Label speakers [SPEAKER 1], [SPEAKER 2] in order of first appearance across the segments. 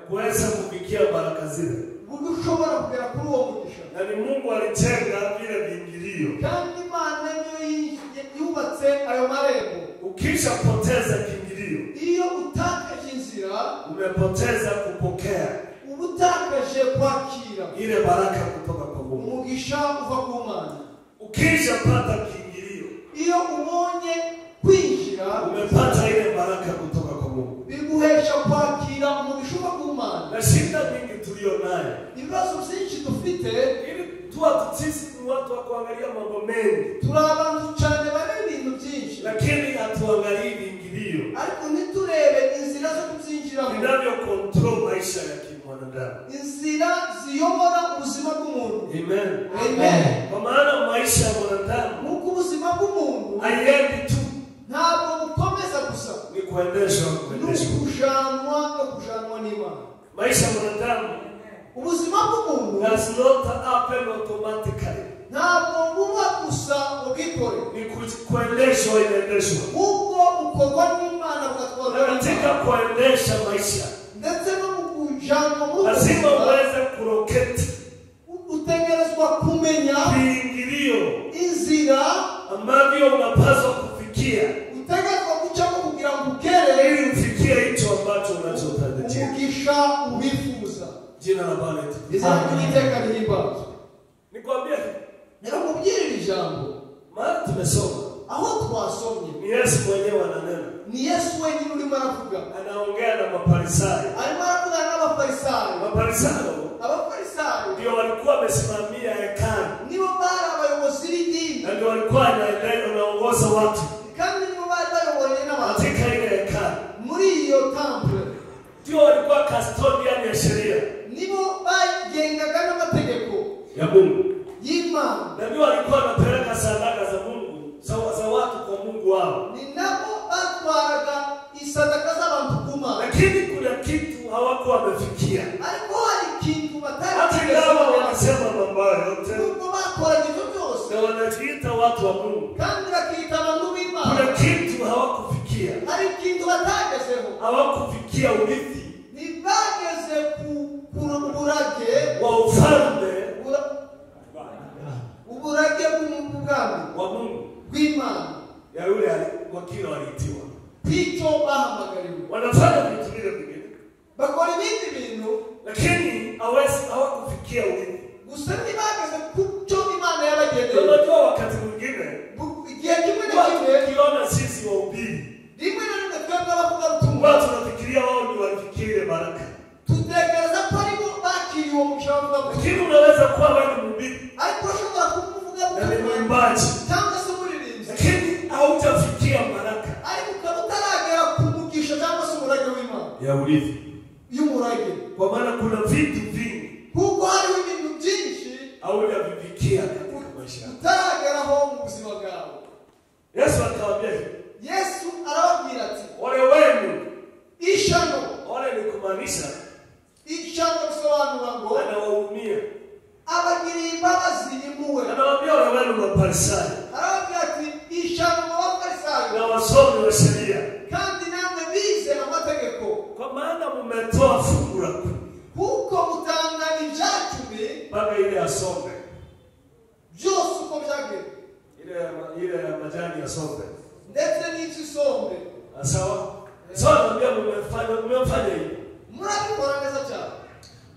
[SPEAKER 1] ya kuweza kufikia baraka zile.
[SPEAKER 2] ushobora kugera kuri uwo mugisha.
[SPEAKER 1] Na ni Mungu alitenga vile viingilio.
[SPEAKER 2] Kandi Imana niyo yubatse ayo marembo.
[SPEAKER 1] Ukishapoteza kiingilio,
[SPEAKER 2] iyo utakaje inzira,
[SPEAKER 1] umepoteza kupokea,
[SPEAKER 2] ubutakaje kwakira
[SPEAKER 1] ile baraka kutoka kwa Mungu.
[SPEAKER 2] Umugisha uva ku Mana.
[SPEAKER 1] Ukishapata kiingilio,
[SPEAKER 2] iyo ubonye kwinjira,
[SPEAKER 1] umepata ile baraka kutoka kwa Mungu.
[SPEAKER 2] Biguhesha kwakira umugisha uva ku Mana.
[SPEAKER 1] Na shida nyingi tulio nayo,
[SPEAKER 2] ibibazo byinshi dufite,
[SPEAKER 1] ili sisi ni watu wa kuangalia mambo mengi.
[SPEAKER 2] Turabantu cyane bari ibintu byinshi,
[SPEAKER 1] lakini hatuangalii viingilio.
[SPEAKER 2] Ariko niturebe inzira zo kuzinjira
[SPEAKER 1] vinavyo control maisha ya kimwanadamu.
[SPEAKER 2] Inzira ziyobora ubuzima bw'umuntu.
[SPEAKER 1] Amen.
[SPEAKER 2] Amen.
[SPEAKER 1] Kwa maana maisha ya mwanadamu
[SPEAKER 2] nuko ubuzima bw'umuntu
[SPEAKER 1] haiendi tu,
[SPEAKER 2] ntabwo bukomeza gusa,
[SPEAKER 1] ni kuendeshwa
[SPEAKER 2] kujanwa n'Imana.
[SPEAKER 1] Maisha ya mwanadamu
[SPEAKER 2] ubuzima bw'umuntu
[SPEAKER 1] does not happen automatically.
[SPEAKER 2] ntabwo buba gusa ubikore,
[SPEAKER 1] ni kuendeshwa, inaendeshwa.
[SPEAKER 2] ubwo ukorwa n'Imana bugatwarwa.
[SPEAKER 1] Katika kuendesha maisha
[SPEAKER 2] ndetse no kujanwa mu
[SPEAKER 1] lazima uweze kuroketi,
[SPEAKER 2] utegerezwa kumenya
[SPEAKER 1] viingilio
[SPEAKER 2] inzira
[SPEAKER 1] ambavyo unapaswa kufikia,
[SPEAKER 2] utegerezwa gucamo kugira ngo ukere
[SPEAKER 1] ili ufikie hicho ambacho unachotarajia.
[SPEAKER 2] umugisha ubifuza.
[SPEAKER 1] Jina la Bwana litukuzwe.
[SPEAKER 2] Izabiteka lihimbazo.
[SPEAKER 1] Nikwambia
[SPEAKER 2] nirakubwira ijambo,
[SPEAKER 1] maana tumesoma,
[SPEAKER 2] aho twasomye
[SPEAKER 1] ni Yesu mwenyewe ananena.
[SPEAKER 2] ni Yesu wenyine urimo aravuga,
[SPEAKER 1] anaongea na Mafarisayo.
[SPEAKER 2] arimo aravuga n'Abafarisayo. Abafarisayo
[SPEAKER 1] ndio walikuwa wamesimamia hekalu,
[SPEAKER 2] nibo bari abayobozi b'idini,
[SPEAKER 1] na ndio walikuwa wanaongoza watu
[SPEAKER 2] kandi nibo bari bayoboye n'abantu
[SPEAKER 1] katika ile hekalu.
[SPEAKER 2] muri iyo temple.
[SPEAKER 1] Ndio walikuwa custodian ya sheria,
[SPEAKER 2] nibo bagengaga n'amategeko
[SPEAKER 1] ya Mungu
[SPEAKER 2] y'Imana,
[SPEAKER 1] na ndio walikuwa wanapeleka sadaka za Mungu za watu kwa Mungu wao.
[SPEAKER 2] ni nabo batwaraga isadaka z'abantu ku Mana.
[SPEAKER 1] Lakini kuna kitu hawakuwa wamefikia,
[SPEAKER 2] ariko hari ikintu
[SPEAKER 1] hata ingawa wanasema mambo yote
[SPEAKER 2] nubwo bakoraga ibyo byose
[SPEAKER 1] na wanajiita watu wa Mungu,
[SPEAKER 2] kandi bakita abantu b'Imana,
[SPEAKER 1] kuna kitu hawakufikia.
[SPEAKER 2] hari ikintu batagezeho.
[SPEAKER 1] Hawakufikia urithi,
[SPEAKER 2] ntibageze ku burage
[SPEAKER 1] wa ufalme,
[SPEAKER 2] uburage bw'umugambi
[SPEAKER 1] wa Mungu
[SPEAKER 2] bw'Imana
[SPEAKER 1] ya yule wakili walitiwa.
[SPEAKER 2] kw'icyo bahamagariwe.
[SPEAKER 1] Wanafanya vitu vile vingine,
[SPEAKER 2] bakora ibindi bintu,
[SPEAKER 1] lakini hawakufikia urithi.
[SPEAKER 2] gusa ntibageze ku cyo Imana yabageneye.
[SPEAKER 1] Unajua wakati mwingine
[SPEAKER 2] igihe kimwe na kimwe
[SPEAKER 1] tukiona sisi wahubiri,
[SPEAKER 2] rimwe na rimwe twebwe abavuga ubutumwa,
[SPEAKER 1] watu wanafikiria wao ndio walifikia ile baraka,
[SPEAKER 2] tutekereza ko aribo bakiriye uwo mugisha w'abavuga ubutumwa.
[SPEAKER 1] lakini unaweza kuwa wewe ni mhubiri
[SPEAKER 2] ariko ushobora kuvuga
[SPEAKER 1] na ni
[SPEAKER 2] ubutumwa
[SPEAKER 1] mwimbaji,
[SPEAKER 2] cyangwa se umuririmbyi,
[SPEAKER 1] lakini hautafikia baraka
[SPEAKER 2] ariko ukaba utaragera ku mugisha cyangwa se umurage w'Imana
[SPEAKER 1] ya urithi.
[SPEAKER 2] y'umurage.
[SPEAKER 1] Kwa maana kuna vitu vingi
[SPEAKER 2] kuko hariho ibintu byinshi
[SPEAKER 1] haujavifikia katika maisha yako.
[SPEAKER 2] utarageraho mu buzima bwawe.
[SPEAKER 1] Yesu akawaambia,
[SPEAKER 2] Yesu arababwira ati,
[SPEAKER 1] ole wenu.
[SPEAKER 2] ishano.
[SPEAKER 1] Ole ni kumaanisha
[SPEAKER 2] ishano bisobanura ngo
[SPEAKER 1] anawahurumia,
[SPEAKER 2] abagiriye imbabazi impuhwe.
[SPEAKER 1] anawaambia ole wenu Mafarisayo,
[SPEAKER 2] arababwira ati, ishano mu Bafarisayo
[SPEAKER 1] na wasomi wa sheria,
[SPEAKER 2] kandi namwe bize amategeko,
[SPEAKER 1] kwa maana mmetoa fungu la kumi,
[SPEAKER 2] kuko mutanga ibyacumi
[SPEAKER 1] mpaka ile asombe,
[SPEAKER 2] byose uko byagenda,
[SPEAKER 1] ile ya majani ya sombe,
[SPEAKER 2] ndetse n'icy'isombe.
[SPEAKER 1] sawa. Sawa, naambia mmefanya hivi,
[SPEAKER 2] murabikora neza cyane,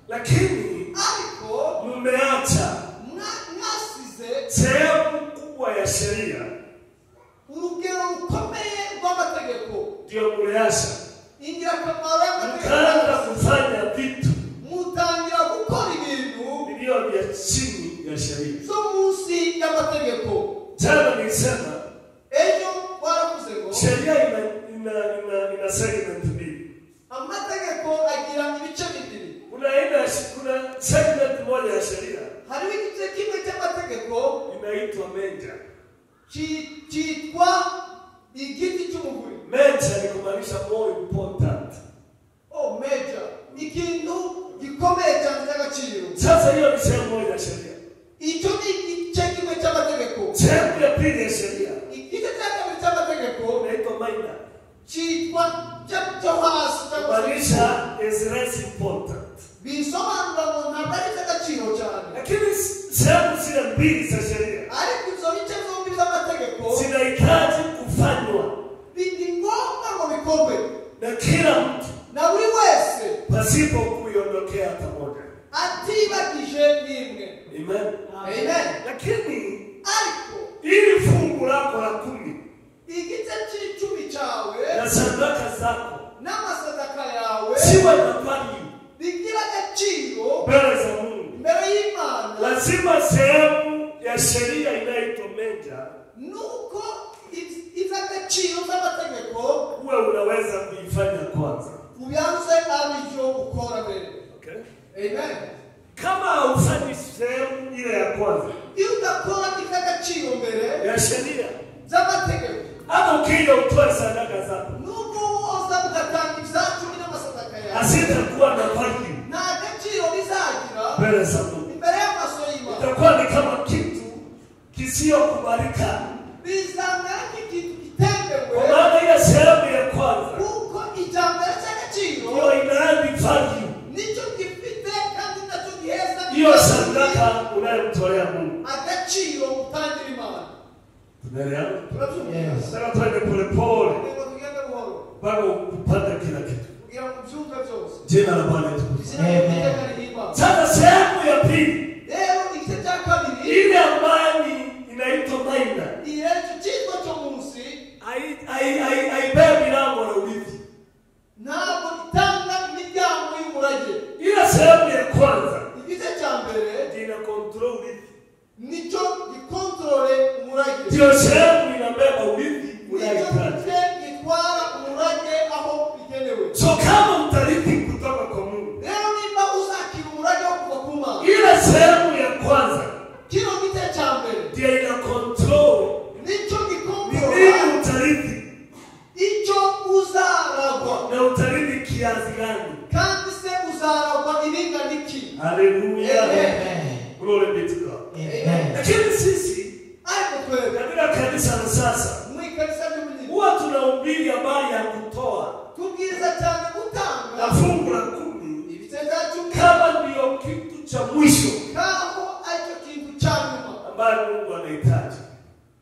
[SPEAKER 1] lakini
[SPEAKER 2] ariko
[SPEAKER 1] mmeacha
[SPEAKER 2] mwasize
[SPEAKER 1] sehemu kubwa ya sheria,
[SPEAKER 2] urugero rukomeye rw'amategeko.
[SPEAKER 1] ndio mliacha,
[SPEAKER 2] ingirakamaro
[SPEAKER 1] mkaanza
[SPEAKER 2] y'amategeko,
[SPEAKER 1] kufanya vitu
[SPEAKER 2] mutangira gukora ibintu
[SPEAKER 1] vilivyo vya chini ya sheria.
[SPEAKER 2] zo munsi y'amategeko.
[SPEAKER 1] Jana nilisema
[SPEAKER 2] ejo waravuze ngo
[SPEAKER 1] sheria ina segment mbili.
[SPEAKER 2] amategeko agira ibice bibiri.
[SPEAKER 1] Kuna segment moja ya sheria,
[SPEAKER 2] hariho igice kimwe cy'amategeko
[SPEAKER 1] inaitwa menja.
[SPEAKER 2] cyitwa igiti cy'umuvure.
[SPEAKER 1] Menja ni kumaanisha more important.
[SPEAKER 2] Major, ikintu gikomeye cyane cy'agaciro.
[SPEAKER 1] Sasa hiyo ni sehemu moja ya sheria.
[SPEAKER 2] icyo ni igice kimwe
[SPEAKER 1] Sehemu ya pili ya sheria
[SPEAKER 2] igice cya kabiri cy'amategeko
[SPEAKER 1] inaitwa minor.
[SPEAKER 2] cyitwa cyo hasi
[SPEAKER 1] Manisha is less important.
[SPEAKER 2] bisobanura ngo ntabwo ari iby'agaciro cyane,
[SPEAKER 1] Lakini sehemu zile mbili za sheria
[SPEAKER 2] ariko izo bice zombi z'amategeko
[SPEAKER 1] zinahitaji kufanywa
[SPEAKER 2] ni ngombwa ngo bikorwe
[SPEAKER 1] na kila mtu
[SPEAKER 2] na buri wese
[SPEAKER 1] pasipo kuiondokea hata moja.
[SPEAKER 2] atibagije n'imwe.
[SPEAKER 1] Amen.
[SPEAKER 2] Amen.
[SPEAKER 1] Lakini
[SPEAKER 2] ariko
[SPEAKER 1] ili fungu lako la 10
[SPEAKER 2] igice cy'icumi cyawe
[SPEAKER 1] na sadaka zako
[SPEAKER 2] n'amasadaka yawe
[SPEAKER 1] siwe na value
[SPEAKER 2] bigira agaciro
[SPEAKER 1] mbele za Mungu,
[SPEAKER 2] mbere y'Imana,
[SPEAKER 1] lazima sehemu ya sheria inaitwa meja
[SPEAKER 2] nuko iby'agaciro z'amategeko
[SPEAKER 1] uwe unaweza kuifanya kwanza.
[SPEAKER 2] ubyanze abijyo ukora mbere.
[SPEAKER 1] Okay?
[SPEAKER 2] Amen.
[SPEAKER 1] Kama haufanyi sehemu ile ya kwanza
[SPEAKER 2] iyo udakora iby'agaciro mbere
[SPEAKER 1] ya sheria,
[SPEAKER 2] z'amategeko,
[SPEAKER 1] ama ukija utoe sadaka zako,
[SPEAKER 2] nubwo woza ugatanga ibyacu n'amasadaka yawe,
[SPEAKER 1] asitakuwa na value
[SPEAKER 2] nta gaciro bizagira
[SPEAKER 1] mbele za Mungu.
[SPEAKER 2] imbere y'amaso y'Imana.
[SPEAKER 1] Itakuwa ni kama kitu kisiyokubalika.
[SPEAKER 2] Bizamera nk'ikintu
[SPEAKER 1] Kwa
[SPEAKER 2] kitemewe,
[SPEAKER 1] maana ile sehemu ya kwanza
[SPEAKER 2] kuko ijambere cy'agaciro
[SPEAKER 1] hiyo inaandi value,
[SPEAKER 2] nicyo gifite kandi nacyo giheza
[SPEAKER 1] hiyo sadaka unayomtolea Mungu.
[SPEAKER 2] agaciro utangira Imana.
[SPEAKER 1] Tunaelewana?
[SPEAKER 2] Turabyumva.
[SPEAKER 1] Sasa twende polepole
[SPEAKER 2] Ngo tugende buhoro
[SPEAKER 1] mpaka upate kila kitu.
[SPEAKER 2] kugira ngo ubyumve byose.
[SPEAKER 1] Jina la Bwana litukuzwe.
[SPEAKER 2] Izina ry'Uwiteka rihimbaze.
[SPEAKER 1] Sasa sehemu ya pili
[SPEAKER 2] Rero igice cya kabiri,
[SPEAKER 1] ile ambayo inaitwa maina
[SPEAKER 2] icyo kigo cyo munsi
[SPEAKER 1] haibebi milango na urithi.
[SPEAKER 2] ntabwo gitanga imiryango y'umurage.
[SPEAKER 1] Ile sehemu ya kwanza
[SPEAKER 2] Igice cya mbere
[SPEAKER 1] ina control urithi,
[SPEAKER 2] nicyo gikontorore umurage,
[SPEAKER 1] ndio sehemu inabeba urithi
[SPEAKER 2] nicyo
[SPEAKER 1] unayohitaji.
[SPEAKER 2] gice gitwara umurage aho bigenewe.
[SPEAKER 1] So kama utarithi kutoka kwa Mungu,
[SPEAKER 2] Rero nimba uzakira umurage wo kuva ku Mana,
[SPEAKER 1] ile sehemu ya kwanza
[SPEAKER 2] kino gice cya mbere
[SPEAKER 1] ndio ina control
[SPEAKER 2] nicyo
[SPEAKER 1] ni
[SPEAKER 2] gikontorora
[SPEAKER 1] nini utarithi
[SPEAKER 2] icyo uzaragwa,
[SPEAKER 1] na utarithi kiasi gani.
[SPEAKER 2] kandi se uzaragwa ibingana iki.
[SPEAKER 1] Haleluya.
[SPEAKER 2] Amen.
[SPEAKER 1] Glory be to God.
[SPEAKER 2] Amen.
[SPEAKER 1] Lakini sisi
[SPEAKER 2] Ariko twebwe
[SPEAKER 1] katika kanisa la sasa
[SPEAKER 2] mu ikanisa ry'ubunini
[SPEAKER 1] huwa tunahubiri habari ya kutoa
[SPEAKER 2] tubwiriza cyane
[SPEAKER 1] na
[SPEAKER 2] gutanga
[SPEAKER 1] fungu la 10
[SPEAKER 2] ibice bya cumi
[SPEAKER 1] kama ndio kitu cha mwisho
[SPEAKER 2] nkaho aricyo kintu cya nyuma
[SPEAKER 1] ambayo Mungu anahitaji.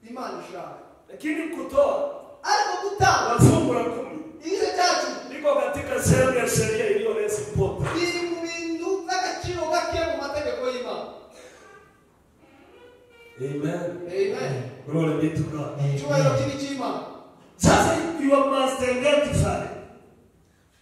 [SPEAKER 2] Imana ishaka.
[SPEAKER 1] Lakini kutoa
[SPEAKER 2] Ariko gutanga
[SPEAKER 1] na fungu la 10
[SPEAKER 2] ibice bya cumi
[SPEAKER 1] liko katika sehemu ya sheria iliyo less important.
[SPEAKER 2] biri mu bintu by'agaciro gake mu mategeko y'Imana.
[SPEAKER 1] Amen.
[SPEAKER 2] Amen.
[SPEAKER 1] Glory be to God.
[SPEAKER 2] Icyubahiro kiri cy'Imana.
[SPEAKER 1] Sasa you must identify.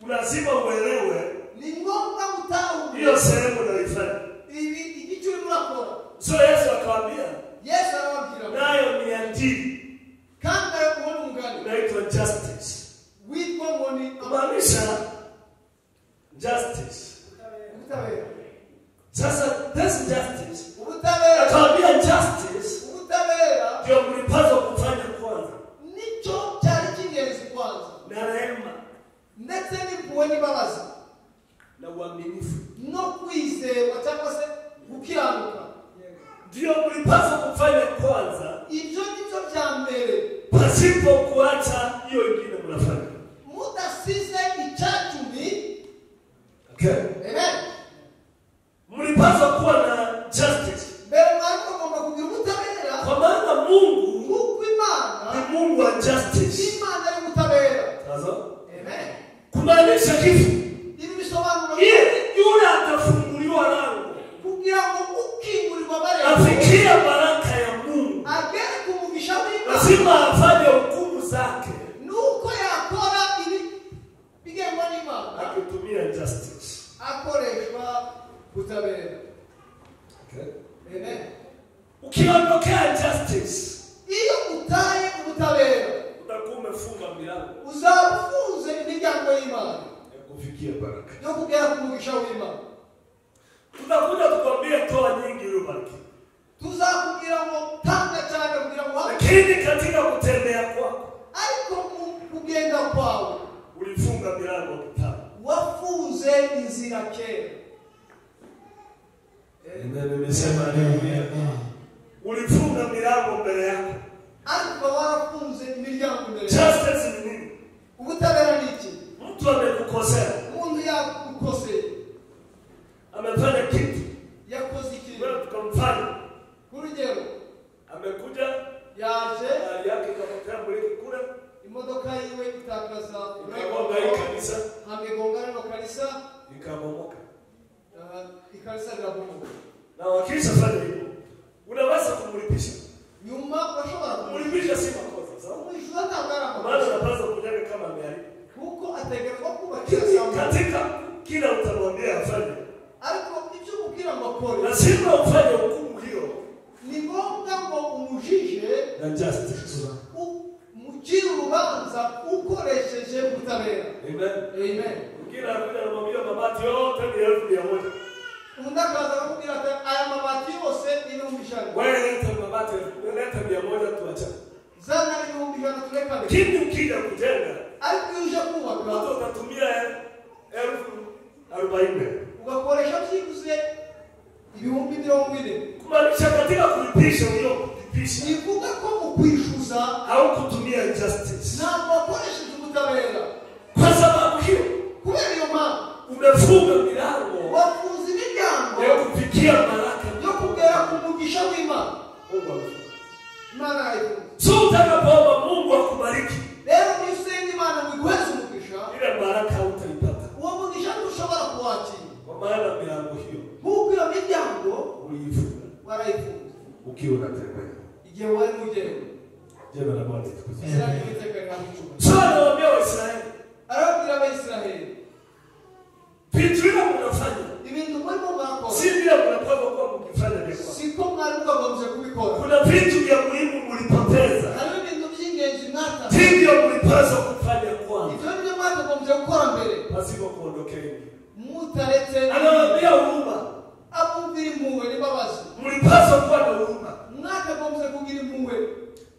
[SPEAKER 1] Lazima uelewe
[SPEAKER 2] Ni ngombwa gutahura
[SPEAKER 1] hiyo sehemu unaifanya.
[SPEAKER 2] ibi igice urimo urakora.
[SPEAKER 1] So Yesu akamwambia
[SPEAKER 2] Yesu arababwira
[SPEAKER 1] nayo ni injili,
[SPEAKER 2] kandi ayo kubona umugani
[SPEAKER 1] inaitwa justice.
[SPEAKER 2] witwa ngo ni
[SPEAKER 1] Kumaanisha justice.
[SPEAKER 2] ubutabera.
[SPEAKER 1] Sasa this justice,
[SPEAKER 2] Ubutabera,
[SPEAKER 1] akamwambia justice
[SPEAKER 2] ubutabera
[SPEAKER 1] ndio mlipaswa kufanya kwanza,
[SPEAKER 2] nicyo cyari cy'ingenzi kwanza,
[SPEAKER 1] na rehema
[SPEAKER 2] ndetse n'impuhwe n'imbabazi
[SPEAKER 1] na uaminifu
[SPEAKER 2] no kwizerwa cyangwa se gukiranuka.
[SPEAKER 1] ndio mlipaswa kufanya kwanza,
[SPEAKER 2] Ibyo nicyo bya mbere,
[SPEAKER 1] pasipo kuacha hiyo ingine mnafanya.
[SPEAKER 2] mudasize icyacumi.
[SPEAKER 1] Okay?
[SPEAKER 2] Amen.
[SPEAKER 1] Mlipaswa kuwa na justice,
[SPEAKER 2] Mbere mwari mugomba kugira ubutabera,
[SPEAKER 1] kwa maana Mungu
[SPEAKER 2] kuko Imana
[SPEAKER 1] ni Mungu wa justice.
[SPEAKER 2] Imana ari ubutabera.
[SPEAKER 1] Sasa
[SPEAKER 2] Amen.
[SPEAKER 1] kumaanisha kifo,
[SPEAKER 2] Ibi bisobanura
[SPEAKER 1] ili yule atafunguliwa lango
[SPEAKER 2] kugira ngo ukingurirwa amarembo
[SPEAKER 1] afikia baraka ya Mungu,
[SPEAKER 2] agere ku mugisha w'Imana,
[SPEAKER 1] lazima afanye hukumu zake
[SPEAKER 2] nuko yakora ibi bigengwa n'Imana
[SPEAKER 1] akitumia justice.
[SPEAKER 2] akoreshwa ubutabera.
[SPEAKER 1] Okay?
[SPEAKER 2] Amen.
[SPEAKER 1] Ukiondokea justice,
[SPEAKER 2] Iyo utaye ubutabera,
[SPEAKER 1] utakuwa umefunga milango
[SPEAKER 2] uzafunze imiryango y'Imana
[SPEAKER 1] ya kufikia baraka.
[SPEAKER 2] yo kugera ku mugisha w'Imana.
[SPEAKER 1] Tutakuja tukwambie toa nyingi uliyobaki,
[SPEAKER 2] Tuzakubwira ngo tanga cyane kugira ngo
[SPEAKER 1] lakini katika kutembea kwako
[SPEAKER 2] ariko mu kugenda kwawe
[SPEAKER 1] ulifunga milango kitabu.
[SPEAKER 2] wafunze inzira kera.
[SPEAKER 1] Nimesema haleluya. Ulifunga milango mbele yako.
[SPEAKER 2] Ariko warafunze imiryango imbere.
[SPEAKER 1] Justice ni nini?
[SPEAKER 2] Ubutabera ni iki?
[SPEAKER 1] mtu amekukosea,
[SPEAKER 2] umuntu yakukoseye,
[SPEAKER 1] amefanya kitu,
[SPEAKER 2] yakoze ikintu,
[SPEAKER 1] wewe tukamfanya,
[SPEAKER 2] kurugero
[SPEAKER 1] amekuja
[SPEAKER 2] yaje
[SPEAKER 1] hali yake kama kule kule,
[SPEAKER 2] imodoka yiwe itakaza
[SPEAKER 1] ikagonga hii kanisa,
[SPEAKER 2] amegongana na kanisa,
[SPEAKER 1] ikabomoka,
[SPEAKER 2] ikanisa lirabomoka.
[SPEAKER 1] na wakisha fanya hivyo unaweza kumlipisha,
[SPEAKER 2] Nyuma urashobora
[SPEAKER 1] kumlipisha si makosa, sawa?
[SPEAKER 2] kumwishyura ntabwo
[SPEAKER 1] Maana unapaswa kujaga kama ameharibu,
[SPEAKER 2] kuko ategerezwa kubakira sawa.
[SPEAKER 1] katika kila utamwambia afanye,
[SPEAKER 2] Ariko icyo mubwira ngo akore,
[SPEAKER 1] lazima ufanye hukumu hiyo
[SPEAKER 2] ni ngombwa ngo umujije
[SPEAKER 1] na justice.
[SPEAKER 2] mukira urubanza ukoresheje ubutabera.
[SPEAKER 1] Amen.
[SPEAKER 2] Amen.
[SPEAKER 1] Kila anakuja anamwambia mabati yote ni 1,100.
[SPEAKER 2] Umuntu akaza akubwira ati aya mabati yose ni 1,000.
[SPEAKER 1] Wewe leta mabati, leta 100 tuachane.
[SPEAKER 2] Zana ni 1,000 tulekane.
[SPEAKER 1] Kindi ukija kujenga,
[SPEAKER 2] Ariko iyo uje kubaka,
[SPEAKER 1] watu watatumia 40,000.
[SPEAKER 2] ugakoresha byiguze 40,000.
[SPEAKER 1] Kumaanisha katika kulipisha hiyo kulipisha
[SPEAKER 2] Nivuga ko ukwishyuza
[SPEAKER 1] au kutumia justice.
[SPEAKER 2] ntabwo wakoresheje ubutabera.
[SPEAKER 1] Kwa sababu hiyo
[SPEAKER 2] Kubera iyo mpamvu
[SPEAKER 1] umefunga milango
[SPEAKER 2] wafunze imiryango
[SPEAKER 1] ya kufikia baraka
[SPEAKER 2] yo kugera ku mugisha w'Imana.
[SPEAKER 1] Mungu amefunga.
[SPEAKER 2] Imana yayifunze.
[SPEAKER 1] So utakapoomba Mungu akubariki,
[SPEAKER 2] Rero niyo usenga Imana ngo iguheze umugisha,
[SPEAKER 1] ile baraka utaipata.
[SPEAKER 2] uwo mugisha ntushobora kuwakira.
[SPEAKER 1] Kwa maana milango hiyo
[SPEAKER 2] Nk'uko iyo miryango
[SPEAKER 1] uliifunga
[SPEAKER 2] warayifunze
[SPEAKER 1] ukiwa unatembea.
[SPEAKER 2] igihe wari mugenda.
[SPEAKER 1] Jema la Bwana tukuze.
[SPEAKER 2] Israeli iteka rihabwa.
[SPEAKER 1] So anawaambia Waisraeli,
[SPEAKER 2] Arabwira Abayisiraheli,
[SPEAKER 1] vitu vile mnafanya
[SPEAKER 2] ibintu murimo murakora
[SPEAKER 1] si vile mnapaswa kuwa mkifanya vyema.
[SPEAKER 2] siko mwari mukagombye kubikora.
[SPEAKER 1] Kuna vitu vya muhimu mlipoteza,
[SPEAKER 2] Hariho ibintu by'ingenzi mwata,
[SPEAKER 1] hivyo mlipaswa kufanya kwanza
[SPEAKER 2] ibyo nibyo mwakagombye gukora mbere
[SPEAKER 1] pasipo kuondokea hivi.
[SPEAKER 2] mutaretse
[SPEAKER 1] Anawaambia huruma,
[SPEAKER 2] abumvira impuhwe n'imbabazi.
[SPEAKER 1] mlipaswa kuwa na huruma.
[SPEAKER 2] Mwakagombye kugira impuhwe.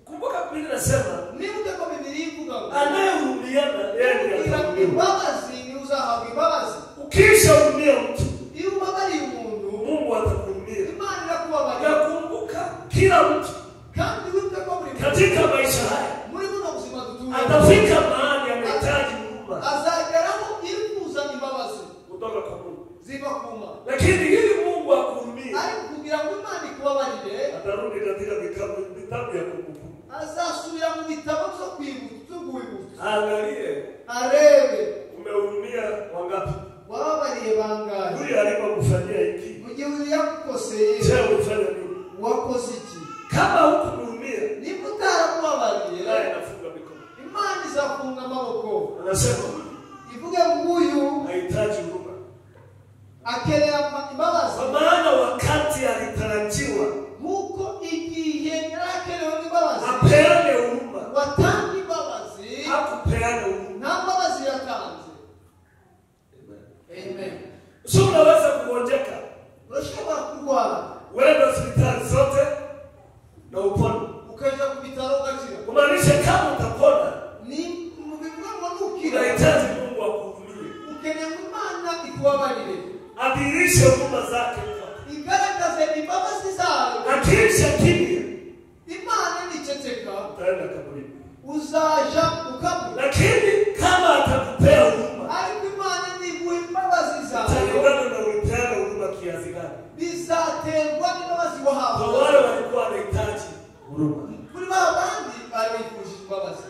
[SPEAKER 1] Kumbuka Biblia inasema
[SPEAKER 2] Nibuke ko Bibiliya ivuga ngo
[SPEAKER 1] anayehurumiana yeye ndiye
[SPEAKER 2] kugira
[SPEAKER 1] atahurumiwa.
[SPEAKER 2] imbabazi ni uzahabwa imbabazi.
[SPEAKER 1] Ukishahurumia mtu,
[SPEAKER 2] Iyo ubabariye umuntu,
[SPEAKER 1] Mungu atakuhurumia.
[SPEAKER 2] Imana irakubabarira.
[SPEAKER 1] Yakumbuka kila mtu
[SPEAKER 2] Kandi wibuke ko buri muntu
[SPEAKER 1] katika maisha haya
[SPEAKER 2] muri buno buzima dutuye
[SPEAKER 1] atafika mahali anahitaji huruma
[SPEAKER 2] azageraho irifuza imbabazi
[SPEAKER 1] kutoka kwa Mungu.
[SPEAKER 2] ziva ku Mana.
[SPEAKER 1] Lakini ili Mungu akuhurumie,
[SPEAKER 2] Ariko kugira ngo Imana ikubabarire,
[SPEAKER 1] atarudi katika vitabu ya kumbukumbu.
[SPEAKER 2] azasubira mu bitabo byo kwibutsa.
[SPEAKER 1] Angalie
[SPEAKER 2] Arebe
[SPEAKER 1] umehurumia wangapi?
[SPEAKER 2] wababariye bangahe.
[SPEAKER 1] Huyu alipokufanyia hiki,
[SPEAKER 2] Mu gihe uri yakukoseye
[SPEAKER 1] je, ulifanya nini?
[SPEAKER 2] wakoze iki?
[SPEAKER 1] Kama hukumhurumia,
[SPEAKER 2] Niba utaramubabariye,
[SPEAKER 1] naye anafunga mikono.
[SPEAKER 2] Imana izafunga amaboko.
[SPEAKER 1] Anasema
[SPEAKER 2] Ivuge nguyu
[SPEAKER 1] hahitaji huruma.
[SPEAKER 2] akenera imbabazi,
[SPEAKER 1] Kwa maana wakati alitarajiwa
[SPEAKER 2] nk'uko igihe yarakenewe imbabazi
[SPEAKER 1] apeane huruma,
[SPEAKER 2] watanga imbabazi,
[SPEAKER 1] hakupeana huruma.
[SPEAKER 2] nta mbabazi yatanze. Amen.
[SPEAKER 1] So unaweza kugonjeka,
[SPEAKER 2] Urashobora kurwara
[SPEAKER 1] uende hospitali zote na upone.
[SPEAKER 2] ukaja ku bitaro ugakira.
[SPEAKER 1] Kumaanisha kama utapona,
[SPEAKER 2] Ni mu bivuga ngo nukira
[SPEAKER 1] unahitaji Mungu akuhurumie,
[SPEAKER 2] ukeneye ngo Imana ikubabarire,
[SPEAKER 1] adhihirishe huruma zake kwako.
[SPEAKER 2] igaragaze imbabazi zayo.
[SPEAKER 1] Akiisha kimya,
[SPEAKER 2] Imana niceceka,
[SPEAKER 1] utaenda kaburini.
[SPEAKER 2] uzaja ukabura.
[SPEAKER 1] Lakini kama atakupea huruma,
[SPEAKER 2] Ariko Imana niguha imbabazi zayo,
[SPEAKER 1] italingana na ulipeana huruma kiasi gani.
[SPEAKER 2] bizaterwa n'imbabazi
[SPEAKER 1] Kwa
[SPEAKER 2] wahawe.
[SPEAKER 1] wale walikuwa wanahitaji huruma,
[SPEAKER 2] Kuri ba bandi bari bifuje imbabazi.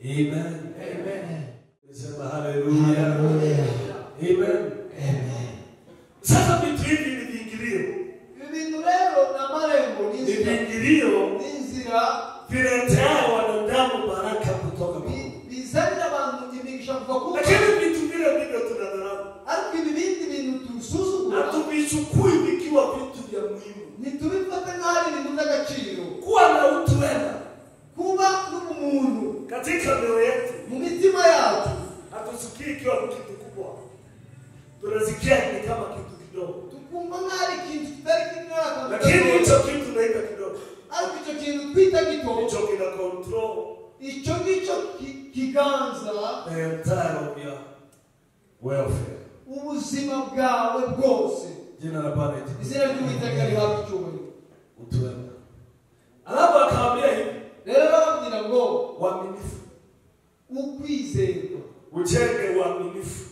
[SPEAKER 1] amen.
[SPEAKER 2] Amen.
[SPEAKER 1] Sema haleluya. Amen. Sasa vitu hivi ni viingilio.
[SPEAKER 2] Ibi bintu rero ni amarembo, ni
[SPEAKER 1] Ni
[SPEAKER 2] inzira,
[SPEAKER 1] viingilio
[SPEAKER 2] ni inzira
[SPEAKER 1] viletea wanadamu baraka kutoka kwa Mungu.
[SPEAKER 2] bizanira abantu imigisha kuva ku Mana.
[SPEAKER 1] Lakini vitu vile ndivyo tunadharau.
[SPEAKER 2] Ariko ibi bindi bintu tusuzugura,
[SPEAKER 1] Hatuvichukui vikiwa vitu vya muhimu.
[SPEAKER 2] ntitubifata nk'aho ari ibintu by'agaciro.
[SPEAKER 1] Kuwa na utu wema
[SPEAKER 2] Kuba n'umuntu
[SPEAKER 1] katika mioyo yetu,
[SPEAKER 2] mu mitima yacu,
[SPEAKER 1] hatusikii ikiwa ni kitu kubwa. Tunasikia ni kama kitu kidogo.
[SPEAKER 2] tukumva nk'aho ari ikintu kitari kinini,
[SPEAKER 1] Lakini hicho kitu naita kidogo.
[SPEAKER 2] ariko icyo kintu twita gito,
[SPEAKER 1] Hicho kina control
[SPEAKER 2] icyo ngicyo kiganza
[SPEAKER 1] the entire of your welfare.
[SPEAKER 2] ubuzima bwawe bwose.
[SPEAKER 1] Jina la Bwana litukuzwe.
[SPEAKER 2] Izina ry'Uwiteka rihabwe icyubahiro.
[SPEAKER 1] Utu wema. Alafu akawaambia hivi,
[SPEAKER 2] Rero barabwira ngo
[SPEAKER 1] waaminifu
[SPEAKER 2] ukwizerwa.
[SPEAKER 1] Ujenge uaminifu.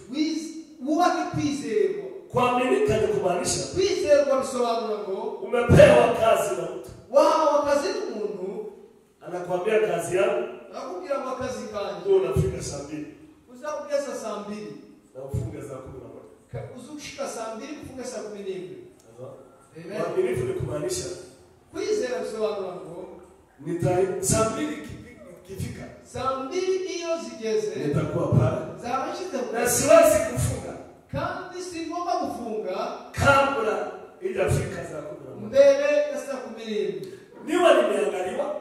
[SPEAKER 2] Wubake kwizerwa.
[SPEAKER 1] Kuaminika ni kumaanisha
[SPEAKER 2] kwizerwa bisobanura ngo
[SPEAKER 1] umepewa kazi na mtu.
[SPEAKER 2] Wahawe akazi n'umuntu
[SPEAKER 1] Anakuambia kazi yangu,
[SPEAKER 2] akubwira ngo akazi kanjye
[SPEAKER 1] ndio unafika saa 2.
[SPEAKER 2] uzakugeza saa 2
[SPEAKER 1] na ufunge saa 11.
[SPEAKER 2] Uzushika saa 2 kufunga saa 11.
[SPEAKER 1] Amen. Uaminifu ni kumaanisha
[SPEAKER 2] kwizera bisobanura ngo
[SPEAKER 1] saa 2 kifika.
[SPEAKER 2] Saa 2 hiyo zigeze
[SPEAKER 1] nitakuwa pale.
[SPEAKER 2] Zabashize
[SPEAKER 1] Na siwezi kufunga.
[SPEAKER 2] Kandi si ngomba kufunga
[SPEAKER 1] kabla ijafika saa 11.
[SPEAKER 2] Mbele ya saa 11.
[SPEAKER 1] Niwe nimeangaliwa.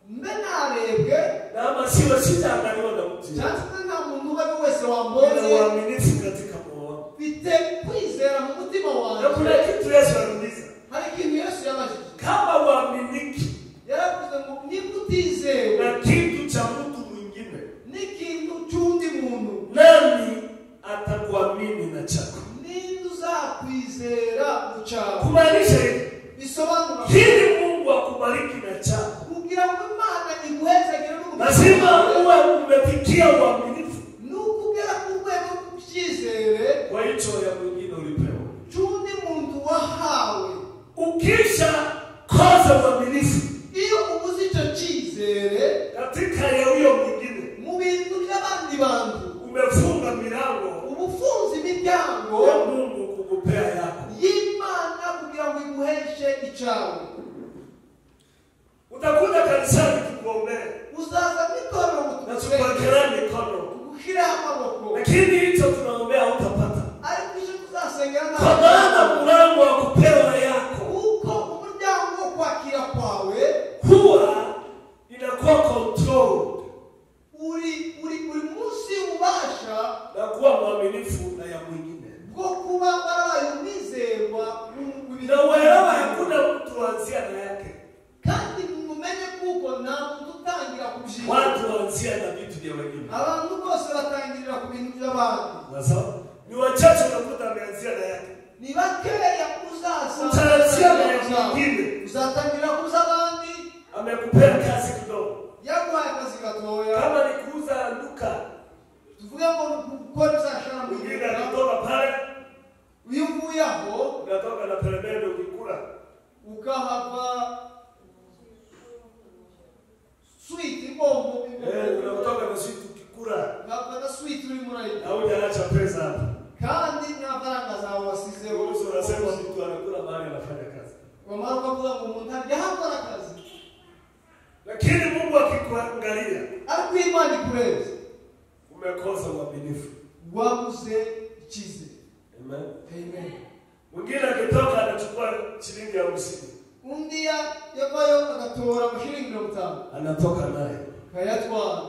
[SPEAKER 2] Mbenarebwe
[SPEAKER 1] na ama siwe sitaangaliwa na mtu.
[SPEAKER 2] Cyangwa nta muntu uba wese wambonye.
[SPEAKER 1] Ni uaminifu katika moyo wangu.
[SPEAKER 2] Bite kwizera mu mutima wanjye.
[SPEAKER 1] Na kuna kitu Yesu anuliza.
[SPEAKER 2] Hari ikintu Yesu yabajije.
[SPEAKER 1] Kama uaminiki.
[SPEAKER 2] Yaravuze ngo nibutizeye
[SPEAKER 1] na kitu cha mtu mwingine.
[SPEAKER 2] N'ikintu cy'undi muntu.
[SPEAKER 1] Nani atakuamini na chako?
[SPEAKER 2] Ninde uzakwizera mu cyawe?
[SPEAKER 1] Kumaanisha hivi.
[SPEAKER 2] Bisobanura
[SPEAKER 1] ili Mungu akubariki na chako.
[SPEAKER 2] Kugira ngo Imana iguhezagire n'umutima.
[SPEAKER 1] Lazima uwe umefikia uaminifu.
[SPEAKER 2] Nukugera ku rwego rw'ikizere.
[SPEAKER 1] Kwa hicho ya mwingine ulipewa.
[SPEAKER 2] Cy'undi muntu wahawe.
[SPEAKER 1] Ukisha kosa uaminifu.
[SPEAKER 2] Iyo ubuze icyo cyizere
[SPEAKER 1] katika ya huyo mwingine.
[SPEAKER 2] Mu bintu by'abandi bantu.
[SPEAKER 1] Umefunga milango.
[SPEAKER 2] Ubufunzi imiryango.
[SPEAKER 1] Ya Mungu kukupea yako.
[SPEAKER 2] Y'Imana kugira ngo iguheshe icyawe.
[SPEAKER 1] Utakuja kanisani tukuombee.
[SPEAKER 2] Uzaza mikono
[SPEAKER 1] na tukuwekelea mikono.
[SPEAKER 2] Tukushire amaboko.
[SPEAKER 1] Lakini hicho tunaombea hutapata.
[SPEAKER 2] Ariko icyo tuzasengera na
[SPEAKER 1] kwa maana mlango wa kupewa yako.
[SPEAKER 2] Uko umuryango wo kwakira kwawe
[SPEAKER 1] huwa inakuwa controlled.
[SPEAKER 2] Uri munsi ubasha
[SPEAKER 1] na kuwa mwaminifu na ya mwingine.
[SPEAKER 2] Bwo kuba barayumizerwa
[SPEAKER 1] na uelewa hakuna mtu anzia na yake.
[SPEAKER 2] Kandi mumenye kuko nta muntu utangira kubyina.
[SPEAKER 1] Watu waanzia na vitu vya wengine.
[SPEAKER 2] Abantu bose batangirira ku bintu by'abandi.
[SPEAKER 1] Sawa? Ni wachache unakuta ameanzia na yake.
[SPEAKER 2] Ni bakeya uzasa.
[SPEAKER 1] Utaanzia na mwingine.
[SPEAKER 2] Uzatangira kuza abandi.
[SPEAKER 1] Amekupea kazi kidogo.
[SPEAKER 2] Yaguhaye akazi gatoya.
[SPEAKER 1] Kama ni kuuza duka.
[SPEAKER 2] Tuvuge ngo gukora izashara mu
[SPEAKER 1] mwingine anatoka pale.
[SPEAKER 2] Uvuye aho
[SPEAKER 1] unatoka na peremende ukikula.
[SPEAKER 2] Ukahava sweet bombo.
[SPEAKER 1] Unatoka na sweet ukikula.
[SPEAKER 2] Ukahava sweet uri murayi.
[SPEAKER 1] Au jana cha pesa hapa.
[SPEAKER 2] Kandi n'abaranga zawe wasizeho.
[SPEAKER 1] Unasema mtu anakula mahali anafanya kazi.
[SPEAKER 2] Kwa maana kuvuga ngo umuntu arya hakora kazi.
[SPEAKER 1] Lakini Mungu akikuangalia,
[SPEAKER 2] ariko Imana ikureze,
[SPEAKER 1] umekosa uaminifu.
[SPEAKER 2] Wabuze ikize.
[SPEAKER 1] Amen.
[SPEAKER 2] Amen.
[SPEAKER 1] Mwingine akitoka anachukua shilingi 50.
[SPEAKER 2] Undi yavayo agatora shilingi 50.
[SPEAKER 1] Anatoka naye.
[SPEAKER 2] Kayatwara.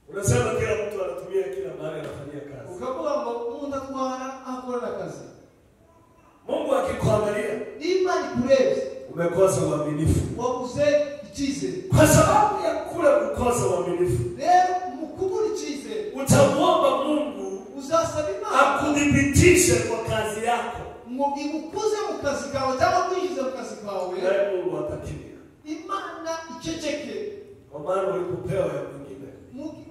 [SPEAKER 1] Unasema kila mtu anatumia kila mahali anafanyia kazi.
[SPEAKER 2] Ukavuga ngo umuntu atwara akora kazi.
[SPEAKER 1] Mungu akikuangalia,
[SPEAKER 2] Imana ikureze,
[SPEAKER 1] umekosa uaminifu.
[SPEAKER 2] Wabuze ikize.
[SPEAKER 1] Kwa sababu ya kule kukosa uaminifu.
[SPEAKER 2] Leo mukubura ikize.
[SPEAKER 1] Utamuomba Mungu
[SPEAKER 2] uzasaba Imana
[SPEAKER 1] akudhibitishe kwa kazi yako.
[SPEAKER 2] Ngo igukuze mu kazi kawe cyangwa kwishize mu kazi kawe.
[SPEAKER 1] Na Mungu atakilia.
[SPEAKER 2] Imana iceceke.
[SPEAKER 1] Kwa maana ulipopewa ya mwingine.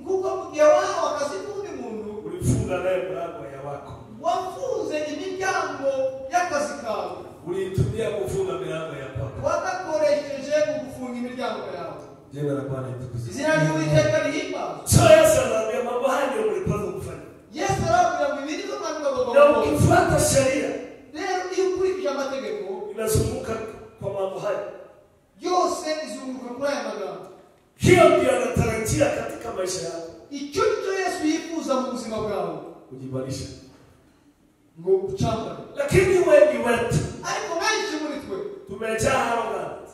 [SPEAKER 2] Kuko mugihe wao akazi kundi muntu.
[SPEAKER 1] Ulifunga naye mlango ya wako.
[SPEAKER 2] Wafunze imiryango y'akazi kawe.
[SPEAKER 1] Ulitumia kufunga milango ya kwako.
[SPEAKER 2] Watakoresheje kufunga imiryango yawe.
[SPEAKER 1] Jina la Bwana litukuzwe.
[SPEAKER 2] Izina ry'Uwiteka lihimbazwe.
[SPEAKER 1] So Yesu anaambia mambo haya ndio mlipaswa kufanya.
[SPEAKER 2] Yesu aravuga ngo ibiri zo kandi bagomba
[SPEAKER 1] na ukifuata sheria.
[SPEAKER 2] Leo iyo ukurikije amategeko
[SPEAKER 1] inazunguka kwa mambo haya.
[SPEAKER 2] Yose izunguka kuri aya magambo.
[SPEAKER 1] Hiyo ndio anatarajia katika maisha yako.
[SPEAKER 2] Icyo nicyo Yesu yifuza mu buzima bwawe.
[SPEAKER 1] Kujibalisha.
[SPEAKER 2] Ngo ucambare.
[SPEAKER 1] Lakini wengi wetu.
[SPEAKER 2] Ariko benshi muri twe.
[SPEAKER 1] Tumejaa arrogant.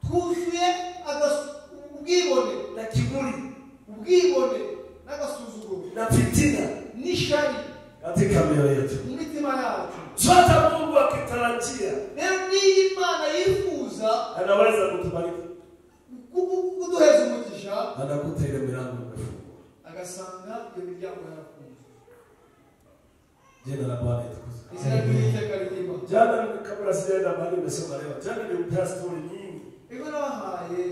[SPEAKER 2] Twuzuye ubwibone
[SPEAKER 1] na kiburi.
[SPEAKER 2] Ubwibone n'agasuzuguro.
[SPEAKER 1] Na fitina.
[SPEAKER 2] N'ishari.
[SPEAKER 1] Katika mioyo yetu.
[SPEAKER 2] Mu mitima yacu.
[SPEAKER 1] Hata Mungu akitarajia.
[SPEAKER 2] Leo ni Imana yifuza.
[SPEAKER 1] Anaweza kutubariki.
[SPEAKER 2] Kuduheza umugisha.
[SPEAKER 1] Anakuta ile milango imefungwa.
[SPEAKER 2] Agasanga iyo miryango yarafunzwe.
[SPEAKER 1] Jina la Bwana litukuzwe.
[SPEAKER 2] Izina ry'Uwiteka lihimbazwe.
[SPEAKER 1] Jana kabla sijaenda mahali nimesoma leo. Jana nilimpa story nyingi.
[SPEAKER 2] Ego nabahaye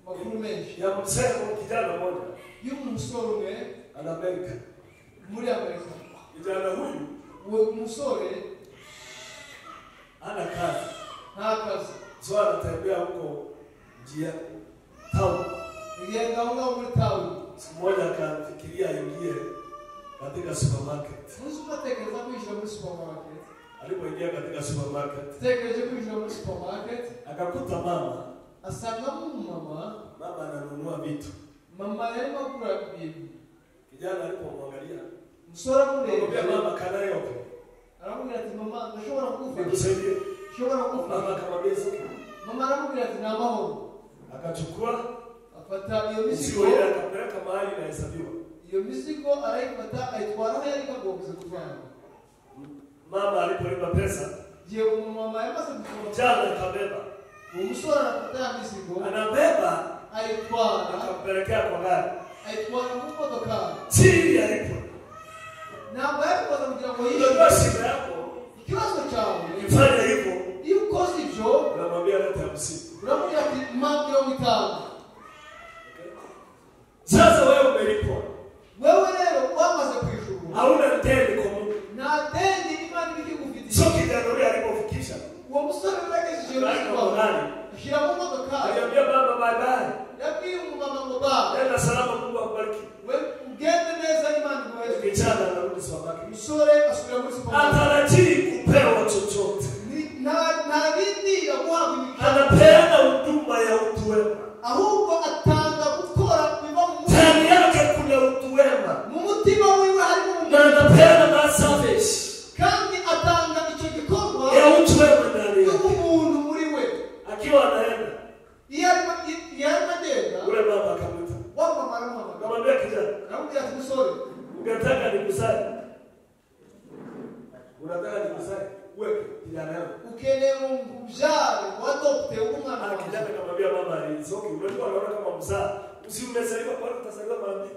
[SPEAKER 2] makuru menshi.
[SPEAKER 1] Ya msemo kijana mmoja.
[SPEAKER 2] y'umusore umwe
[SPEAKER 1] ana Amerika.
[SPEAKER 2] muri Amerika.
[SPEAKER 1] Kijana huyu
[SPEAKER 2] Uwo musore
[SPEAKER 1] ana kazi.
[SPEAKER 2] nta kazi.
[SPEAKER 1] So anatembea huko njia town.
[SPEAKER 2] Nigenda aho muri town.
[SPEAKER 1] Siku moja akafikiria aingie katika supermarket.
[SPEAKER 2] Muzi unatekereza kwinjira muri supermarket.
[SPEAKER 1] Alipoingia katika supermarket,
[SPEAKER 2] Tekereje kwinjira muri supermarket.
[SPEAKER 1] akakuta mama.
[SPEAKER 2] Asanga mama
[SPEAKER 1] Ananunua vitu.
[SPEAKER 2] Mama yarimo kugura ibintu.
[SPEAKER 1] Kijana alipomwangalia,
[SPEAKER 2] Musore amureba.
[SPEAKER 1] Mama kana yote.
[SPEAKER 2] Aramubwira ati mama ndashobora kugufasha.
[SPEAKER 1] Nikusaidie.
[SPEAKER 2] Shobora kugufasha.
[SPEAKER 1] Mama akamwambia sasa.
[SPEAKER 2] Mama aramubwira ati ni amahoro.
[SPEAKER 1] Akachukua
[SPEAKER 2] Afata iyo mizigo
[SPEAKER 1] ile akapeleka mahali na hesabiwa.
[SPEAKER 2] Iyo mizigo arayifata ayitwara aho yari kagomba kuvana.
[SPEAKER 1] Mama alipolipa pesa,
[SPEAKER 2] je mama yamaze kuvana.
[SPEAKER 1] Kijana akabeba.
[SPEAKER 2] Umusore anafata mizigo.
[SPEAKER 1] Anabeba
[SPEAKER 2] ayitwara
[SPEAKER 1] akampelekea kwa gari.
[SPEAKER 2] Ayitwara mu modoka.
[SPEAKER 1] Chini alipo.
[SPEAKER 2] Ntabwo yabikoze kugira ngo yishe.
[SPEAKER 1] Ndio shida yako.
[SPEAKER 2] Ikibazo cyawe.
[SPEAKER 1] Ifanye hivyo.
[SPEAKER 2] Iyo ukoze ibyo,
[SPEAKER 1] unamwambia leta 50.
[SPEAKER 2] Uramubwira ati mpamvu 50.
[SPEAKER 1] Sasa wewe umelipwa.
[SPEAKER 2] Wewe leo wamaze kwishura.
[SPEAKER 1] Hauna deni kwa Mungu.
[SPEAKER 2] Na deni imani bikigufitisha.
[SPEAKER 1] Sio kijana yule alipofikisha.
[SPEAKER 2] Uwo musore wegejeje
[SPEAKER 1] kwa gari.
[SPEAKER 2] Shira mu modoka.
[SPEAKER 1] Aliambia baba baadaye.
[SPEAKER 2] Yabwiye umumama ngo baba.
[SPEAKER 1] Nenda salama Mungu akubariki.
[SPEAKER 2] Wewe ugende neza imani ngweze.
[SPEAKER 1] Kijana anarudi swabaki.
[SPEAKER 2] Musore asubira muri supermarket.
[SPEAKER 1] Atarajii kupewa chochote.
[SPEAKER 2] Na bindi yaguhabwa imikino.
[SPEAKER 1] Anapeana huduma ya utu wema.
[SPEAKER 2] Ahubwo atanga gukora biva mu
[SPEAKER 1] ndani yake kuna utu wema.
[SPEAKER 2] Mu mutima wiwe harimo
[SPEAKER 1] na anapeana na service.
[SPEAKER 2] Kandi atanga icyo gikorwa
[SPEAKER 1] ya utu wema ndani yake.
[SPEAKER 2] Umuntu muri we.
[SPEAKER 1] Akiwa anaenda.
[SPEAKER 2] Yari
[SPEAKER 1] ule baba akamwita.
[SPEAKER 2] Wapa mama.
[SPEAKER 1] Akamwambia kijana.
[SPEAKER 2] Akamwambia musore.
[SPEAKER 1] Unataka nikusaidie? Unataka nikusaidie? Wewe kijana yangu.
[SPEAKER 2] Ukene mjare wadopte umwana.
[SPEAKER 1] Kijana akamwambia mama isoki. Unajua anaona kama mzaa. Usimesaliwa kwa utasaliwa mara mbili.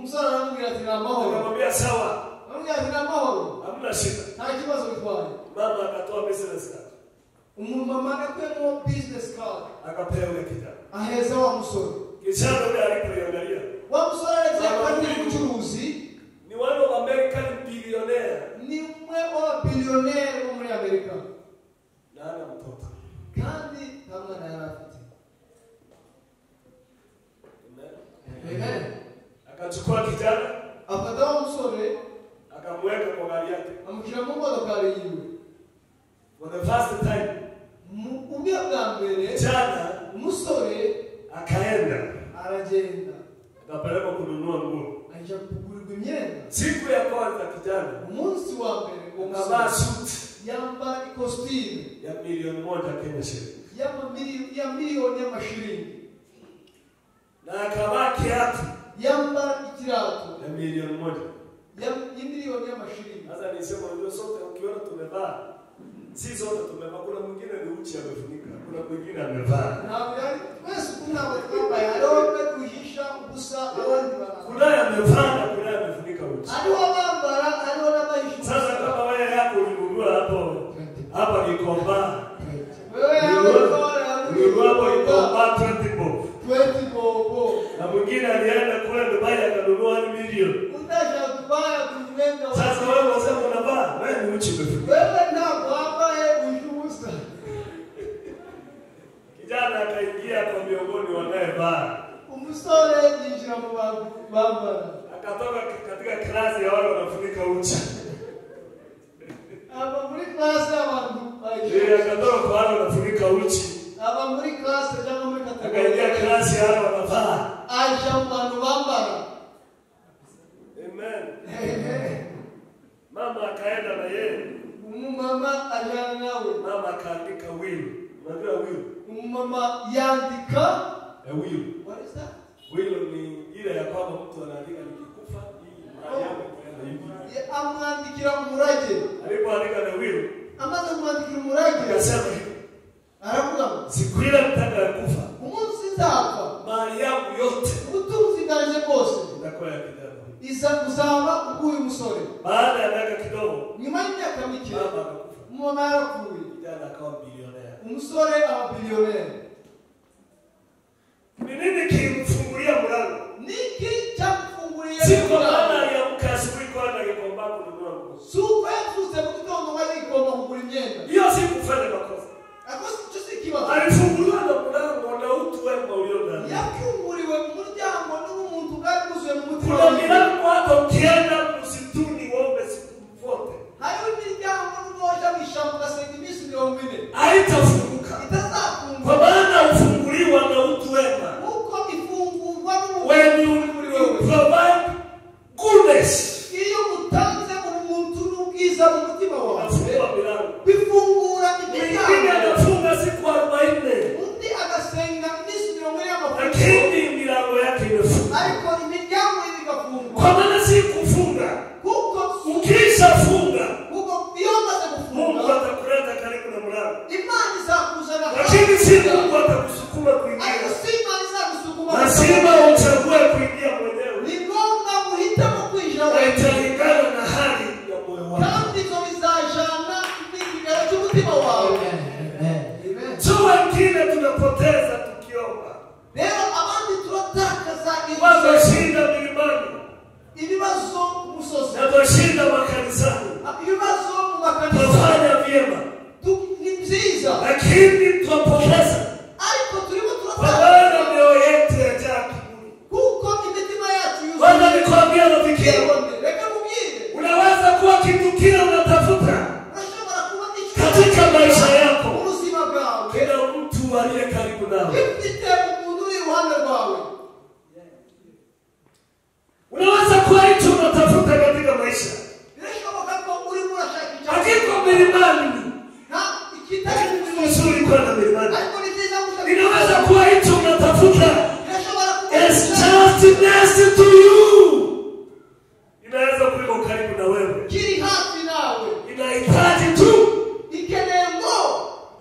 [SPEAKER 2] Musore aramubwira ati namahoro.
[SPEAKER 1] Akamwambia sawa.
[SPEAKER 2] Aramubwira ati namahoro.
[SPEAKER 1] Hamna shida.
[SPEAKER 2] Nta kibazo bitwaye.
[SPEAKER 1] Mama akatoa business card.
[SPEAKER 2] Umumama akakwemo business card.
[SPEAKER 1] Akapewa yule kijana.
[SPEAKER 2] Aheza wa musore.
[SPEAKER 1] Kijana yule alipoangalia.
[SPEAKER 2] Wa musore alikuwa kuchuruzi.
[SPEAKER 1] Ni one of American billionaire.
[SPEAKER 2] Ni umwe wa billionaire muri Amerika.
[SPEAKER 1] Na ana mtoto.
[SPEAKER 2] Kandi hamwe na yarafite. Amen.
[SPEAKER 1] Akachukua kijana.
[SPEAKER 2] Afata wa musore.
[SPEAKER 1] Akamweka kwa gari yake.
[SPEAKER 2] Amukira mu modoka yiwe.
[SPEAKER 1] For the first time.
[SPEAKER 2] Ubya bwa mbere.
[SPEAKER 1] Kijana.
[SPEAKER 2] Umusore.
[SPEAKER 1] Akaenda.
[SPEAKER 2] Aragenda.
[SPEAKER 1] Akapeleka kununua nguo.
[SPEAKER 2] Aje kugurirwa imyenda.
[SPEAKER 1] Siku ya kwanza kijana.
[SPEAKER 2] Umunsi wa mbere.
[SPEAKER 1] Akavaa suit.
[SPEAKER 2] Yambara costume.
[SPEAKER 1] Ya milioni 1 Kenya shilingi.
[SPEAKER 2] Ya milioni ya mashilingi.
[SPEAKER 1] Na akavaa kiatu.
[SPEAKER 2] Yambara ikirato.
[SPEAKER 1] Ya milioni 1.
[SPEAKER 2] Ya milioni ya mashilingi.
[SPEAKER 1] Sasa nisema ndio sote ukiona tumevaa. Si sote tumevaa, kuna mwingine ni uchi amefunika. Kuna mwingine amevaa.
[SPEAKER 2] Na yani wewe kuna kwamba yarobe kuhisha ubusa abandi bana.
[SPEAKER 1] Kuna amevaa na kuna amefunika uchi.
[SPEAKER 2] Aliwa bambara, aliwa na maisha.
[SPEAKER 1] Sasa kama wewe yako ulinunua hapo. Hapa ni komba.
[SPEAKER 2] Wewe
[SPEAKER 1] hapo ni komba 20 bob.
[SPEAKER 2] 20 bob.
[SPEAKER 1] Na mwingine alienda kule Dubai akanunua 1 milioni.
[SPEAKER 2] Unataka kubaya kujenga.
[SPEAKER 1] Sasa wewe unasema unavaa, wewe ni uchi umefunika.
[SPEAKER 2] Wewe ndio hapa ushuhuda.
[SPEAKER 1] Kijana akaingia kwa miongoni wanayevaa.
[SPEAKER 2] Umusore yinjira mu bambara.
[SPEAKER 1] Akatoka katika klasi ya wale wanafunika uchi.
[SPEAKER 2] Aba muri klasi y'abantu.
[SPEAKER 1] Akatoka kwa wale wanafunika uchi.
[SPEAKER 2] Aba muri klasi cyangwa muri kategori.
[SPEAKER 1] Akaingia klasi ya wale wanavaa.
[SPEAKER 2] Aisha abantu bambara.
[SPEAKER 1] Amen. Mama akaenda na yeye.
[SPEAKER 2] Mama ajana nawe.
[SPEAKER 1] Mama akaandika will. Unajua will?
[SPEAKER 2] Mama yandika.
[SPEAKER 1] A will.
[SPEAKER 2] What is that?
[SPEAKER 1] Will ni ile ya kwamba mtu anaandika nikikufa hii mali yangu kwenda hivi.
[SPEAKER 2] Amwandikira umurage.
[SPEAKER 1] Alipoandika na will.
[SPEAKER 2] Amaze kumwandikira umurage.
[SPEAKER 1] Akasema hivi.
[SPEAKER 2] Aravuga
[SPEAKER 1] siku ile mtakayokufa.
[SPEAKER 2] Umunsi nzapfa.
[SPEAKER 1] Mali yangu yote.
[SPEAKER 2] Ubutunzi bwanje bwose.
[SPEAKER 1] Itakuwa ya kijana.
[SPEAKER 2] Uzaba uyu musore.
[SPEAKER 1] Baada ya miaka kidogo.
[SPEAKER 2] Nyuma y'imyaka mike.
[SPEAKER 1] Mama akakufa.
[SPEAKER 2] Mama yarapfuye.
[SPEAKER 1] Kijana akawa bilionea.
[SPEAKER 2] Umusore aba bilionea.
[SPEAKER 1] Ni nini kimfungulia mlango?
[SPEAKER 2] Niki Suko yavuze mu gitondo wari igomba kugura imyenda.
[SPEAKER 1] Hiyo si kufanya makosa.
[SPEAKER 2] Akoze icyo si ikibazo.
[SPEAKER 1] Alifunguliwa na mlango na utu wema ulio ndani.
[SPEAKER 2] Yakunguriwe mu muryango n'umuntu bwari buzuye mu mutima.
[SPEAKER 1] Kuna milango hata ukienda msituni uombe siku zote.
[SPEAKER 2] Hayo miryango n'umoja mwishamu ugasenga iminsi 40.
[SPEAKER 1] Haitafunguka.
[SPEAKER 2] Itazafunguka.
[SPEAKER 1] Kwa maana ufunguliwa na utu wema.
[SPEAKER 2] Uko ifungurwa n'umuntu.
[SPEAKER 1] When you provide goodness.
[SPEAKER 2] Iyo mutanze umuntu n'ubwiza mu mutima wawe.
[SPEAKER 1] Unafungua milango.
[SPEAKER 2] Bifungura imiryango.
[SPEAKER 1] Mwingine anafunga siku 40.
[SPEAKER 2] Undi agasenga iminsi 40 y'amavuko.
[SPEAKER 1] Lakini milango yake imefunga.
[SPEAKER 2] Ariko imiryango igafungwa.
[SPEAKER 1] Kwa maana si kufunga.
[SPEAKER 2] Kuko
[SPEAKER 1] ukishafunga
[SPEAKER 2] biyamaze gufunga.
[SPEAKER 1] Mungu atakuleta karibu na mlango.
[SPEAKER 2] Imani izakuzana.
[SPEAKER 1] Lakini si Mungu atakusukuma kuingia.
[SPEAKER 2] Ariko si imani izagusukuma.
[SPEAKER 1] Lazima uchague kuingia mwenyewe.
[SPEAKER 2] Ni ngombwa muhitamo kwinjira
[SPEAKER 1] wewe. Italingana na hali ya moyo wako.
[SPEAKER 2] Kandi zo bizajana n'ikigero cy'umutima wawe.
[SPEAKER 1] Amen. So wengine tunapoteza tukiomba.
[SPEAKER 2] Rero abandi turatakaza
[SPEAKER 1] wazashinda milimani.
[SPEAKER 2] Ibibazo musozi.
[SPEAKER 1] Wazashinda makanisani.
[SPEAKER 2] Ibibazo mu makanisa.
[SPEAKER 1] Tufanya vyema.
[SPEAKER 2] Ni byiza.
[SPEAKER 1] Lakini twapoteza.
[SPEAKER 2] Ariko turimo
[SPEAKER 1] turatakaza. Bwana mioyo yetu yajaa kiburi.
[SPEAKER 2] Kuko imitima yacu yuzuye.
[SPEAKER 1] Bwana nikwambia rafiki.
[SPEAKER 2] Reka mubwire.
[SPEAKER 1] Unaweza kuwa kitu kile unatafuta. Katika maisha yako.
[SPEAKER 2] Ubuzima bwawe.
[SPEAKER 1] Kila mtu aliye karibu nawe.
[SPEAKER 2] Ufite umuntu uri iruhande rwawe.
[SPEAKER 1] Unaweza kuwa hicho unatafuta katika maisha. Hakika milimani. Mzuri kwa na milimani. Inaweza kuwa hicho unatafuta. It's just next to you. Inaweza kuwa karibu na wewe.
[SPEAKER 2] Kiri hafi nawe.
[SPEAKER 1] Inahitaji tu.
[SPEAKER 2] Ikenembo.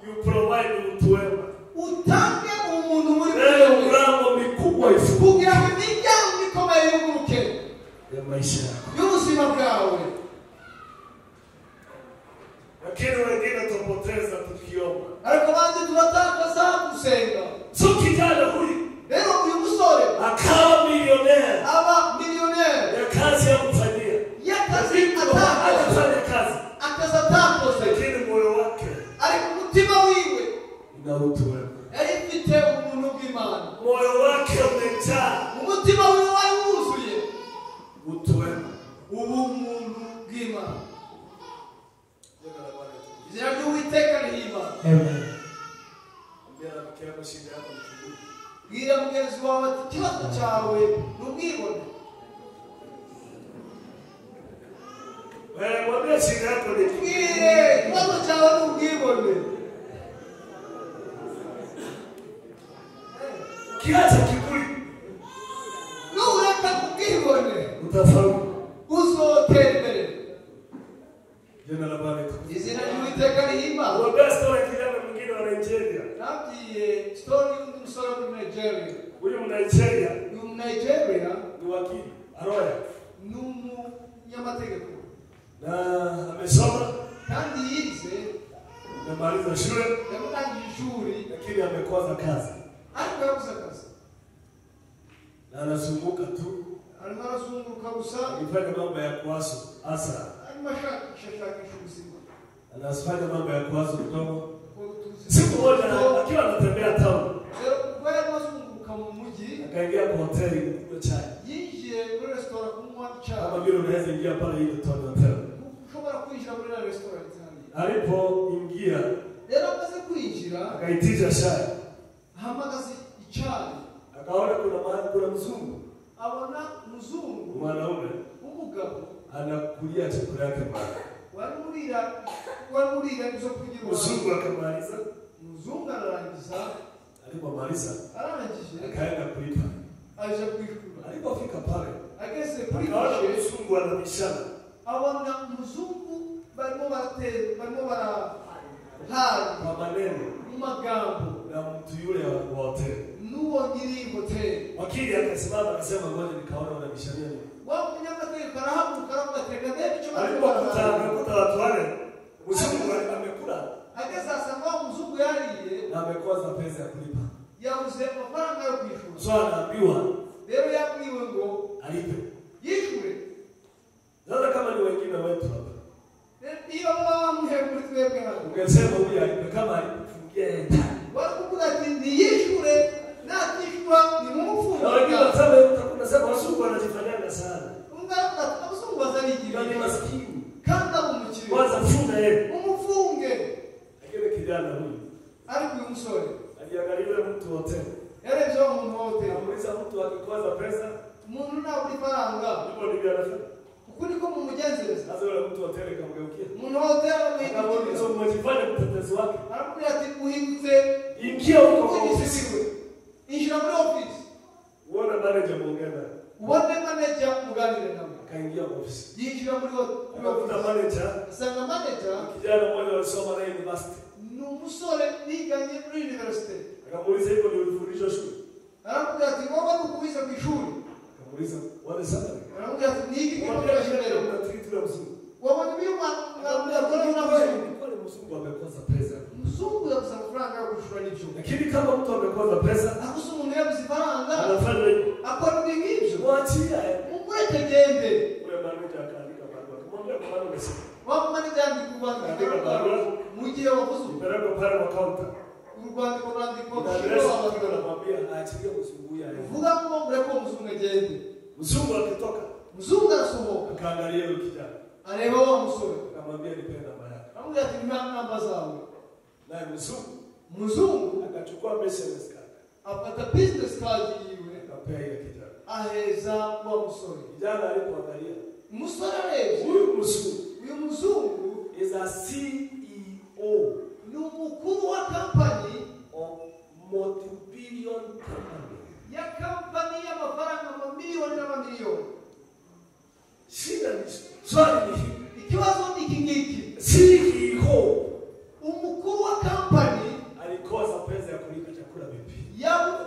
[SPEAKER 1] You provide utu wema.
[SPEAKER 2] Utange umuntu muri
[SPEAKER 1] wewe. Mlango mikubwa ifunguke.
[SPEAKER 2] Kugira imiryango ikomeye yuguruke.
[SPEAKER 1] Ya maisha yako.
[SPEAKER 2] Y'ubuzima bwawe.
[SPEAKER 1] Lakini wengine tupoteza tukiomba.
[SPEAKER 2] Ariko bandi turatakaza gusenga.
[SPEAKER 1] So kijana huyu.
[SPEAKER 2] Rero uyu musore
[SPEAKER 1] akawa milionea.
[SPEAKER 2] Aba milionea.
[SPEAKER 1] Ya kazi ya kufanyia.
[SPEAKER 2] Ya kazi atafanya
[SPEAKER 1] kazi.
[SPEAKER 2] Akazatakoze.
[SPEAKER 1] Lakini moyo wake.
[SPEAKER 2] Ariko umutima wiwe.
[SPEAKER 1] Ina utu wema.
[SPEAKER 2] Yarifite umuntu bw'Imana.
[SPEAKER 1] Moyo wake umejaa.
[SPEAKER 2] Umutima wiwe wari wuzuye
[SPEAKER 1] utu wema.
[SPEAKER 2] Ubumuntu bw'Imana. Izina ry'Uwiteka rihimba.
[SPEAKER 1] Amen.
[SPEAKER 2] Bwira mugenzi wawe ati ikibazo cyawe n'ubwibone.
[SPEAKER 1] Mwambie shida yako ni
[SPEAKER 2] bwire ikibazo cyawe n'ubwibone.
[SPEAKER 1] Kiacha kiburi.
[SPEAKER 2] Nureka ubwibone
[SPEAKER 1] utafaulu.
[SPEAKER 2] Uzotera imbere.
[SPEAKER 1] Jina la Bwana litukuzwe.
[SPEAKER 2] Izina ry'Uwiteka rihimba.
[SPEAKER 1] Wabia story kijana mwingine wa Nigeria.
[SPEAKER 2] Nabwiye story y'umusore wa Nigeria.
[SPEAKER 1] Huyu Nigeria
[SPEAKER 2] ni
[SPEAKER 1] wakili, aroya.
[SPEAKER 2] Ni umunyamategeko.
[SPEAKER 1] Na amesoma
[SPEAKER 2] kandi yize.
[SPEAKER 1] Amemaliza shule.
[SPEAKER 2] Yamutangije ishuri.
[SPEAKER 1] Lakini amekosa kazi.
[SPEAKER 2] Ariko yabuze akazi.
[SPEAKER 1] Na anazunguka tu.
[SPEAKER 2] Anazunguka gusa.
[SPEAKER 1] Anafanya mambo ya kuaso hasa.
[SPEAKER 2] Anashakisha ubuzima.
[SPEAKER 1] Anafanya mambo ya kuaso kutoka. Siku moja akiwa anatembea town.
[SPEAKER 2] Wewe unazunguka mu mujyi.
[SPEAKER 1] Akaingia kwa hoteli kunywa chai.
[SPEAKER 2] Yinjiye muri restaurant kunywa chai.
[SPEAKER 1] Kama vile unaweza ingia pale ile hotel.
[SPEAKER 2] Ushobora kwinjira muri restaurant hali.
[SPEAKER 1] Alipoingia
[SPEAKER 2] rero amaze kwinjira
[SPEAKER 1] akaitisha chai.
[SPEAKER 2] Hamagaze ichai.
[SPEAKER 1] Akaona kuna mzungu.
[SPEAKER 2] Abona mzungu
[SPEAKER 1] mwanaume
[SPEAKER 2] umugabo
[SPEAKER 1] anakulia chakula yake pale.
[SPEAKER 2] Walimurira nizo kugira.
[SPEAKER 1] Mzungu akamaliza.
[SPEAKER 2] Mzungu ararangiza.
[SPEAKER 1] Alipomaliza
[SPEAKER 2] arangije
[SPEAKER 1] akaenda kulipa.
[SPEAKER 2] Aje kulipa.
[SPEAKER 1] Alipofika pale
[SPEAKER 2] ageze kuri
[SPEAKER 1] mzungu anabishana.
[SPEAKER 2] Abona mzungu barimo bara
[SPEAKER 1] kwa maneno
[SPEAKER 2] mu magambo
[SPEAKER 1] na mtu yule wa hoteli.
[SPEAKER 2] Nuwo nyiri hoteli.
[SPEAKER 1] Wakili akasimama akasema ngoja nikaona unabishania nini.
[SPEAKER 2] Wao mnyamategeko arahaguruka aramugatega ndebe cyo
[SPEAKER 1] alipokuta watu wale mzungu amekula.
[SPEAKER 2] Ageze asanga mzungu yariye
[SPEAKER 1] na amekosa pesa ya kulipa.
[SPEAKER 2] Yabuze amafaranga yo kwishura.
[SPEAKER 1] So anaambiwa
[SPEAKER 2] rero yabwiwe ngo
[SPEAKER 1] alipe.
[SPEAKER 2] yishure.
[SPEAKER 1] Sasa kama ni wengine wetu hapa. Nani maskini.
[SPEAKER 2] Kanda umukiri.
[SPEAKER 1] Kwanza funga yeye.
[SPEAKER 2] Umufunge.
[SPEAKER 1] Akile kijana huyu.
[SPEAKER 2] Ariko uyu musore.
[SPEAKER 1] Aliangalia mtu wote.
[SPEAKER 2] Yarebye umuntu wote.
[SPEAKER 1] Amuliza mtu akikoza pesa.
[SPEAKER 2] Umuntu naburi faranga.
[SPEAKER 1] Ndipo ndivyo anafanya.
[SPEAKER 2] Ukuri ko mumugenzereza.
[SPEAKER 1] Sasa yule mtu wote akamgeukia.
[SPEAKER 2] Umuntu wote amuhindukira.
[SPEAKER 1] Akamwambia umejifanya mtetezi wake.
[SPEAKER 2] Aramubwira ati uhindutse.
[SPEAKER 1] Ingia huko kwa ofisi.
[SPEAKER 2] Injira muri ofisi.
[SPEAKER 1] Uone manager muongea naye.
[SPEAKER 2] Uone manager muganire nawe.
[SPEAKER 1] Akaingia kwa ofisi.
[SPEAKER 2] Yinjira muri
[SPEAKER 1] Akakuta manager.
[SPEAKER 2] Asanga manager.
[SPEAKER 1] Kijana mmoja alisoma na university.
[SPEAKER 2] Ni umusore niganye muri university.
[SPEAKER 1] Akamuuliza hivyo ndio ulifundishwa shule.
[SPEAKER 2] Aramubwira ati ngoba nukubiza ku ishuri.
[SPEAKER 1] Akamuuliza wale sana.
[SPEAKER 2] Aramubwira ati niki
[SPEAKER 1] Mwambie shule na treat la mzungu.
[SPEAKER 2] wabona biyuma
[SPEAKER 1] Kwani mzungu amekosa pesa.
[SPEAKER 2] mzungu yabuza amafaranga yo gushura n'ibyo.
[SPEAKER 1] Lakini kama mtu amekosa pesa,
[SPEAKER 2] Akusa umuntu yabuze ifaranga
[SPEAKER 1] anafanya hivyo.
[SPEAKER 2] akora ibyo.
[SPEAKER 1] Mwachia.
[SPEAKER 2] Umureke gende.
[SPEAKER 1] Ule manager akaandika barua. Kumwambia kwa maana umesema.
[SPEAKER 2] Wa manager andi kubandika mu gihe wavuze
[SPEAKER 1] Peleka pale kwa counter.
[SPEAKER 2] urwandiko rwandiko
[SPEAKER 1] Na address anamwambia aachilie mzungu yeye.
[SPEAKER 2] vuga ngo mureke muzungu agende.
[SPEAKER 1] Mzungu akitoka,
[SPEAKER 2] Muzungu arasohoka
[SPEAKER 1] akaangalia yule kijana.
[SPEAKER 2] areba wa musore
[SPEAKER 1] Akamwambia nipe namba yake.
[SPEAKER 2] amubwira ati mpa namba zawe.
[SPEAKER 1] Naye
[SPEAKER 2] Muzungu
[SPEAKER 1] akachukua business card.
[SPEAKER 2] afata business card yiwe
[SPEAKER 1] Akapea ile kijana.
[SPEAKER 2] aheza wa musore.
[SPEAKER 1] Kijana alipoangalia,
[SPEAKER 2] Umusore arebye
[SPEAKER 1] huyu mzungu
[SPEAKER 2] uyu muzungu
[SPEAKER 1] is a CEO
[SPEAKER 2] ni umukuru wa kampani
[SPEAKER 1] of multi-billion company.
[SPEAKER 2] ya kampani y'amafaranga mamiliyoni n'amamiliyoni.
[SPEAKER 1] Shida ni swali ni hili.
[SPEAKER 2] Ikibazo ni iki ngiki.
[SPEAKER 1] CEO
[SPEAKER 2] Umukuru wa kampani
[SPEAKER 1] alikosa pesa ya kulipa chakula vipi?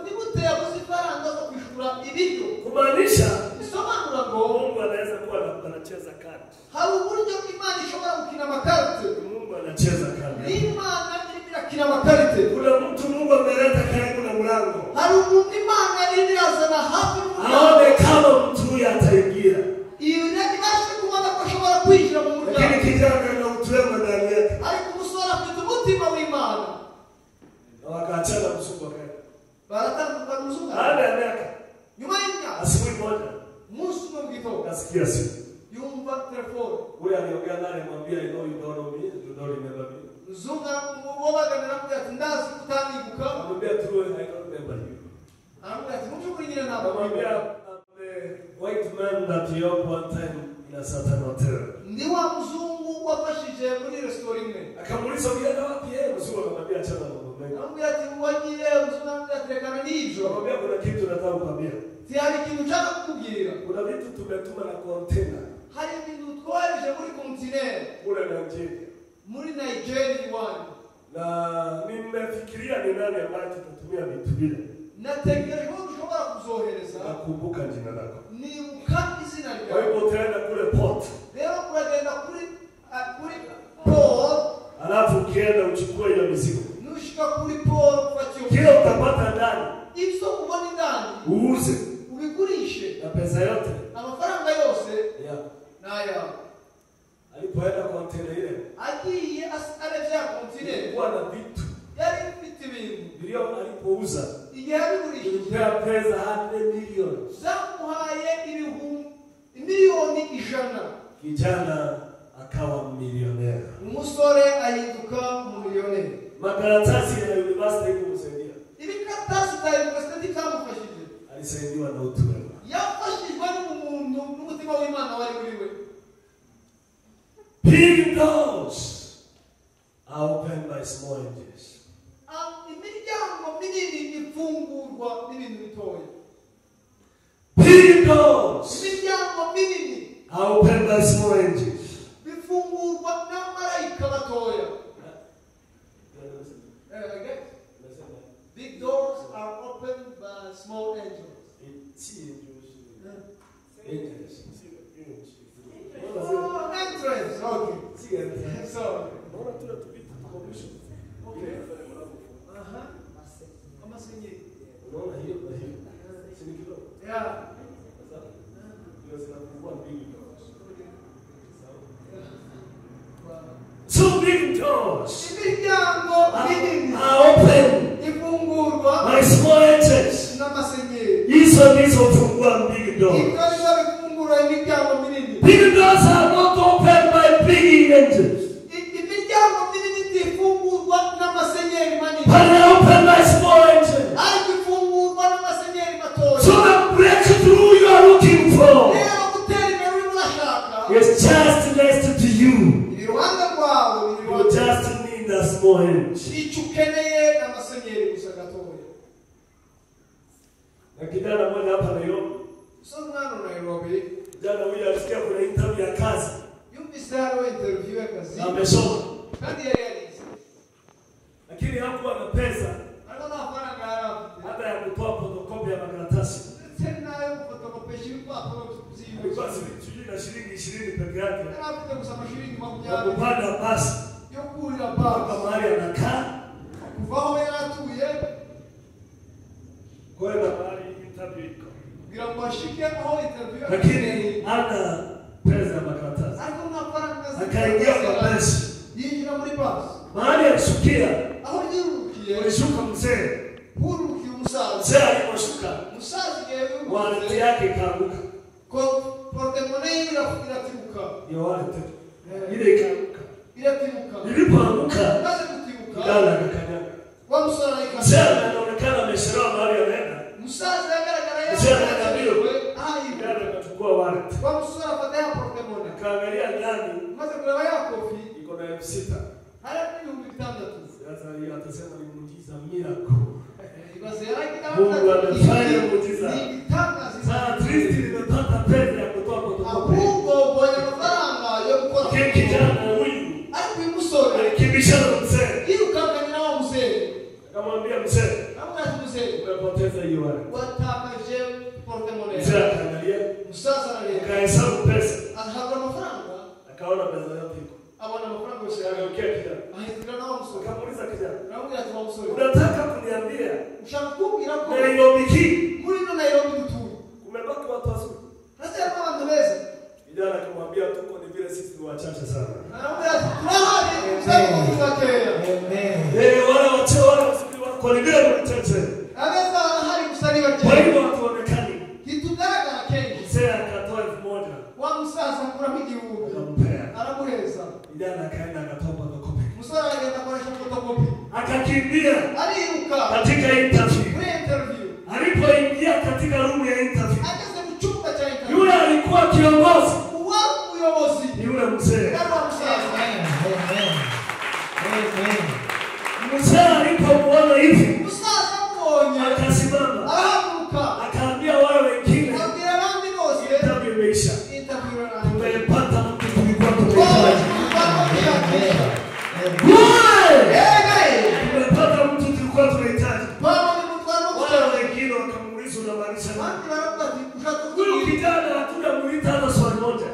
[SPEAKER 2] ni gute yabuze ifaranga zo kwishura ibiryo.
[SPEAKER 1] Kumaanisha
[SPEAKER 2] Bisobanura ngo
[SPEAKER 1] Mungu anaweza kuwa anacheza kadi.
[SPEAKER 2] hari uburyo Imana ishobora gukina amakarite.
[SPEAKER 1] Mungu anacheza kadi.
[SPEAKER 2] Imana irakina amakarite.
[SPEAKER 1] Kuna mtu Mungu ameleta karibu na mlango.
[SPEAKER 2] Hari umuntu Imana irazana hafi y'umuryango.
[SPEAKER 1] Aone kama mtu huyu ataingia.
[SPEAKER 2] Iyo ibashe kubona ko ashobora kwinjira mu muryango.
[SPEAKER 1] Lakini kijana ana utuema ndani yake.
[SPEAKER 2] Ariko umusore afite umutima w'Imana.
[SPEAKER 1] Na wakaachana mzungu akaenda.
[SPEAKER 2] Baratandukana muzungu.
[SPEAKER 1] Baada ya miaka,
[SPEAKER 2] Nyuma y'imyaka.
[SPEAKER 1] asubuhi moja,
[SPEAKER 2] Umunsi umwe mu gitondo.
[SPEAKER 1] nasikia simu.
[SPEAKER 2] Yumva telefone.
[SPEAKER 1] Ule aliongea naye mwambia you don't me, you don't remember me.
[SPEAKER 2] Mzungu wabaganira kugira ati ndazi kutaniguka.
[SPEAKER 1] Mwambia true, I don't remember you.
[SPEAKER 2] Aramubwira ati mubyukuri nyine ntabwo.
[SPEAKER 1] Mwambia the white man that you helped one time in a certain hotel.
[SPEAKER 2] Ni wa mzungu wafashije muri restaurant imwe.
[SPEAKER 1] Akamuuliza ulienda wapi yeye? Mzungu akamwambia achana na mambo mengi.
[SPEAKER 2] Aramubwira ati wagiye mzungu aramubwira ati rekana n'ibyo.
[SPEAKER 1] Akamwambia kuna kitu nataka kukwambia.
[SPEAKER 2] Hari ikintu nshaka kukubwira.
[SPEAKER 1] Kuna vitu tumetuma na container.
[SPEAKER 2] Hari ibintu twohereje muri kontineri.
[SPEAKER 1] Kule Nigeria.
[SPEAKER 2] Muri Nigeria iwanyu.
[SPEAKER 1] Na nimefikiria ni nani ambaye tutatumia vitu vile.
[SPEAKER 2] Nategereje ko dushobora kuzohereza.
[SPEAKER 1] Nakumbuka jina lako.
[SPEAKER 2] Nibuka izina
[SPEAKER 1] Kwa
[SPEAKER 2] ryawe.
[SPEAKER 1] hivyo utaenda kule port.
[SPEAKER 2] Rero uragenda kuri port.
[SPEAKER 1] Alafu ukienda uchukue hiyo mizigo.
[SPEAKER 2] Nushika kuri port ufatiyo.
[SPEAKER 1] Kila utapata ndani.
[SPEAKER 2] Ibyo ubona indani.
[SPEAKER 1] Uuze.
[SPEAKER 2] Ubigurishe.
[SPEAKER 1] Na pesa yote.
[SPEAKER 2] Amafaranga yose.
[SPEAKER 1] Yako.
[SPEAKER 2] Naya.
[SPEAKER 1] Alipoenda container ile.
[SPEAKER 2] Agiye arevya kontineri.
[SPEAKER 1] Kulikuwa na vitu.
[SPEAKER 2] Yari ifite ibintu.
[SPEAKER 1] Ndio alipouza.
[SPEAKER 2] Igihe abigurishije.
[SPEAKER 1] Ilipea pesa 100 milioni.
[SPEAKER 2] Zamuhaye miliyoni 100.
[SPEAKER 1] Kijana akawa milionea.
[SPEAKER 2] Umusore ahinduka umuliyoneri.
[SPEAKER 1] Makaratasi ya university kumsaidia.
[SPEAKER 2] Ibikaratasi za university kamufashije.
[SPEAKER 1] Alisaidiwa na utu wema.
[SPEAKER 2] Yafashijwe n'umuntu n'umutima w'Imana wari muri we.
[SPEAKER 1] Big doors are opened by small angels.
[SPEAKER 2] Imiryango minini ifungurwa n'ibintu bitoya.
[SPEAKER 1] Big doors
[SPEAKER 2] Imiryango minini
[SPEAKER 1] are opened by small angels.
[SPEAKER 2] bifungurwa n'amarayika batoya. Big doors are opened by small angels. Oh, entrance. Okay. Sorry. Okay. Yeah.
[SPEAKER 1] Two big doors
[SPEAKER 2] Imiryango minini
[SPEAKER 1] are open
[SPEAKER 2] ifungurwa
[SPEAKER 1] by small angels.
[SPEAKER 2] n'amasenyeri.
[SPEAKER 1] Hizo ndizo fungua big doors.
[SPEAKER 2] Ibyo biba bifungura imiryango minini.
[SPEAKER 1] Big doors are not is just next to you.
[SPEAKER 2] iruhande rwawe
[SPEAKER 1] You just need a small energy.
[SPEAKER 2] icyo ukeneye n'amasenyeri gusa gatoya.
[SPEAKER 1] Na kijana mmoja hapa Nairobi,
[SPEAKER 2] Mwana Nairobi,
[SPEAKER 1] jana huyu alisikia kuna interview ya kazi.
[SPEAKER 2] yumvise hariho interview ya kazi.
[SPEAKER 1] Amesoma.
[SPEAKER 2] Kandi yari yarize.
[SPEAKER 1] Lakini hakuwa na pesa
[SPEAKER 2] Ariko ntafaranga yari afite.
[SPEAKER 1] hata ya kutoa photocopy ya makaratasi.
[SPEAKER 2] Ndetse nayo gufotokopesha ibipapuro by'ubuzimu.
[SPEAKER 1] Ilikuwa shilingi 20 peke yake.
[SPEAKER 2] Yari afite gusa amashiringi
[SPEAKER 1] Na
[SPEAKER 2] 20
[SPEAKER 1] kupanda basi.
[SPEAKER 2] yo kurira
[SPEAKER 1] Mpaka
[SPEAKER 2] basi.
[SPEAKER 1] mahali anakaa.
[SPEAKER 2] Kuva aho yari atuye
[SPEAKER 1] Kwenda mahali interview iko.
[SPEAKER 2] kugira ngo ashike aho interview ya
[SPEAKER 1] Lakini hana pesa ya makaratasi.
[SPEAKER 2] ariko ntafaranga
[SPEAKER 1] Akaingia kwa basi.
[SPEAKER 2] yinjira muri basi.
[SPEAKER 1] Mahali alishukia,
[SPEAKER 2] Aho yirukiye
[SPEAKER 1] alishuka mzee.
[SPEAKER 2] hurukiye umusaza.
[SPEAKER 1] Mzee aliposhuka,
[SPEAKER 2] Umusaza yewe
[SPEAKER 1] wallet yake ikaanguka.
[SPEAKER 2] ko portemone iratibuka.
[SPEAKER 1] Hiyo wallet ile ikaanguka.
[SPEAKER 2] Iratibuka.
[SPEAKER 1] Ilipoanguka,
[SPEAKER 2] Maze kutibuka.
[SPEAKER 1] dada akakanyaga.
[SPEAKER 2] Wa musara
[SPEAKER 1] Mzee
[SPEAKER 2] ikasema.
[SPEAKER 1] anaonekana ameshelewa mahali anaenda.
[SPEAKER 2] Musaza yagaragara
[SPEAKER 1] Mzee anaambiwa,
[SPEAKER 2] ayi.
[SPEAKER 1] dada akachukua wallet.
[SPEAKER 2] Wa musara afata ya portemone.
[SPEAKER 1] Akaangalia ndani,
[SPEAKER 2] Maze kureba ya kofi.
[SPEAKER 1] iko na 6,000.
[SPEAKER 2] Haya ni 6,000.
[SPEAKER 1] Sasa hiyo atasema ni muujiza, miracle.
[SPEAKER 2] Ibaze yarakita.
[SPEAKER 1] Mungu amefanya muujiza.
[SPEAKER 2] Nitangaza.
[SPEAKER 1] Sasa at least nimepata pesa ya kutoa photocopy.
[SPEAKER 2] Ahubwo bonye amafaranga yo gukora.
[SPEAKER 1] Kile kijana huyu
[SPEAKER 2] Ariko uyu musore
[SPEAKER 1] alikimbishana na mzee.
[SPEAKER 2] yirukanye na wa musore.
[SPEAKER 1] Akamwambia mzee,
[SPEAKER 2] Namwe ati musore.
[SPEAKER 1] umepoteza hiyo wallet.
[SPEAKER 2] Watakaje portemone.
[SPEAKER 1] Mzee akaangalia,
[SPEAKER 2] Musaza arareba.
[SPEAKER 1] akahesabu pesa,
[SPEAKER 2] Ahabwa amafaranga.
[SPEAKER 1] akaona pesa yote iko.
[SPEAKER 2] Abona amafaranga yose
[SPEAKER 1] Akageukia kijana.
[SPEAKER 2] ahitira na wa musore.
[SPEAKER 1] Akamuuliza kijana,
[SPEAKER 2] Namwe ati wa musore.
[SPEAKER 1] unataka kuniambia
[SPEAKER 2] Ushaka kumbwira ko
[SPEAKER 1] Nairobi hii
[SPEAKER 2] muri no Nairobi dutuye.
[SPEAKER 1] kumebaki watu wazuri?
[SPEAKER 2] Sasa hapa abantu beza.
[SPEAKER 1] Kijana akamwambia tuko ni vile sisi ni wachache sana.
[SPEAKER 2] Namwe ati turahari mzee kubakeya.
[SPEAKER 1] Wale wachache wale wazuri wako ni vile wachache.
[SPEAKER 2] Abeza hari kusali
[SPEAKER 1] Kwa
[SPEAKER 2] bakeya.
[SPEAKER 1] hivyo hatuonekani.
[SPEAKER 2] Kitugaragara kenshi.
[SPEAKER 1] Mzee akatoa 1,000
[SPEAKER 2] Wa musaza kura nk'igihugu.
[SPEAKER 1] akampea.
[SPEAKER 2] Aramuheza.
[SPEAKER 1] Kijana akaenda akatoa photocopy.
[SPEAKER 2] Musore agenda akoresha fotokopi.
[SPEAKER 1] Akakimbia
[SPEAKER 2] Ariruka.
[SPEAKER 1] katika interview.
[SPEAKER 2] Muri interview.
[SPEAKER 1] Alipoingia katika room ya interview,
[SPEAKER 2] Ageze mu cyumba cya interview.
[SPEAKER 1] yule alikuwa kiongozi,
[SPEAKER 2] Uwa umuyobozi.
[SPEAKER 1] ni yule mzee.
[SPEAKER 2] Yari wa musaza.
[SPEAKER 1] Mzee alipomuona hivi,
[SPEAKER 2] Musaza amubonye.
[SPEAKER 1] akasimama,
[SPEAKER 2] Arahaguruka.
[SPEAKER 1] akaambia wale wengine,
[SPEAKER 2] Abwira abandi bose.
[SPEAKER 1] interview imeisha.
[SPEAKER 2] Interview irangiye.
[SPEAKER 1] Tumepata mtu tulikuwa
[SPEAKER 2] Wow.
[SPEAKER 1] tunahitaji. Tumepata mtu tulikuwa tunahitaji. Wale wengine wakamuuliza unamaanisha nini? Huyu kijana hatujamuuliza hata swali moja.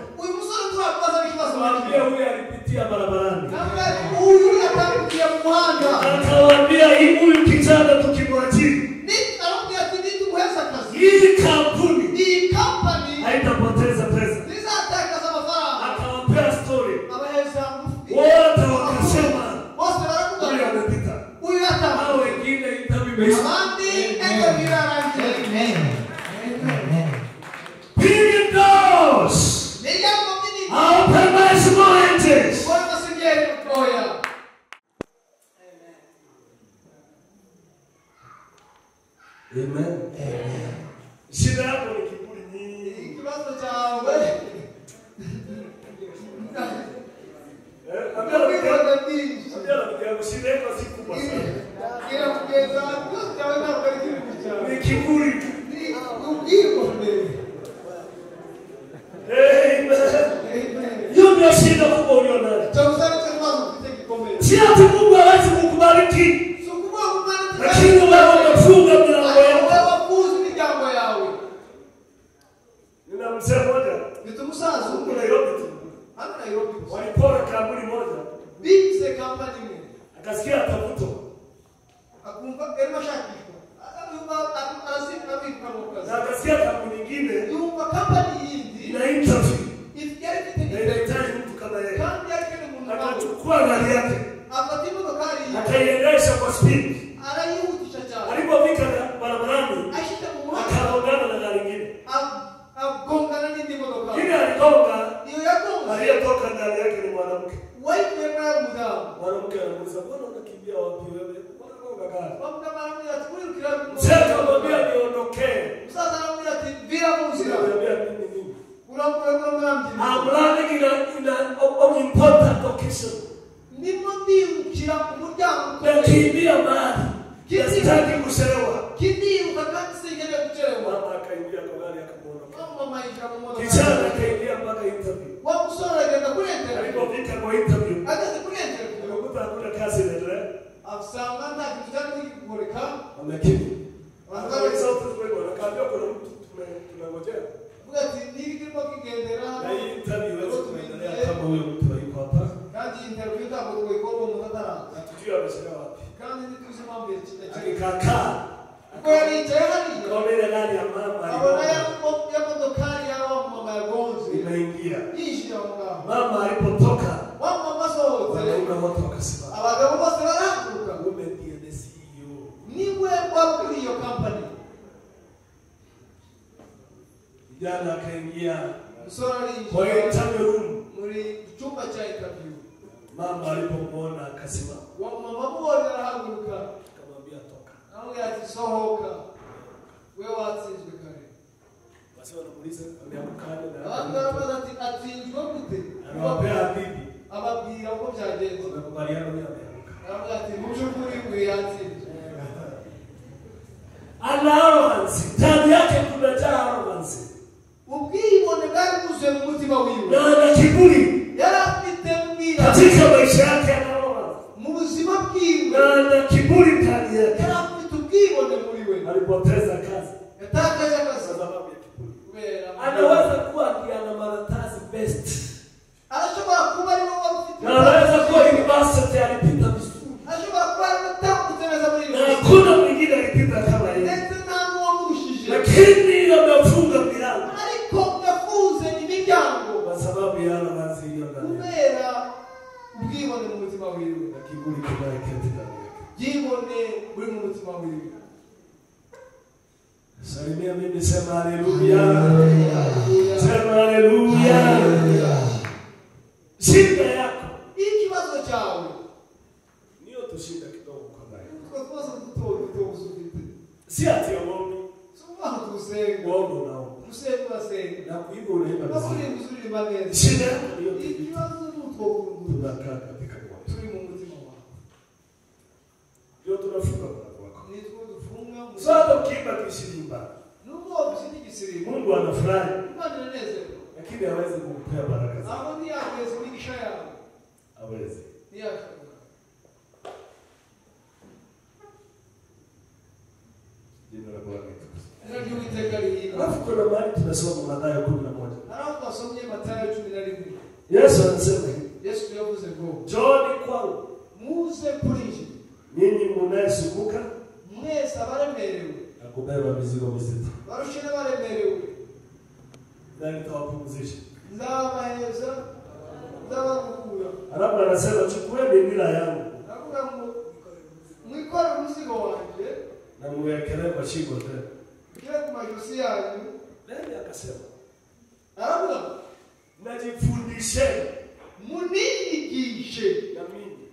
[SPEAKER 1] Akamwambia huyu alipitia barabarani. Akawaambia huyu kijana tukimwajiri, hii kampuni haitapoteza pesa. Akawapea story. Wote wakasema huyu amepita. Hao wengine interview imeisha. Big doors. Open my small engines. Amen. Shida yako ni kiburi nyingi. Shida yako si kubwa sana. Ni kiburi. Hiyo ndio shida kubwa ulionayo. Si ati Mungu hawezi kukubariki, lakini wewe umefunga milango yako. Nina mzee mmoja huko Nairobi tu. Walipora kampuni moja. Akasikia atavutwa. Na akasikia kampuni nyingine ina interview. Na inahitaji mtu kama yeye. Akachukua gari yake. Akaiendesha kwa speed. Alipofika barabarani, akaongana na gari nyingine. Ile aligonga, aliyetoka ndani yake ni mwanamke. Mwanamke anamuuliza, mbona unakimbia wapi wewe? Mbona unagonga gari? Mzee akamwambia niondokee. Akamwambia mimi nini? I'm running official.
[SPEAKER 2] ndimo ndibukira umuryango
[SPEAKER 1] Nakimbia mahali. Sitaki kuchelewa.
[SPEAKER 2] kindibuka kandi sinkeneye gucerewa.
[SPEAKER 1] Mama akaingia kwa gari akamwona.
[SPEAKER 2] Mama yika mu modoka.
[SPEAKER 1] Kijana akaingia mpaka interview.
[SPEAKER 2] Wa musore agenda kuri interview.
[SPEAKER 1] Alipofika kwa interview.
[SPEAKER 2] Ageze kuri interview.
[SPEAKER 1] Akakuta hakuna kazi inaendelea.
[SPEAKER 2] Afsanga nta kitu cyari kukoreka.
[SPEAKER 1] Amekini.
[SPEAKER 2] Wangawe
[SPEAKER 1] Sauti zimego akaambia kuna mtu tunangojea.
[SPEAKER 2] Vuga ati nirikirimo kigendera.
[SPEAKER 1] Na hii interview wewe tunaendelea kama huyo mtu yuko hapa.
[SPEAKER 2] Kandi interview ntabwo twikorwa mu mutara.
[SPEAKER 1] Hatujui ameshika wapi.
[SPEAKER 2] Kandi ntituzi impamvu yakita.
[SPEAKER 1] Akikakaa.
[SPEAKER 2] Kwa yicaye hariya.
[SPEAKER 1] Kwa ile gari ya mama.
[SPEAKER 2] Abona ya modokari yawo mama yagonze.
[SPEAKER 1] Inaingia.
[SPEAKER 2] Yishira ngaho.
[SPEAKER 1] Mama alipotoka.
[SPEAKER 2] Mama sohote.
[SPEAKER 1] Wanaume wote wakasimama.
[SPEAKER 2] Abagabo bose barahaguruka.
[SPEAKER 1] Women ndiye the CEO.
[SPEAKER 2] Niwe wakuri iyo company.
[SPEAKER 1] Kijana akaingia.
[SPEAKER 2] Musore
[SPEAKER 1] Kwa interview room.
[SPEAKER 2] muri chumba cha interview.
[SPEAKER 1] Mama alipomuona akasimama.
[SPEAKER 2] Mama mmoja arahaguruka.
[SPEAKER 1] Akamwambia toka.
[SPEAKER 2] Nawe ati sohoka. Wewe watsinzwe kare.
[SPEAKER 1] Basi wanamuuliza ameamkana na.
[SPEAKER 2] Abagabo atsinzwe gute?
[SPEAKER 1] Anawapea hadithi.
[SPEAKER 2] Ababwira uko byagenze.
[SPEAKER 1] Wamekubaliana ni ameamka.
[SPEAKER 2] Nawe ati mushukuri we yatsinzwe.
[SPEAKER 1] Ana arrogance. Ndani yake kumejaa arrogance.
[SPEAKER 2] Ubwibone bwari buzuye mu mutima wiwe.
[SPEAKER 1] Na ana kiburi.
[SPEAKER 2] Yari afite mbira.
[SPEAKER 1] Katika maisha yake ana arrogance.
[SPEAKER 2] Mu buzima bwiwe.
[SPEAKER 1] Na ana kiburi ndani yake.
[SPEAKER 2] Yari afite ubwibone muri we.
[SPEAKER 1] Alipoteza kazi.
[SPEAKER 2] Yatakaje akazi.
[SPEAKER 1] Kwa sababu ya kiburi.
[SPEAKER 2] Kubera.
[SPEAKER 1] Anaweza kuwa ana makaratasi best.
[SPEAKER 2] Arashobora kuba ari wowe ufite.
[SPEAKER 1] Na anaweza kuwa university alipita vizuri.
[SPEAKER 2] Arashobora kuba ari mutakuteneza muri
[SPEAKER 1] Na hakuna mwingine alipita kama yeye.
[SPEAKER 2] ndetse nta n'uwamurushije.
[SPEAKER 1] Lakini amefunga milango.
[SPEAKER 2] Ariko yafunze imiryango.
[SPEAKER 1] Kwa sababu ya arrogance iliyo ndani yake.
[SPEAKER 2] Kubera ubwibone mu mutima wiwe.
[SPEAKER 1] Na kiburi kinayoketi ndani yake.
[SPEAKER 2] Ubwibone buri mu mutima wiwe.
[SPEAKER 1] Salimia mimi sema haleluya. Sema haleluya. Shida yako.
[SPEAKER 2] Ikibazo cyawe.
[SPEAKER 1] Niyo tushinda kidogo kama hiyo.
[SPEAKER 2] Twakoze duto usubite.
[SPEAKER 1] Si ati uombe.
[SPEAKER 2] Soma tusenga.
[SPEAKER 1] Uombe unaomba.
[SPEAKER 2] Tusenga basenga.
[SPEAKER 1] Na kuimba unaimba vizuri.
[SPEAKER 2] Bakuri muzuri bageze.
[SPEAKER 1] Shida yako niyo
[SPEAKER 2] Ikibazo nuko
[SPEAKER 1] tunakaa katika moyo.
[SPEAKER 2] turi mu mutima wawe.
[SPEAKER 1] Ndio tunafunga mlango wako.
[SPEAKER 2] Nitwo dufunga mu.
[SPEAKER 1] Sasa ukiimba kishirimba.
[SPEAKER 2] Nuko bisindikisiri.
[SPEAKER 1] Mungu anafurahi.
[SPEAKER 2] Imana inezerwa.
[SPEAKER 1] Lakini hawezi kukupea baraka zake.
[SPEAKER 2] Aho ntiyageze imigisha yawe.
[SPEAKER 1] Hawezi.
[SPEAKER 2] Ntiyashobora.
[SPEAKER 1] Jina la Bwana litukuzwe.
[SPEAKER 2] Ndio Uwiteka lihiga.
[SPEAKER 1] Alafu kuna mahali tunasoma Mathayo 11.
[SPEAKER 2] Halafu twasomye Matayo 11.
[SPEAKER 1] Yesu anasema hivi.
[SPEAKER 2] Yesu yavuze ngo
[SPEAKER 1] Njooni kwangu
[SPEAKER 2] muze kuri nje
[SPEAKER 1] ninyi mnayesumbuka
[SPEAKER 2] mwese abaremerewe
[SPEAKER 1] na kubeba mizigo mizito.
[SPEAKER 2] barushe n'abaremerewe
[SPEAKER 1] Na nitawapumzisha.
[SPEAKER 2] nzabaheza nzabaruhura.
[SPEAKER 1] Alafu anasema chukueni nira yangu
[SPEAKER 2] Navuga ngo mwikore umuzigo wanjye
[SPEAKER 1] na muwekelee kwa shingo zenu.
[SPEAKER 2] kile ku majosi yanyu.
[SPEAKER 1] Nani akasema?
[SPEAKER 2] Aravuga
[SPEAKER 1] Najifundisheni
[SPEAKER 2] muniyigishe
[SPEAKER 1] na mimi.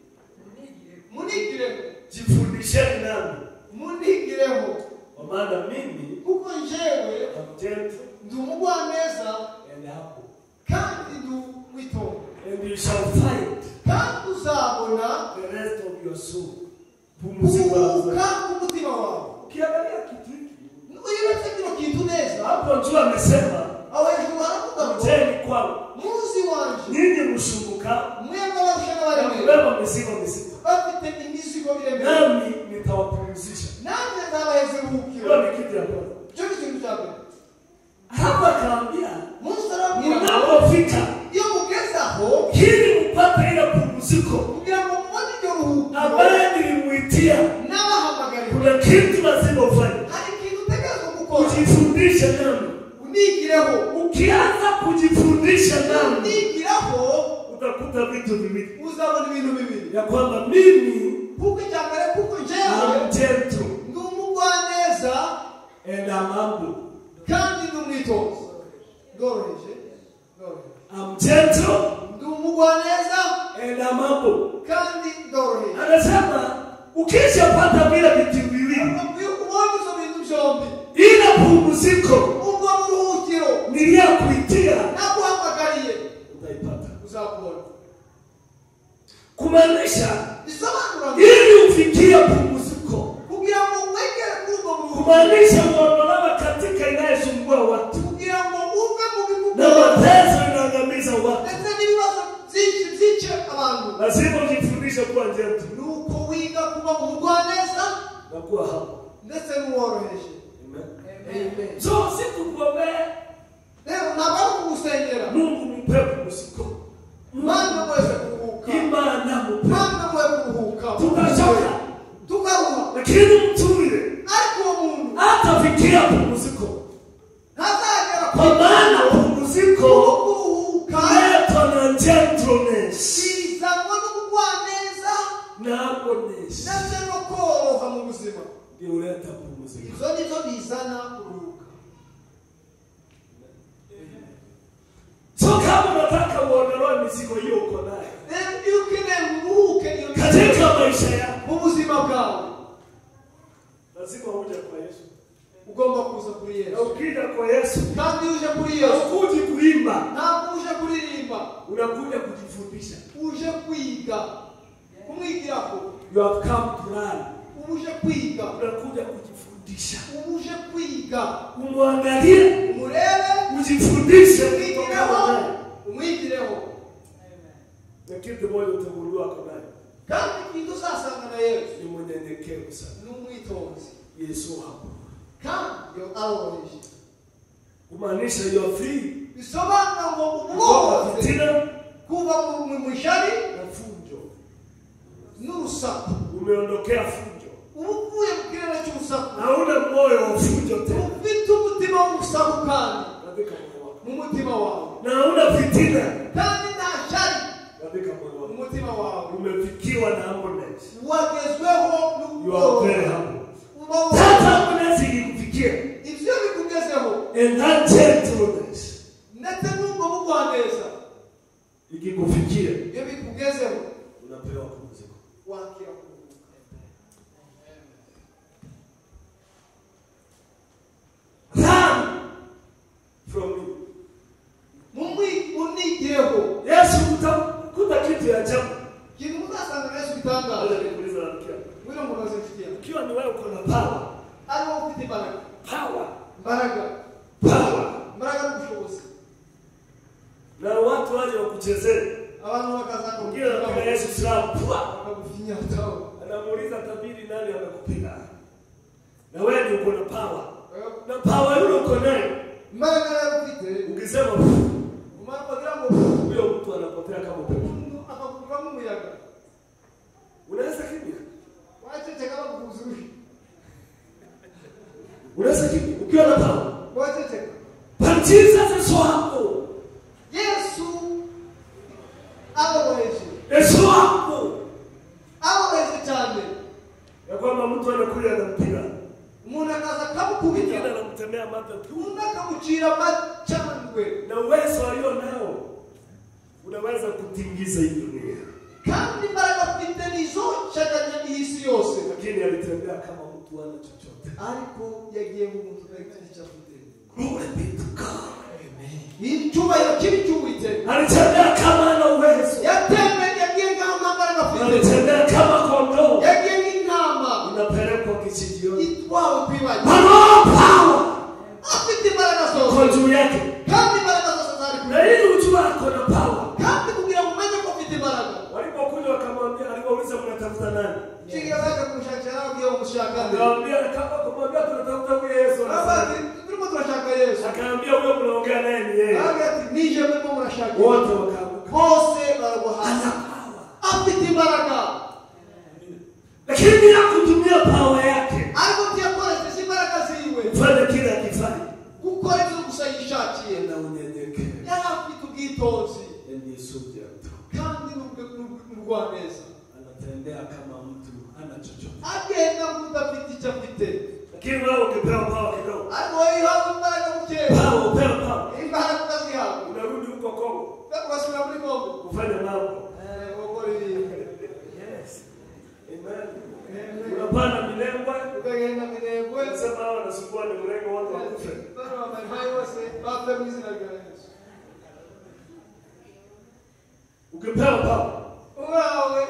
[SPEAKER 2] munigireho
[SPEAKER 1] Jifundisheni nami.
[SPEAKER 2] munigireho
[SPEAKER 1] Kwa maana mimi
[SPEAKER 2] kuko njyewe
[SPEAKER 1] namtendo
[SPEAKER 2] ndi umugwaneza
[SPEAKER 1] and hapo.
[SPEAKER 2] kandi ndi witonda
[SPEAKER 1] And you shall find
[SPEAKER 2] kandi uzabona
[SPEAKER 1] the rest of your soul. Pumziko
[SPEAKER 2] kuruhuka
[SPEAKER 1] lako.
[SPEAKER 2] k'umutima wawe.
[SPEAKER 1] Ukiangalia kitu hiki.
[SPEAKER 2] Uyibetse kino kintu neza.
[SPEAKER 1] Hapo njoo amesema
[SPEAKER 2] Aho hejuru haravuga ngo
[SPEAKER 1] mjeni kwangu.
[SPEAKER 2] muzi wanje
[SPEAKER 1] Ninyi msumbuka
[SPEAKER 2] mwebwe barusha
[SPEAKER 1] na
[SPEAKER 2] n'abaremerewe
[SPEAKER 1] kubeba mizigo mizito.
[SPEAKER 2] bafite imizigo miremereye
[SPEAKER 1] Nami nitawapumzisha.
[SPEAKER 2] nanjye nzabaheza uruhukiro.
[SPEAKER 1] Hiyo ni kitu ya kwanza.
[SPEAKER 2] Icyo ni ikintu cya mbere.
[SPEAKER 1] Hapa akaambia
[SPEAKER 2] Musa arabwira ngo
[SPEAKER 1] mnapofika
[SPEAKER 2] iyo mugeze aho
[SPEAKER 1] ili mpate ile pumziko
[SPEAKER 2] kugira ngo mubone iryo ruhukiro
[SPEAKER 1] ambaye nilimuitia,
[SPEAKER 2] n'abahamagariwe
[SPEAKER 1] kuna kitu lazima ufanye.
[SPEAKER 2] hari ikintu utegerezwa gukora.
[SPEAKER 1] Kujifundisha nami.
[SPEAKER 2] Unigireho.
[SPEAKER 1] Ukianza kujifundisha nami
[SPEAKER 2] Unigireho
[SPEAKER 1] utakuta vitu viwili.
[SPEAKER 2] uzabona ibintu bibiri.
[SPEAKER 1] Ya kwamba mimi
[SPEAKER 2] Kuko icya mbere kuko njyewe
[SPEAKER 1] am gentle
[SPEAKER 2] ndi umugwaneza
[SPEAKER 1] and I'm humble.
[SPEAKER 2] kandi ndi umwitozo. Ndoroheje.
[SPEAKER 1] I'm gentle
[SPEAKER 2] Ndi umugwaneza
[SPEAKER 1] and I'm humble.
[SPEAKER 2] kandi ndoroheje.
[SPEAKER 1] Anasema ukishapata vile vitu viwili,
[SPEAKER 2] Ubonye izo bintu byombi,
[SPEAKER 1] ile pumziko
[SPEAKER 2] ubwo buruhukiro
[SPEAKER 1] niliyokuitia
[SPEAKER 2] naguhamagariye
[SPEAKER 1] utaipata.
[SPEAKER 2] uzakubona.
[SPEAKER 1] Kumaanisha ili ufikie pumziko. Kumaanisha uondolewe katika inayosumbua watu. Na mateso inaangamiza watu. Lazima ujifundishe kuwa gentle. Na kuwa hapo. Amen. So siku kuombea. Mungu mpe pumziko. Imana mpe. Tukachoka. Lakini mtu yule hatafikia pumziko. Kwa maana pumziko letwa na gentleness. Na humbleness. Ndio huleta pumziko. So kama unataka uondolewe mizigo hiyo uko nayo katika maisha yako, lazima uje kwa Yesu.
[SPEAKER 2] Ugomba kuza kuri Yesu.
[SPEAKER 1] Na ukija kwa Yesu,
[SPEAKER 2] kandi uje kuri Yesu,
[SPEAKER 1] ukuji kuimba,
[SPEAKER 2] na uje kuririmba,
[SPEAKER 1] unakuja kujifundisha,
[SPEAKER 2] uje kwiga, kumwigirako.
[SPEAKER 1] You have come to learn.
[SPEAKER 2] Uje kwiga,
[SPEAKER 1] unakuja kujifundisha,
[SPEAKER 2] uje kwiga,
[SPEAKER 1] umwangalie,
[SPEAKER 2] umurebe,
[SPEAKER 1] ujifundishe,
[SPEAKER 2] umwigireho.
[SPEAKER 1] Na kitu moja utagundua kwa nayo.
[SPEAKER 2] Kandi kitu sasa na Yesu
[SPEAKER 1] ni mnyenyekevu sana.
[SPEAKER 2] Numwitonzi.
[SPEAKER 1] Yesu hapo.
[SPEAKER 2] Kandi yo always.
[SPEAKER 1] Kumaanisha you are free.
[SPEAKER 2] Bisobanura ngo ubwo
[SPEAKER 1] fitina
[SPEAKER 2] kuba mu mwishari
[SPEAKER 1] na funjo.
[SPEAKER 2] Nurusaku.
[SPEAKER 1] Umeondokea funjo.
[SPEAKER 2] Uvuye mukirere cy'urusaku.
[SPEAKER 1] Hauna moyo wa funjo tena.
[SPEAKER 2] Ufite umutima w'urusaku kandi
[SPEAKER 1] katika moyo wako.
[SPEAKER 2] Mu mutima wawe.
[SPEAKER 1] Na hauna fitina.
[SPEAKER 2] Kandi nta shari
[SPEAKER 1] katika moyo wako.
[SPEAKER 2] Mu mutima wawe.
[SPEAKER 1] Umefikiwa na humbleness.
[SPEAKER 2] Wagezweho
[SPEAKER 1] you are very humble. Sasa humbleness ilikufikia.
[SPEAKER 2] Ivyo bikugezeho.
[SPEAKER 1] And that gentleness.
[SPEAKER 2] Ndetse n'ubwo bugwaneza.
[SPEAKER 1] Ikikufikia.
[SPEAKER 2] Iyo bikugezeho.
[SPEAKER 1] Unapewa pumziko.
[SPEAKER 2] Wakira
[SPEAKER 1] run from me.
[SPEAKER 2] Munigireko.
[SPEAKER 1] Yesu kuta kitu ya ajabu.
[SPEAKER 2] Kitu mtasanga Yesu kitangaza.
[SPEAKER 1] Nikuuliza rafiki.
[SPEAKER 2] Wewe unazifikia.
[SPEAKER 1] Ukiwa ni wewe uko na power.
[SPEAKER 2] Alio ufite baraka.
[SPEAKER 1] Power.
[SPEAKER 2] Baraka.
[SPEAKER 1] Power.
[SPEAKER 2] Baraka n'ubushobozi.
[SPEAKER 1] Na watu waje wakuchezee.
[SPEAKER 2] Abantu bakazana
[SPEAKER 1] kugira kwa Yesu salamu.
[SPEAKER 2] Akakufinya tao.
[SPEAKER 1] Anamuuliza tabiri nani amekupiga. Na wewe ndio uko na power. Na power ile uko nayo.
[SPEAKER 2] Mbona ufite?
[SPEAKER 1] Ukisema
[SPEAKER 2] umapogira ngo
[SPEAKER 1] huyo mtu anapotea kama upepo.
[SPEAKER 2] Akakupa muyaga.
[SPEAKER 1] Unaweza kimya?
[SPEAKER 2] Waache chakala kuzuri.
[SPEAKER 1] Unaweza kimya ukiwa na power.
[SPEAKER 2] Waache chakala.
[SPEAKER 1] But Jesus is so humble.
[SPEAKER 2] Yesu always.
[SPEAKER 1] Yesu humble.
[SPEAKER 2] Always chande.
[SPEAKER 1] Ya kwamba mtu anakuja na mpira.
[SPEAKER 2] Umuntu akaza kamukubita
[SPEAKER 1] na anamtemea mata tu.
[SPEAKER 2] Unakamuchira machangwe.
[SPEAKER 1] Na uwezo alio nao unaweza kutingiza hii dunia.
[SPEAKER 2] Kandi baraka fitenizo chaganya hisi yose.
[SPEAKER 1] Lakini alitembea kama mtu ana chochote.
[SPEAKER 2] Ariko yagiye mu muntu kandi cyafite.
[SPEAKER 1] Glory be to God.
[SPEAKER 2] Amen. Icyuma yakibicyuwite.
[SPEAKER 1] Alitembea kama ana uwezo.
[SPEAKER 2] Yagiye kama baraka fitenizo.
[SPEAKER 1] Alitembea kama kondoo.
[SPEAKER 2] Yagiye nk'intama.
[SPEAKER 1] Unapelekwa kichijioni.
[SPEAKER 2] Itwawe kwibaje.
[SPEAKER 1] Power.
[SPEAKER 2] Afite baraka zose.
[SPEAKER 1] Kwa juu yake.
[SPEAKER 2] Kandi baraka zose zari.
[SPEAKER 1] Na ili ujua ako na power.
[SPEAKER 2] Kandi kugira mumenye ko afite baraka.
[SPEAKER 1] Walipokuja wakamwambia alipouliza mnatafuta nani?
[SPEAKER 2] Chingeweza kumshakira au yeye mshaka.
[SPEAKER 1] Akamwambia kama kumwambia tunatafuta huyo Yesu.
[SPEAKER 2] Baba, tulikuwa tunashaka Yesu.
[SPEAKER 1] Akaambia huyo mnaongea naye ni yeye.
[SPEAKER 2] Akati nije mimi mnashaka.
[SPEAKER 1] Wote wakaanguka.
[SPEAKER 2] Bose baraguhana. Afite baraka.
[SPEAKER 1] Lakini bila kutumia power yake.
[SPEAKER 2] Alipotia kwa si baraka ziwe.
[SPEAKER 1] Fanya kile akifanya.
[SPEAKER 2] Gukora ibyo gusayishakiye
[SPEAKER 1] Na unyenyekevu.
[SPEAKER 2] yarafite ubwitonzi.
[SPEAKER 1] Ndiye soja.
[SPEAKER 2] Kandi n'urwaneza.
[SPEAKER 1] Anatembea kama mtu hana chochote.
[SPEAKER 2] Agenda kudafite icyo afite.
[SPEAKER 1] Lakini wewe ukipewa power kidogo.
[SPEAKER 2] Ariko iyo baraka mukeye.
[SPEAKER 1] Power, upewa power.
[SPEAKER 2] Imbaraga kazi yako.
[SPEAKER 1] Unarudi huko Kongo.
[SPEAKER 2] Kwa muri Kongo.
[SPEAKER 1] Kufanya mambo.
[SPEAKER 2] Ukori.
[SPEAKER 1] Yes. Amen. Unapanda milengwa.
[SPEAKER 2] Ukagenda milengwa.
[SPEAKER 1] Sema hao wanasumbua ni mlengo watu wakufe.
[SPEAKER 2] Bana mai wose bafe mizina ya Yesu.
[SPEAKER 1] Ukipewa power.
[SPEAKER 2] Wewe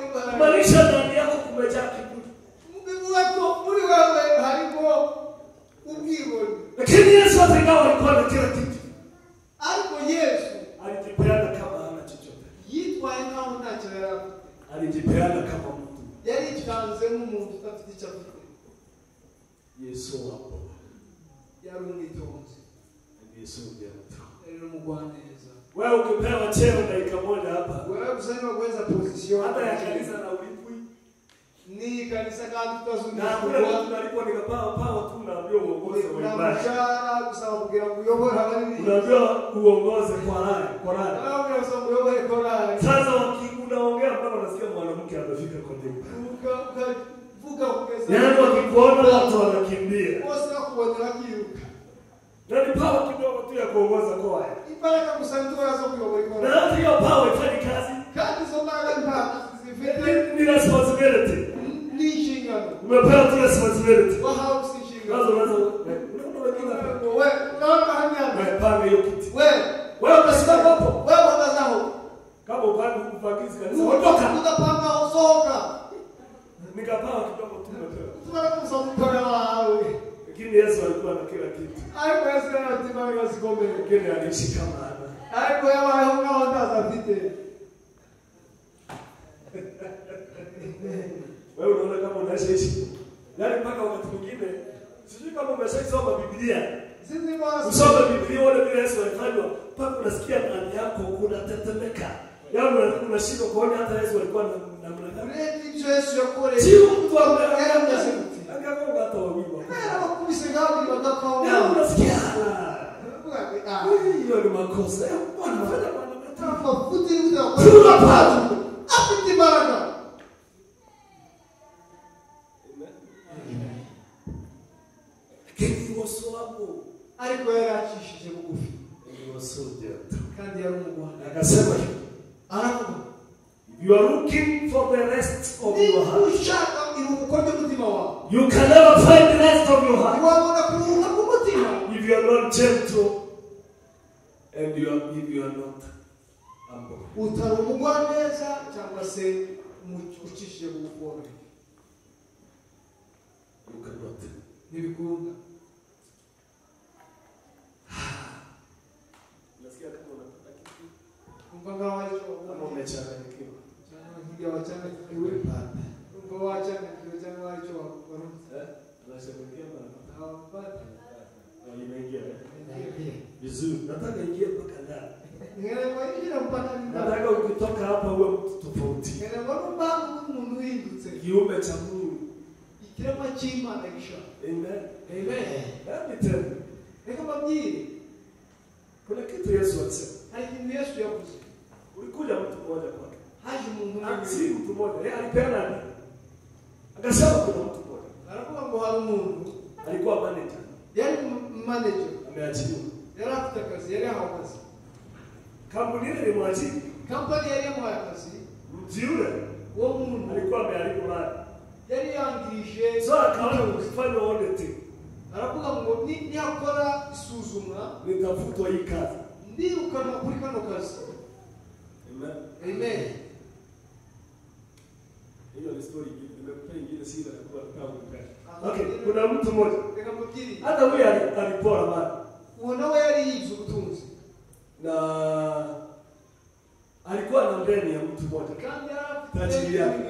[SPEAKER 1] alijipeana kama mtu.
[SPEAKER 2] Yari chanze nk'umuntu utafite icyo afite.
[SPEAKER 1] Yesu hapo.
[SPEAKER 2] Yari umwitonzi.
[SPEAKER 1] Yesu ndiye mtu.
[SPEAKER 2] Yari umugwaneza.
[SPEAKER 1] Wewe ukipewa cheo dakika moja hapa.
[SPEAKER 2] Wewe kusema kuweza position
[SPEAKER 1] hata ya kanisa na ulipwi.
[SPEAKER 2] Ni kanisa kandi tutazunguka.
[SPEAKER 1] Na kule watu nalipo nikapawa tu naambia uongoze wa ibada.
[SPEAKER 2] Mshahara kusaba kugira kuyobora abandi.
[SPEAKER 1] Unajua uongoze kwa rari.
[SPEAKER 2] Wewe unasema kuyobora korali.
[SPEAKER 1] Sasa unaongea mpaka unasikia mwanamke amefika kwa Mungu.
[SPEAKER 2] Vuka ukeza.
[SPEAKER 1] Yaani wakikuona watu wanakimbia.
[SPEAKER 2] Wote wakubonera kiruka.
[SPEAKER 1] Na ni power kidogo tu ya kuongoza kwa haya.
[SPEAKER 2] Ibaraka kusantura zo kuyobora korali.
[SPEAKER 1] Na hata hiyo power ifanye kazi.
[SPEAKER 2] Kandi zo mbaraga
[SPEAKER 1] Ni responsibility.
[SPEAKER 2] Ni inshingano.
[SPEAKER 1] Umepewa tu responsibility.
[SPEAKER 2] Wahabu si inshingano.
[SPEAKER 1] Unaona
[SPEAKER 2] wewe unaona hanya.
[SPEAKER 1] Wewe panga hiyo kiti.
[SPEAKER 2] Wewe unasimama hapo. Wewe unazao.
[SPEAKER 1] Kama upande upakizi kanisa. Ondoka.
[SPEAKER 2] Utapanga usoka.
[SPEAKER 1] Nikapawa kidogo tu umepewa.
[SPEAKER 2] Tunataka kusompa wawe.
[SPEAKER 1] Lakini Yesu alikuwa na kila kitu.
[SPEAKER 2] Haiko Yesu anatimanga sikombe.
[SPEAKER 1] Lakini alishika maana.
[SPEAKER 2] Haiko yawa hunga ndazapite.
[SPEAKER 1] Wewe unaona kama unaishi. Yaani mpaka wakati mwingine sijui kama umeshaisoma Biblia.
[SPEAKER 2] Sisi bwana
[SPEAKER 1] usome Biblia wale vile Yesu alifanywa mpaka unasikia ndani yako kunatetemeka. Yaani unashindwa kuona hata Yesu alikuwa namna gani.
[SPEAKER 2] Ile Yesu yakore.
[SPEAKER 1] Sio mtu ambaye
[SPEAKER 2] Angakonga
[SPEAKER 1] hata wawili.
[SPEAKER 2] Kubisengaji wadakao.
[SPEAKER 1] Yaani unasikia. Hiyo ni makosa. Bwana fanya
[SPEAKER 2] mafuti uta kwa apiti baraka.
[SPEAKER 1] Lakini waso hapo
[SPEAKER 2] alikuwa yarachishije bugufi.
[SPEAKER 1] Ni wasoja.
[SPEAKER 2] Kandi yari umugwana.
[SPEAKER 1] Akasema
[SPEAKER 2] aravuga
[SPEAKER 1] you are looking for the rest of your heart.
[SPEAKER 2] Ushaka irukoje mutima wawe.
[SPEAKER 1] You can never find the rest of your heart.
[SPEAKER 2] Wabona kuruhuka kumutima.
[SPEAKER 1] If you are not gentle and if you are not humble.
[SPEAKER 2] Utarumugwa neza cyangwa se mucishije bugufone.
[SPEAKER 1] You cannot.
[SPEAKER 2] Nibikunda.
[SPEAKER 1] Nasikia kama unataka kitu.
[SPEAKER 2] Kumva ngawa hicho
[SPEAKER 1] Kama umechanganyikiwa.
[SPEAKER 2] Hiyo wachana iwe pata. Kumva wachana hiyo chana hicho wako.
[SPEAKER 1] Unashabikia bana.
[SPEAKER 2] Hawapata.
[SPEAKER 1] Na imeingia. Vizuri. Nataka ingie mpaka ndani.
[SPEAKER 2] Ngere kwa hiyo mpaka ndani.
[SPEAKER 1] Nataka ukitoka hapa uwe mtu tofauti.
[SPEAKER 2] Ngere kwa mbangu umuntu windutse.
[SPEAKER 1] Kiumbe cha Mungu.
[SPEAKER 2] Ikirema cy'Imana gisha.
[SPEAKER 1] Amen.
[SPEAKER 2] Amen.
[SPEAKER 1] Let me tell you.
[SPEAKER 2] Eka babyi.
[SPEAKER 1] Kuna kitu Yesu alisema.
[SPEAKER 2] Hari kitu Yesu yavuze.
[SPEAKER 1] Ulikuja mtu mmoja kwake.
[SPEAKER 2] Haje umuntu
[SPEAKER 1] Si mtu mmoja. Yeye alipeana nini? Akasema kuna mtu mmoja.
[SPEAKER 2] aravuga ngo hari umuntu
[SPEAKER 1] Alikuwa manager.
[SPEAKER 2] yari manager.
[SPEAKER 1] Ameachiliwa.
[SPEAKER 2] Yari afite akazi, yari ahawe akazi.
[SPEAKER 1] Kampuni ile ilimwajiri.
[SPEAKER 2] Kampani yari yamuhaye akazi.
[SPEAKER 1] Mtu yule
[SPEAKER 2] Uwo muntu
[SPEAKER 1] alikuwa ameharibu mali.
[SPEAKER 2] yari yangirije.
[SPEAKER 1] So akaanza kufanya auditing.
[SPEAKER 2] Aravuga ngo niyakora isuzumwa
[SPEAKER 1] Nitafutwa hii kazi.
[SPEAKER 2] ndirukana kuri kano kazi.
[SPEAKER 1] Amen.
[SPEAKER 2] Amen.
[SPEAKER 1] Hiyo ni story nimekupa ingine sisi atakuwa kama mpaka. Okay, kuna mtu mmoja.
[SPEAKER 2] Reka mubwire.
[SPEAKER 1] Hata huyu alipora mali.
[SPEAKER 2] Uwo nawe yari yibye ubutunzi.
[SPEAKER 1] Na alikuwa na ndani ya mtu mmoja.
[SPEAKER 2] Kandi
[SPEAKER 1] Tajiri yake.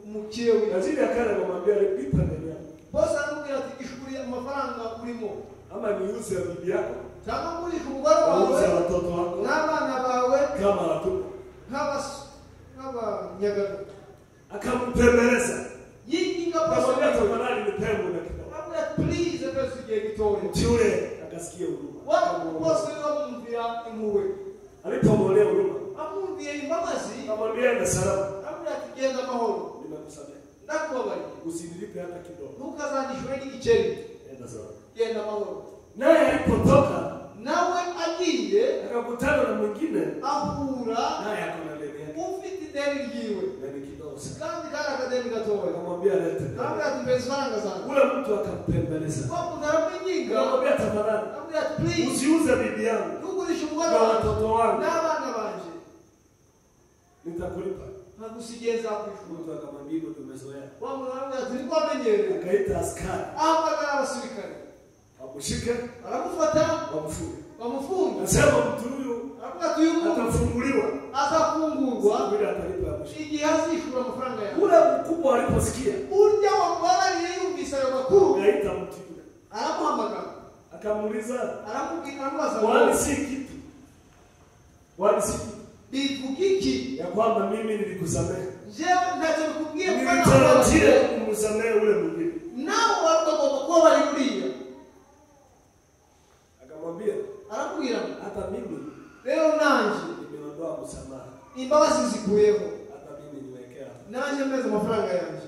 [SPEAKER 2] Mukewe.
[SPEAKER 1] Tajiri akana kumwambia lipa ndani yako.
[SPEAKER 2] Bosa aramubwira ati ishuri amafaranga kurimo.
[SPEAKER 1] Ama niuze bibi yako.
[SPEAKER 2] Cyangwa muri ku mugore wawe.
[SPEAKER 1] Niuze watoto wako.
[SPEAKER 2] N'abana bawe.
[SPEAKER 1] Kama watu.
[SPEAKER 2] Nk'abanyagano.
[SPEAKER 1] Akampembeleza.
[SPEAKER 2] Yinginga
[SPEAKER 1] Akamwambia
[SPEAKER 2] bosa.
[SPEAKER 1] tafadhali nipe muda kidogo.
[SPEAKER 2] Aramubwira please epesi giye gitoya.
[SPEAKER 1] Yule akasikia huruma.
[SPEAKER 2] Watu bose bamumvira impuhwe.
[SPEAKER 1] Alipomolea huruma.
[SPEAKER 2] Amumviye imbabazi.
[SPEAKER 1] Akamwambia enda salama.
[SPEAKER 2] Aramubwira ati genda amahoro.
[SPEAKER 1] Nimekusamehe.
[SPEAKER 2] Ndakubabariye.
[SPEAKER 1] Usinilipe hata kidogo.
[SPEAKER 2] Ntukazanishwe n'igiceri.
[SPEAKER 1] Enda salama.
[SPEAKER 2] Genda amahoro.
[SPEAKER 1] Naye alipotoka
[SPEAKER 2] Nawe agiye
[SPEAKER 1] akakutana na mwingine
[SPEAKER 2] ahura
[SPEAKER 1] naye akona deni yake.
[SPEAKER 2] ufite ideni ryiwe.
[SPEAKER 1] Deni kidogo sana.
[SPEAKER 2] Kandi kari akadeni gatoya.
[SPEAKER 1] Akamwambia lete.
[SPEAKER 2] Aramubwira ati mbere ifaranga zanjye.
[SPEAKER 1] Ule mtu akampembeleza.
[SPEAKER 2] Kwa kuzaramwinginga.
[SPEAKER 1] Akamwambia tafadhali
[SPEAKER 2] Aramubwira ati please.
[SPEAKER 1] usiuze bibi yangu
[SPEAKER 2] Ntugurishe umugore
[SPEAKER 1] na
[SPEAKER 2] wanjye.
[SPEAKER 1] watoto wangu.
[SPEAKER 2] N'abana banje.
[SPEAKER 1] Nitakulipa.
[SPEAKER 2] Ntagusigenza kwishura.
[SPEAKER 1] Mtu akamwambia hivyo tumezoea.
[SPEAKER 2] Wa muntu aramubwira ati niko amenyereye.
[SPEAKER 1] Akaita askari.
[SPEAKER 2] Ahamagara abasirikare.
[SPEAKER 1] Amushike.
[SPEAKER 2] Aramufata.
[SPEAKER 1] Wamufunge.
[SPEAKER 2] Bamufunga.
[SPEAKER 1] Nasema mtu huyu
[SPEAKER 2] Aramubwira ati uyu muntu
[SPEAKER 1] atafunguliwa.
[SPEAKER 2] azafungurwa.
[SPEAKER 1] Bila atalipa ya mwisho.
[SPEAKER 2] Igihe igihe azishura amafaranga yawe.
[SPEAKER 1] Ule mkubwa aliposikia
[SPEAKER 2] Urya wamubabariye yumvise ayo makuru
[SPEAKER 1] ngaita mtu yule.
[SPEAKER 2] aramuhamagara
[SPEAKER 1] Akamuuliza,
[SPEAKER 2] aramubaza
[SPEAKER 1] wali si kitu. Wali si kitu.
[SPEAKER 2] bivuga iki
[SPEAKER 1] Ya kwamba mimi nilikusamehe.
[SPEAKER 2] jewe ntacyo bikubwiye
[SPEAKER 1] Nilitarajia kumsamehe ule mwingine.
[SPEAKER 2] nawe wagomba kuba bari buriya.
[SPEAKER 1] Akamwambia,
[SPEAKER 2] aramubwira
[SPEAKER 1] hata mimi
[SPEAKER 2] rero nanje
[SPEAKER 1] nimeondoa msamaha.
[SPEAKER 2] imbabazi zikuyeho,
[SPEAKER 1] Hata mimi niwekea.
[SPEAKER 2] nanje meze amafaranga yanjye.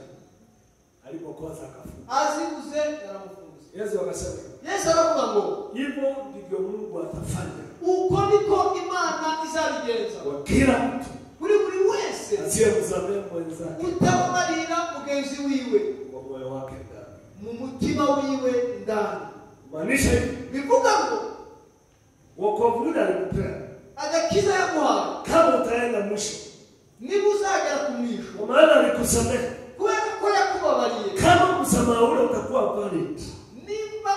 [SPEAKER 1] Alipokosa akafunga.
[SPEAKER 2] Azibuze yaramufunze.
[SPEAKER 1] Yesu akasema,
[SPEAKER 2] Yesu aravuga ngo
[SPEAKER 1] hivyo ndivyo Mungu atafanya
[SPEAKER 2] uko niko Imana izabigenza
[SPEAKER 1] kwa kila mtu
[SPEAKER 2] buri wese
[SPEAKER 1] asiyemsamehe mwenzake
[SPEAKER 2] utababarira mugenzi wiwe
[SPEAKER 1] kwa moyo wake ndani.
[SPEAKER 2] mu mutima wiwe ndani.
[SPEAKER 1] Maanisha hivi,
[SPEAKER 2] Bivuga ngo
[SPEAKER 1] wokovu ule alikupea.
[SPEAKER 2] agakiza yaguhaye
[SPEAKER 1] Kama utaenda mwisho,
[SPEAKER 2] niba uzagera ku mwisho,
[SPEAKER 1] kwa maana alikusamehe.
[SPEAKER 2] kubera ko yakubabariye,
[SPEAKER 1] Kama msamaha ule utakuwa valid,
[SPEAKER 2] nimba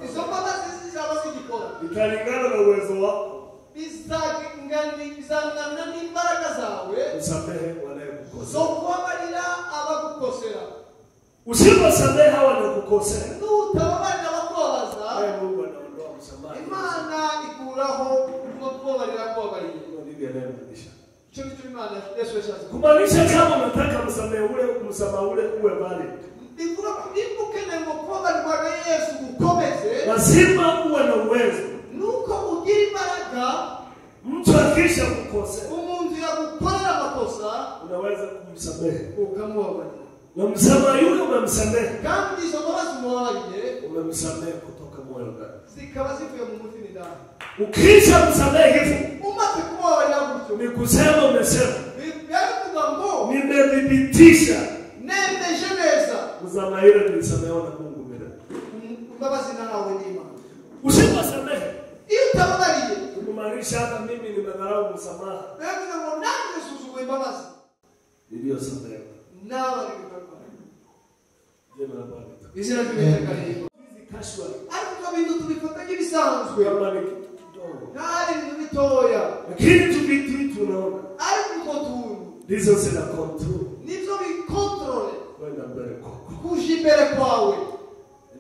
[SPEAKER 2] izo mbabazi zizaba zigikora,
[SPEAKER 1] italingana na uwezo wako
[SPEAKER 2] bizangana n'imbaraga zawe
[SPEAKER 1] usamehe wanayekukosea.
[SPEAKER 2] zo kubabarira abagukosera.
[SPEAKER 1] Usiposamehe hawa wanakukosea,
[SPEAKER 2] Nutababarira abakubabaza,
[SPEAKER 1] wewe Mungu anaondoa msamaha.
[SPEAKER 2] Imana ikuraho kubabarira kubabariye.
[SPEAKER 1] Ndivyo anayemaanisha.
[SPEAKER 2] Icyo nicyo Imana Yesu yashatse.
[SPEAKER 1] Kumaanisha kama unataka msamaha ule uwe valid,
[SPEAKER 2] Bivuga ko niba ukeneye ngo kubabarirwa na Yesu gukomeze,
[SPEAKER 1] lazima uwe na uwezo.
[SPEAKER 2] nuko ugira imbaraga.
[SPEAKER 1] Mtu akisha kukosea,
[SPEAKER 2] Umuntu yagukorera amakosa
[SPEAKER 1] unaweza kumsamehe.
[SPEAKER 2] ukamubabarira,
[SPEAKER 1] Na msamaha yule umemsamehe,
[SPEAKER 2] kandi izo mbabazi umubabariye
[SPEAKER 1] umemsamehe kutoka moyo ndani.
[SPEAKER 2] zikaba zivuye mu mutima ndani.
[SPEAKER 1] Ukisha msamehe hivyo,
[SPEAKER 2] Umaze kubabarira gutyo,
[SPEAKER 1] ni kusema umesema,
[SPEAKER 2] bivuga ngo
[SPEAKER 1] nimethibitisha
[SPEAKER 2] nemeje neza
[SPEAKER 1] msamaha yule nilisamehewa na Mungu milele.
[SPEAKER 2] imbabazi nahawe n'Imana.
[SPEAKER 1] Usiposamehe,
[SPEAKER 2] Iyo utababariye,
[SPEAKER 1] kumaanisha hata mimi nimedharau msamaha
[SPEAKER 2] bivuga ngo nanjye nsuzugura imbabazi
[SPEAKER 1] niliyosamehewa.
[SPEAKER 2] n'abarirwa.
[SPEAKER 1] Jina la Bwana.
[SPEAKER 2] Izina ry'Uwiteka rihimbaze.
[SPEAKER 1] Hizi casual
[SPEAKER 2] Ariko ibyo bintu tubifata nk'ibisanzwe,
[SPEAKER 1] kama ni kitu kidogo,
[SPEAKER 2] ntari ibintu bitoya,
[SPEAKER 1] lakini tuvitu tunaona
[SPEAKER 2] ariko utwo tuntu
[SPEAKER 1] ndizo zina control
[SPEAKER 2] nibyo bikontorore
[SPEAKER 1] kwenda mbele kwako.
[SPEAKER 2] kuja imbere kwawe.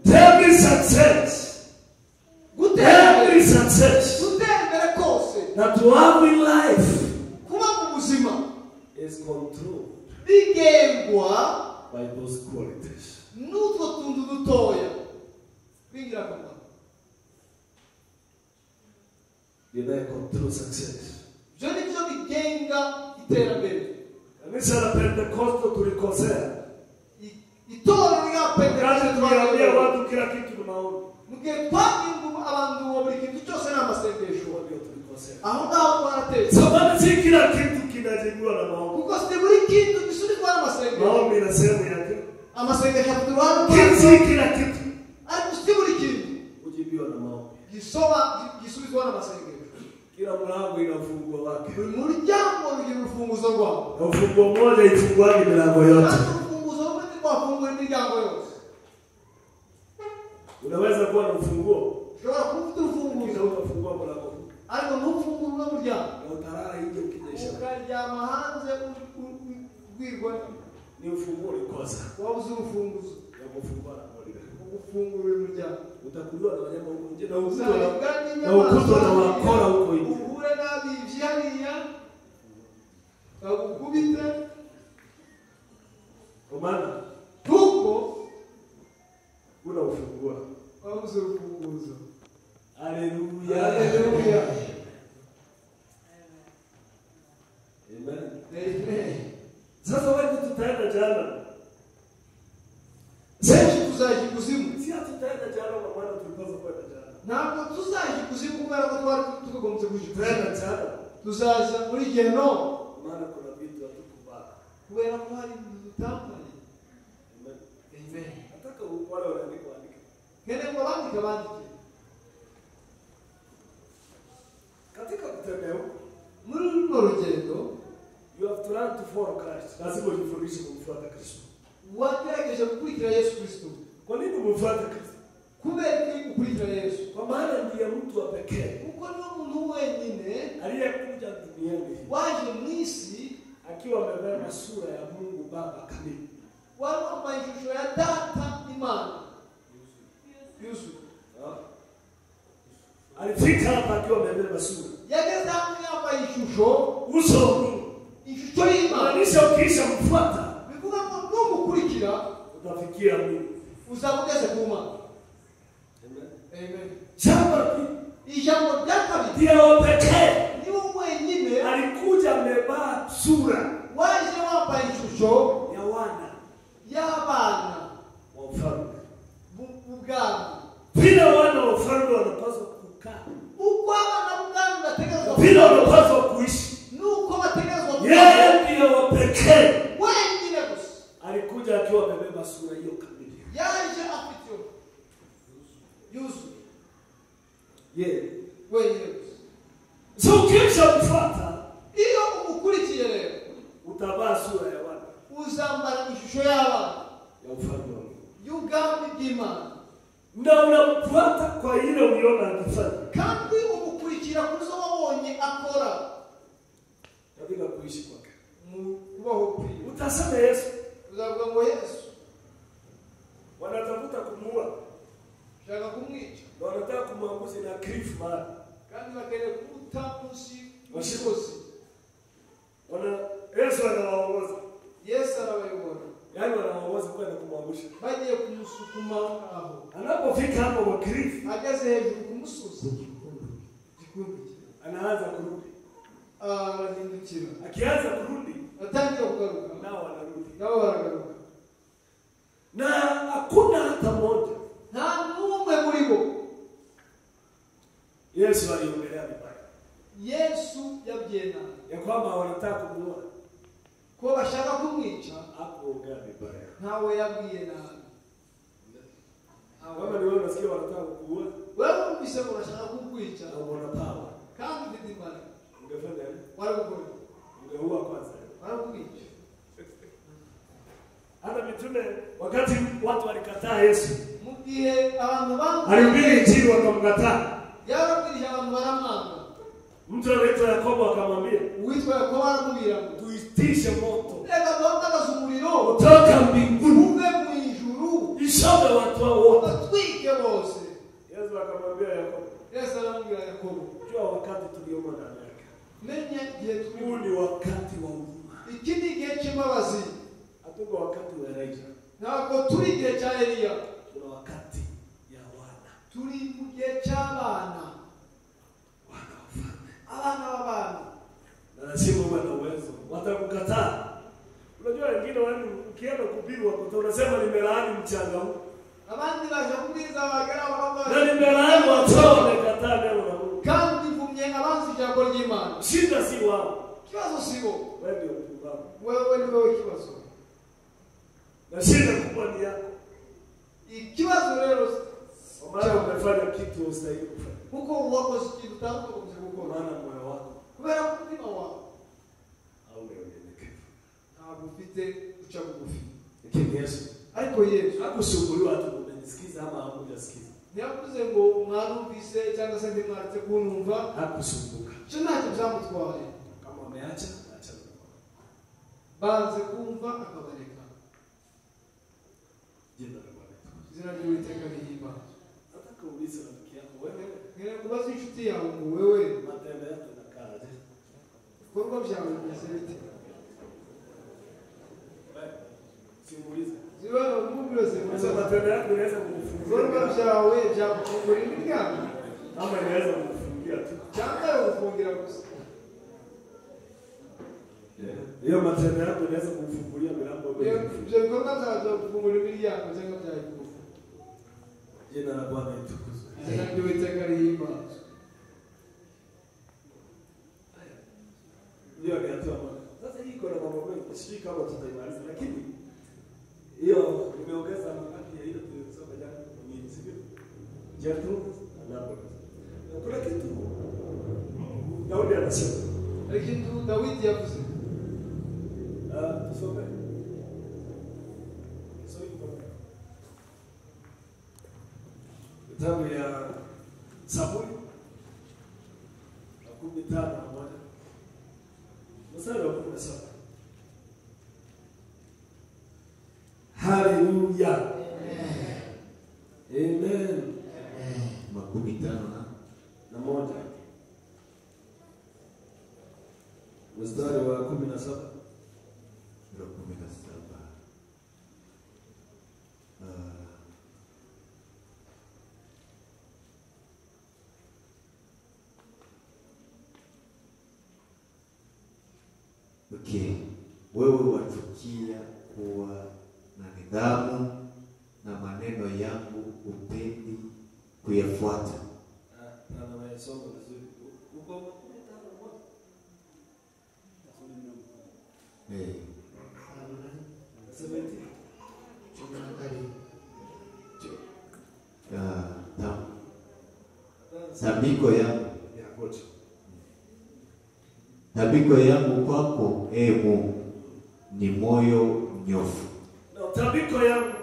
[SPEAKER 1] Every success
[SPEAKER 2] Gutera imbere kose,
[SPEAKER 1] that you have in life
[SPEAKER 2] kuba mu buzima
[SPEAKER 1] is controlled
[SPEAKER 2] bigengwa
[SPEAKER 1] by those qualities.
[SPEAKER 2] n'utwo tuntu dutoya b'ingirakamaro.
[SPEAKER 1] You know, control success.
[SPEAKER 2] Ibyo ni byo bigenga iterambere.
[SPEAKER 1] Kanisa la Pentekoste tulikosea.
[SPEAKER 2] Itorero rya
[SPEAKER 1] Kazi
[SPEAKER 2] Pentekoste
[SPEAKER 1] tuliambia watu kila kitu ni maombi.
[SPEAKER 2] mu gihe twabwira abantu ngo buri kintu cyose ni amasengesho,
[SPEAKER 1] Ndio tulikosea.
[SPEAKER 2] aho ngaho twaratetse.
[SPEAKER 1] Sababu si kila kitu kinajibiwa na maombi.
[SPEAKER 2] Kuko si buri kintu gisubizwa n'amasengesho.
[SPEAKER 1] Maombi ina sehemu yake.
[SPEAKER 2] Amasengesho afite uruhare
[SPEAKER 1] Si
[SPEAKER 2] rwayo,
[SPEAKER 1] kila kitu
[SPEAKER 2] ariko si buri kintu
[SPEAKER 1] kujibiwa na maombi.
[SPEAKER 2] gisubizwa n'amasengesho.
[SPEAKER 1] Kila mlango ina ufunguo wake.
[SPEAKER 2] Buri muryango ugira urufunguzo rwawo,
[SPEAKER 1] Na ufunguo mmoja ifunguaje milango yote.
[SPEAKER 2] kandi urufunguzo rumwe ntirwafungura imiryango yose.
[SPEAKER 1] Unaweza kuwa na ufunguo
[SPEAKER 2] Ushobora kuba ufite urufunguzo,
[SPEAKER 1] kisha ukafungua mlango huu.
[SPEAKER 2] ariko ntufungure uno muryango,
[SPEAKER 1] Na utalala nje ukinyesha.
[SPEAKER 2] ukaryama hanze ubwirwa
[SPEAKER 1] Ni ufunguo ulikosa.
[SPEAKER 2] wabuze urufunguzo
[SPEAKER 1] Na kufungua na kulia.
[SPEAKER 2] ugufungura uyu muryango.
[SPEAKER 1] Utakuliwa na wanyama huko nje na
[SPEAKER 2] Uzaribwa
[SPEAKER 1] ukutwa na wakora huko nje.
[SPEAKER 2] uhure n'abivyi hariya bagukubite,
[SPEAKER 1] Kwa maana
[SPEAKER 2] kuko
[SPEAKER 1] una ufunguo.
[SPEAKER 2] wabuze urufunguzo.
[SPEAKER 1] Haleluya.
[SPEAKER 2] Haleluya.
[SPEAKER 1] Amen.
[SPEAKER 2] Amen.
[SPEAKER 1] Sasa wewe tutaenda jana.
[SPEAKER 2] Benshi tuzaje ikuzimu.
[SPEAKER 1] Si hatutaenda jana kwa maana tulipaswa kwenda jana.
[SPEAKER 2] Ntabwo tuzaje ikuzimu kubera ko twari tugombye kuja
[SPEAKER 1] Tutaenda
[SPEAKER 2] ikuzimu.
[SPEAKER 1] jana.
[SPEAKER 2] Tuzaza muri geno
[SPEAKER 1] Maana kuna vitu hatukuvaa.
[SPEAKER 2] kubera ko hari ibintu dutambaye.
[SPEAKER 1] Amen.
[SPEAKER 2] Amen.
[SPEAKER 1] Nataka wale wanaandika waandike.
[SPEAKER 2] Kene ngo bandike.
[SPEAKER 1] Katika kutembea huko,
[SPEAKER 2] Muri runo rugendo
[SPEAKER 1] you have to learn to follow Christ. Lazima ujifundishe kumfuata Kristo.
[SPEAKER 2] wagerageje gukurikira Yesu Kristo.
[SPEAKER 1] Kwa nini umfuate Kristo?
[SPEAKER 2] Kubera ko gukurikira Yesu,
[SPEAKER 1] Kwa maana ndiye mtu wa pekee
[SPEAKER 2] kuko niwe muntu wenyine
[SPEAKER 1] aliyekuja duniani
[SPEAKER 2] waje mu isi
[SPEAKER 1] akiwa amebeba sura ya Mungu Baba kamili.
[SPEAKER 2] Wambaye ishusho ya Data Imana. Yusuf.
[SPEAKER 1] Alifika hapa akiwa amebeba sura.
[SPEAKER 2] Yageze hapa ishusho
[SPEAKER 1] Uso wa Mungu.
[SPEAKER 2] Ishusho y'Imana.
[SPEAKER 1] Maanisha ukisha mfuata,
[SPEAKER 2] bivuga ko n'umukurikira
[SPEAKER 1] utafikia Mungu.
[SPEAKER 2] Uzabugeze ku Mana.
[SPEAKER 1] Amen. Shamba
[SPEAKER 2] ijambo rya kabiri
[SPEAKER 1] ndio pekee
[SPEAKER 2] ni mwenyine
[SPEAKER 1] alikuja amebeba sura
[SPEAKER 2] waje wambaye ishusho
[SPEAKER 1] ya wana
[SPEAKER 2] y'abana
[SPEAKER 1] wa ufalme.
[SPEAKER 2] Ubwami.
[SPEAKER 1] Bila wana wa ufalme wanapaswa kukaa.
[SPEAKER 2] Uko abana b'ubwami bategerezwa
[SPEAKER 1] Bila wanapaswa kuishi.
[SPEAKER 2] Nuko bategerezwa kuishi.
[SPEAKER 1] Yeye ndiye wa pekee.
[SPEAKER 2] Wenyine gusa.
[SPEAKER 1] Alikuja akiwa amebeba sura hiyo kamili.
[SPEAKER 2] Yaje afite Yusuf. Wenyine gusa.
[SPEAKER 1] So kisha mfuata,
[SPEAKER 2] iyo umukurikiye rero
[SPEAKER 1] utavaa sura ya wana.
[SPEAKER 2] Uzambara ishusho y'abana
[SPEAKER 1] Ya ufalme wa Mungu.
[SPEAKER 2] y'ubwami bw'Imana.
[SPEAKER 1] Na unamfuata kwa ile uliona akifanya.
[SPEAKER 2] Kandi umukurikira kuzo wabonye akora.
[SPEAKER 1] Katika kuishi kwake.
[SPEAKER 2] Kubaho kwe.
[SPEAKER 1] Utasema Yesu.
[SPEAKER 2] Uzavuga ngo Yesu.
[SPEAKER 1] Wanatafuta kumuua.
[SPEAKER 2] Shaka kumwica.
[SPEAKER 1] Wanataka kumwangusha na cliff mahali.
[SPEAKER 2] Kandi bakeneye kutamusi
[SPEAKER 1] washikosi. Yesu anawaongoza.
[SPEAKER 2] Yesu anawaongoza.
[SPEAKER 1] Yaani wanawaongoza kwenda kumwangusha.
[SPEAKER 2] Bagiye kumusukuma aho.
[SPEAKER 1] Anapofika hapo kwa cliff,
[SPEAKER 2] ageze hejuru kumususa. Gikumbi.
[SPEAKER 1] Anaanza kurudi.
[SPEAKER 2] Anahindukira.
[SPEAKER 1] Akianza kurudi,
[SPEAKER 2] atangira kugaruka.
[SPEAKER 1] Nao wanarudi.
[SPEAKER 2] Nao wanagaruka.
[SPEAKER 1] Na hakuna hata mmoja.
[SPEAKER 2] Nta n'umwe muri bo.
[SPEAKER 1] Yesu aliongelea vibaya.
[SPEAKER 2] Yesu yabyena.
[SPEAKER 1] Ya kwamba wanataka kumuua.
[SPEAKER 2] Ko bashaka kumwica.
[SPEAKER 1] Hakuongea vibaya.
[SPEAKER 2] Ntawe yabwiye nabi.
[SPEAKER 1] Kama ni wewe unasikia wanataka kukuua,
[SPEAKER 2] wewe umbise unashaka kukwica.
[SPEAKER 1] Na unaona power.
[SPEAKER 2] Kandi ufite imbaraga.
[SPEAKER 1] Ungefanya nini?
[SPEAKER 2] Warakukora.
[SPEAKER 1] Ungeua kwanza.
[SPEAKER 2] Warakukwica.
[SPEAKER 1] Hata mitume wakati watu walikataa Yesu.
[SPEAKER 2] Mugihe abantu bangu
[SPEAKER 1] alihubiri injili wakamkataa.
[SPEAKER 2] Yarabwirije abantu baramwanga.
[SPEAKER 1] Mtu anaitwa Yakobo akamwambia,
[SPEAKER 2] uwitwa Yakobo aramubwira
[SPEAKER 1] tuitishe moto.
[SPEAKER 2] Reka dutagaze umuriro
[SPEAKER 1] kutoka mbinguni.
[SPEAKER 2] Uve mu ijuru.
[SPEAKER 1] Ishome watu hao wote.
[SPEAKER 2] Batwike bose.
[SPEAKER 1] Yesu akamwambia Yakobo.
[SPEAKER 2] Yesu aramubwira Yakobo,
[SPEAKER 1] jua wakati tuliomo ndani yake.
[SPEAKER 2] Menya gihe
[SPEAKER 1] huu ni wakati wa huruma.
[SPEAKER 2] Iki ni igihe cy'imbabazi.
[SPEAKER 1] Hatuko wakati wa Elijah.
[SPEAKER 2] Ntabwo turi igihe cya Eliya.
[SPEAKER 1] Tuna wakati ya wana.
[SPEAKER 2] Turi mu gihe cy'abana.
[SPEAKER 1] Wana wafalme.
[SPEAKER 2] Abana b'abana.
[SPEAKER 1] Na lazima uwe na uwezo. Watakukataa. Unajua wengine wani ukienda kuhubiri wako unasema nimelaani mchanga huu.
[SPEAKER 2] Abandi baje kubwiza abagara bakavuga
[SPEAKER 1] na nimelaani watoto wamekataa neno la Mungu.
[SPEAKER 2] Kandi mvumye abanzi ijambo ry'Imana.
[SPEAKER 1] Shida si wao.
[SPEAKER 2] Kibazo si bo.
[SPEAKER 1] Wewe ndio mpumbavu.
[SPEAKER 2] Wewe ni wewe kibazo.
[SPEAKER 1] Na shida kubwa ni yako.
[SPEAKER 2] Ikibazo leo
[SPEAKER 1] maana umefanya kitu ustahili kufanya.
[SPEAKER 2] Huko wako sikitu tangu kuzibuko.
[SPEAKER 1] Maana moyo wako.
[SPEAKER 2] Kubera kutima wako.
[SPEAKER 1] Au leo nyenyekevu.
[SPEAKER 2] Ufite ucha bugufi.
[SPEAKER 1] Lakini Yesu
[SPEAKER 2] ariko Yesu
[SPEAKER 1] hakusumbuliwa hata kunisikiza ama hakujasikiza.
[SPEAKER 2] Ntiyavuze ngo mwarumvise cyangwa se ndimwaretse kunumva.
[SPEAKER 1] Hakusumbuka.
[SPEAKER 2] Cyo ntacyo byamutwaye.
[SPEAKER 1] Kama ameacha acha.
[SPEAKER 2] Banze kumva akabareka.
[SPEAKER 1] Jina la Bwana.
[SPEAKER 2] Zina liwiteka lihimba.
[SPEAKER 1] Nataka uulize rafiki yako wewe.
[SPEAKER 2] Ngine kubaza inshuti yawe ngo wewe
[SPEAKER 1] matendo yako yanakaa aje?
[SPEAKER 2] Korwa byawe bimeze bite?
[SPEAKER 1] Simulize.
[SPEAKER 2] Ziwe umubiroze
[SPEAKER 1] Sasa matendo yako inaweza kukufungua.
[SPEAKER 2] Korwa byawe byakufungura imiryango.
[SPEAKER 1] Ama inaweza kukufungia tu.
[SPEAKER 2] Cyangwa kufungira gusa.
[SPEAKER 1] Hiyo matendo yako inaweza kukufungulia milango mingi.
[SPEAKER 2] Ibyo bikorwa byawe kufungura imiryango cyangwa byayikufa.
[SPEAKER 1] Jina la Bwana litukuzwe.
[SPEAKER 2] Zina liwiteka lihimba.
[SPEAKER 1] Ndio niatoa mwana. Sasa hii iko na mambo mengi, sijui kama tutaimaliza lakini hiyo nimeongeza wakati ya ile tulisoma jana ni sivyo? Jatu anapo. Kuna kitu Daudi anasema.
[SPEAKER 2] Lakini Daudi yavuze.
[SPEAKER 1] Tusome. Sio kitabu ya Samueli 15:1. Mstari wa 17. Hallelujah. Amen.
[SPEAKER 3] Makumi tano
[SPEAKER 1] na moja. Mstari wa 17.
[SPEAKER 3] Okay. Wewe wachukia kuwa na nidhamu na maneno yangu upendi kuyafuata.
[SPEAKER 1] Na nimesoma vizuri. Uko
[SPEAKER 3] Tabiko yangu kwako, Mungu, ni moyo mnyofu.
[SPEAKER 1] Na tabiko yangu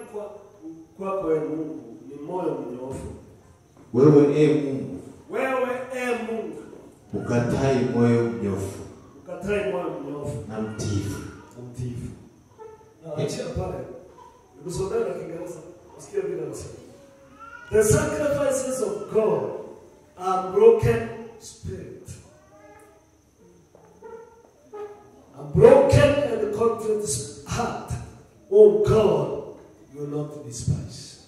[SPEAKER 1] kwako, Mungu, ni moyo mnyofu.
[SPEAKER 3] Wewe Mungu,
[SPEAKER 1] Mungu,
[SPEAKER 3] ukatai moyo mnyofu.
[SPEAKER 1] Na
[SPEAKER 3] mtiifu.
[SPEAKER 1] Achia pale. Nikusomea na Kiingereza. Usikie vile anasema. The sacrifices of God are broken spirit. A broken and contrite heart, O God, you will not despise.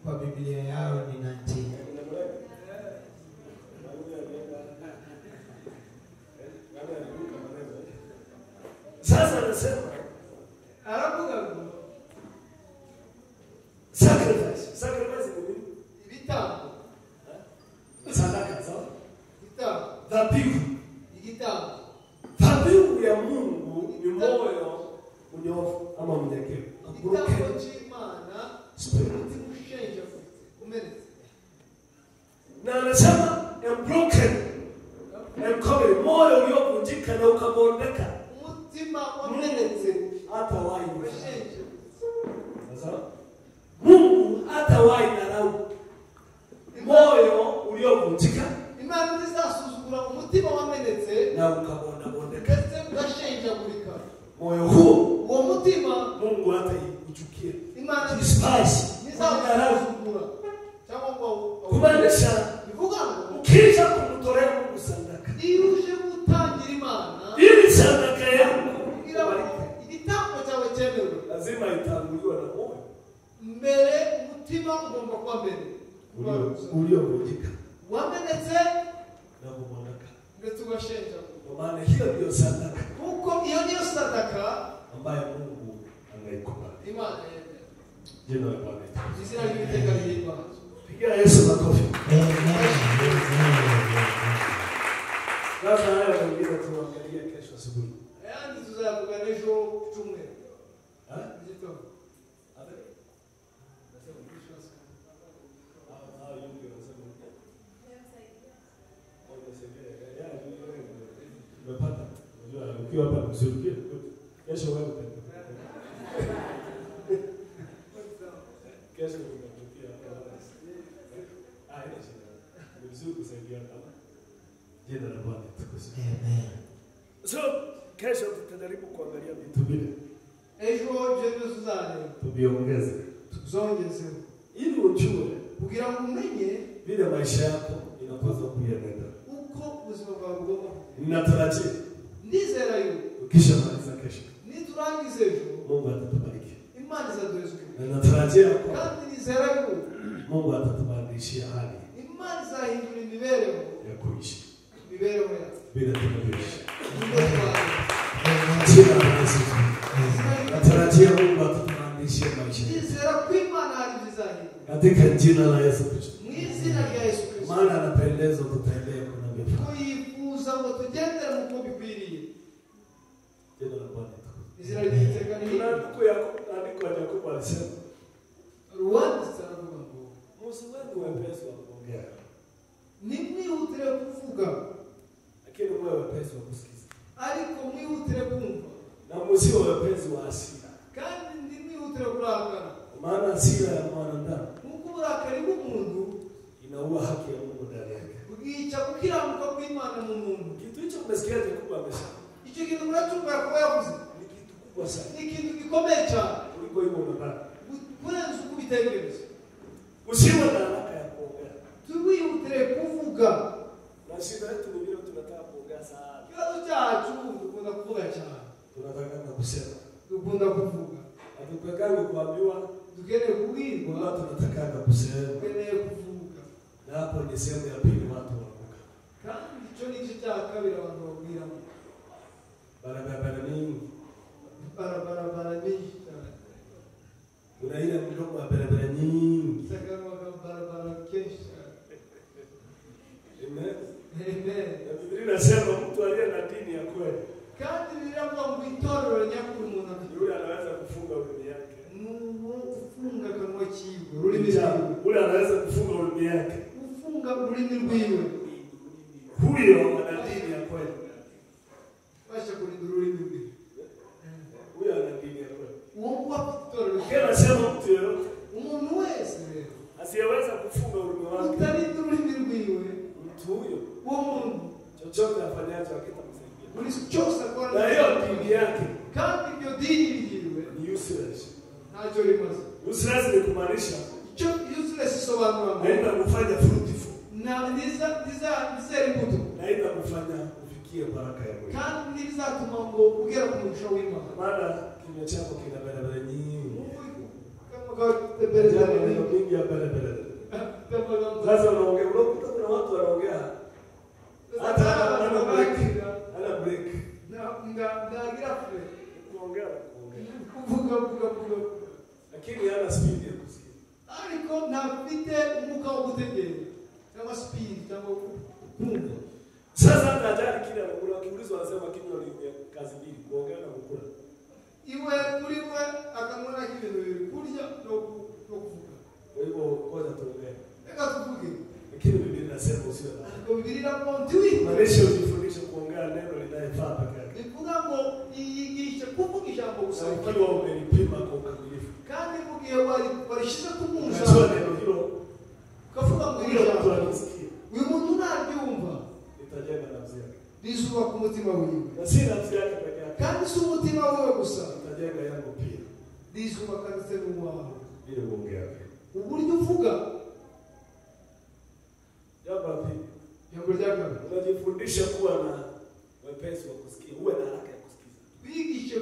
[SPEAKER 2] Kwa Biblia yao ni 19.
[SPEAKER 1] Sasa anasema sacrifice ni nini?
[SPEAKER 2] Vitambo.
[SPEAKER 1] Sadaka sawa?
[SPEAKER 2] Vitambo.
[SPEAKER 1] Dhabihu ya Mungu ni moyo unyofu ama mnyenyekevu.
[SPEAKER 2] Vitambo chimana
[SPEAKER 1] spirit. Na anasema broken and covered, moyo uliovunjika na ukabondeka.
[SPEAKER 2] Mutima wamenetse
[SPEAKER 1] hata wai. Sasa Mungu hata wai dharau moyo uliovunjika.
[SPEAKER 2] Imana izasuzugura umutima wamenetse
[SPEAKER 1] na ukabondeka.
[SPEAKER 2] Ndetse ugashenjagurika.
[SPEAKER 1] Moyo huo,
[SPEAKER 2] uwo mutima
[SPEAKER 1] Mungu hata uchukie.
[SPEAKER 2] Imana
[SPEAKER 1] despise.
[SPEAKER 2] Izasuzugura.
[SPEAKER 1] Kumaanisha ukija kumtolea Mungu sadaka,
[SPEAKER 2] uje gutangira Imana
[SPEAKER 1] ili sadaka yako
[SPEAKER 2] igitambo cyawe cyemewe,
[SPEAKER 1] lazima itanguliwe na moyo.
[SPEAKER 2] Mbere umutima ugomba kuba mbere
[SPEAKER 1] uliovunjika,
[SPEAKER 2] wamenetse
[SPEAKER 1] na kubondeka,
[SPEAKER 2] ndetse ugashenja.
[SPEAKER 1] Kwa maana hiyo ndio sadaka,
[SPEAKER 2] kuko iyo niyo sadaka
[SPEAKER 1] ambayo Mungu anaikubali.
[SPEAKER 2] Imana
[SPEAKER 1] jina la Bwana
[SPEAKER 2] Israeli liteka liimba.
[SPEAKER 1] Pigia Yesu makofi.
[SPEAKER 2] Amen.
[SPEAKER 1] Sasa haya wengine tuangalia kesho asubuhi.
[SPEAKER 2] Yaani tuzavuga kesho kutumwe. Ndio. Abe. Nasema kesho asubuhi. Yuko anasema.
[SPEAKER 1] Umepata. Unajua ukiwa hapa mzuri kesho wewe utaenda. Kesho utakutia hapa. Jina la Bwana tukusifu.
[SPEAKER 2] Amen.
[SPEAKER 1] So, kesho tutajaribu kuangalia vitu vile.
[SPEAKER 2] Ejo tuzane.
[SPEAKER 1] Tubiongeze.
[SPEAKER 2] Tuzongeze.
[SPEAKER 1] Ili ujue
[SPEAKER 2] kugira ngo umenye
[SPEAKER 1] vile maisha yako inapaswa kuenenda.
[SPEAKER 2] Uko ubuzima bwawe bugomba.
[SPEAKER 1] Ninatarajia.
[SPEAKER 2] Ndizera yuko.
[SPEAKER 1] Ukishamaliza kesho.
[SPEAKER 2] Niturangize ejo.
[SPEAKER 1] Mungu atatubariki.
[SPEAKER 2] Imana izaduhezwe.
[SPEAKER 1] Ninatarajia
[SPEAKER 2] kandi nizera yuko
[SPEAKER 1] Mungu atatubadilishia hali.
[SPEAKER 2] Imana izahindura imibereho
[SPEAKER 1] ya kuishi.
[SPEAKER 2] Imibereho ya.
[SPEAKER 1] Bila tunavyoishi.
[SPEAKER 2] Jina
[SPEAKER 1] la Yesu. Natarajia Mungu atatubadilishia maisha.
[SPEAKER 2] Nizera kwa Imana alizahindura.
[SPEAKER 1] Katika jina la Yesu Kristo.
[SPEAKER 2] Mwizina la Yesu Kristo.
[SPEAKER 1] Maana anapendeza tutendee kunavyofaa.
[SPEAKER 2] Kuyifuza ngo tugende mu bikwiriye.
[SPEAKER 1] Jina la Bwana.
[SPEAKER 2] Israeli itekaniye.
[SPEAKER 1] Andiko ya Yakobo alisema.
[SPEAKER 2] Rwanda saravuga ngo
[SPEAKER 1] Musi wewe tuwe wepesi wa kuongea.
[SPEAKER 2] nimwihutire kuvuga
[SPEAKER 1] Lakini mwe wepesi wa kusikiza.
[SPEAKER 2] ariko mwihutire kumva
[SPEAKER 1] Na msio wepesi wa hasira.
[SPEAKER 2] kandi nimwihutire kurakara
[SPEAKER 1] Maana hasira ya mwanadamu
[SPEAKER 2] kuko uburakari bw'umuntu
[SPEAKER 1] inaua haki ya Mungu ndani yake.
[SPEAKER 2] bwica gukiranuka kw'Imana mu muntu.
[SPEAKER 1] Kitu hicho mmesikia Jacob amesema.
[SPEAKER 2] Icyo kintu muracyumva kuba yavuze
[SPEAKER 1] Ni kitu kubwa sana.
[SPEAKER 2] ni ikintu gikomeye cyane
[SPEAKER 1] Kuliko hivyo unadhani.
[SPEAKER 2] kurenza uko ubitekereza.
[SPEAKER 1] Usiwe na haraka ya kuongea.
[SPEAKER 2] Tuwihutire kuvuga.
[SPEAKER 1] Na shida yetu ni vile tunataka kuongea sana.
[SPEAKER 2] Ikibazo cyacu dukunda kuvuga cyane.
[SPEAKER 1] Tunataka na kusema.
[SPEAKER 2] Dukunda kuvuga.
[SPEAKER 1] Hatupekangi kuambiwa,
[SPEAKER 2] Dukeneye kubwirwa.
[SPEAKER 1] watu tunataka kusema.
[SPEAKER 2] Dukeneye kuvuga.
[SPEAKER 1] Na hapo ni sehemu ya pili watu wanavuka.
[SPEAKER 2] Kandi icyo ni cyo cya kabiri abantu babwiramo.
[SPEAKER 1] Barabara nyingi.
[SPEAKER 2] Barabara nyinshi cyane.
[SPEAKER 1] Kuna ile mdomo wa barabara nyingi.
[SPEAKER 2] Sagarwa barabara kenshi cyane.
[SPEAKER 1] Amen.
[SPEAKER 2] Amen.
[SPEAKER 1] Na Biblia inasema mtu aliye na dini ya kweli,
[SPEAKER 2] Kandi biravuga ngo itorero nyakuri umuntu afite
[SPEAKER 1] yule anaweza kufunga ulimi yake.
[SPEAKER 2] ufunga akanwa kiwe ururimi rwiwe.
[SPEAKER 1] Yule anaweza kufunga ulimi yake.
[SPEAKER 2] Ufunga ururimi rwiwe.
[SPEAKER 1] Huyo ana dini ya kweli.
[SPEAKER 2] Basha kurinda ururimi rwiwe.
[SPEAKER 1] Huyo ana dini ya kweli.
[SPEAKER 2] Uwo kuba afite itorero
[SPEAKER 1] Kila anasema mtu yeyote
[SPEAKER 2] umuntu wese rero
[SPEAKER 1] asiyeweza kufunga ulimi wake,
[SPEAKER 2] utarinda ururimi rwiwe,
[SPEAKER 1] mtu huyo
[SPEAKER 2] uwo muntu
[SPEAKER 1] chochote afanyacho hakitamsaidia.
[SPEAKER 2] buri cyose akora
[SPEAKER 1] Na hiyo dini yake
[SPEAKER 2] kandi iryo dini rigiwe
[SPEAKER 1] ni useless.
[SPEAKER 2] ntacyo rimaze.
[SPEAKER 1] Useless ni kumaanisha
[SPEAKER 2] Icyo useless isobanura ngo
[SPEAKER 1] haina kufanya fruitful,
[SPEAKER 2] ntizera imbuto
[SPEAKER 1] haina kufanya ufikie baraka ya Mungu.
[SPEAKER 2] kandi ntibizatuma ngo ugera ku mugisha w'Imana.
[SPEAKER 1] Maana kinywa chako kina barabara nyingi.
[SPEAKER 2] Kama kawaida
[SPEAKER 1] Maneno mengi ya barabara. Sasa unaongea, unakuta kuna watu wanaongea hata ana break. Ana break.
[SPEAKER 2] ndagira fre
[SPEAKER 1] Kuongea na kuongea.
[SPEAKER 2] kuvuga
[SPEAKER 1] Lakini hana speed ya kusikia.
[SPEAKER 2] ariko ntafite umwuka wo gutegereza cyangwa speed cyangwa kumva.
[SPEAKER 1] Sasa hata ajali kile anakula kiulizo anasema kinywa ni kazi mbili, kuongea na kukula.
[SPEAKER 2] Iwe kuri we akamwana k'ibintu bibiri kurya no kuvuga.
[SPEAKER 1] Kwa hivyo ngoja tuongee.
[SPEAKER 2] Reka tuvuge.
[SPEAKER 1] Lakini Biblia inasema usiwe na.
[SPEAKER 2] Ariko Biblia iravuga ngo ndiwi
[SPEAKER 1] Manisha ujifundishe kuongea neno linalofaa peke yake.
[SPEAKER 2] bivuga ngo yigishe kuvuga ijambo gusa
[SPEAKER 1] Ukiwa umelipima kwa ukamilifu.
[SPEAKER 2] kandi mu gihe warishize ku
[SPEAKER 1] Unajua
[SPEAKER 2] munzani
[SPEAKER 1] neno hilo
[SPEAKER 2] ukavuga ngo
[SPEAKER 1] hilo mtu
[SPEAKER 2] ijambo
[SPEAKER 1] anasikia.
[SPEAKER 2] uyu muntu naryumva
[SPEAKER 1] Itajenga nafsi yake.
[SPEAKER 2] rizuba ku mutima wiwe
[SPEAKER 1] Na si nafsi yake peke yake.
[SPEAKER 2] kandi si umutima wiwe gusa
[SPEAKER 1] Itajenga yangu pia.
[SPEAKER 2] rizuba kandi se n'uwawe.
[SPEAKER 1] Ile kuongea.
[SPEAKER 2] Uburyo uvuga
[SPEAKER 1] Jambo la pili.
[SPEAKER 2] jambo rya kabiri
[SPEAKER 1] Unajifundisha kuwa na wepesi wa kusikia. Uwe na haraka ya kusikiza.
[SPEAKER 2] wigishe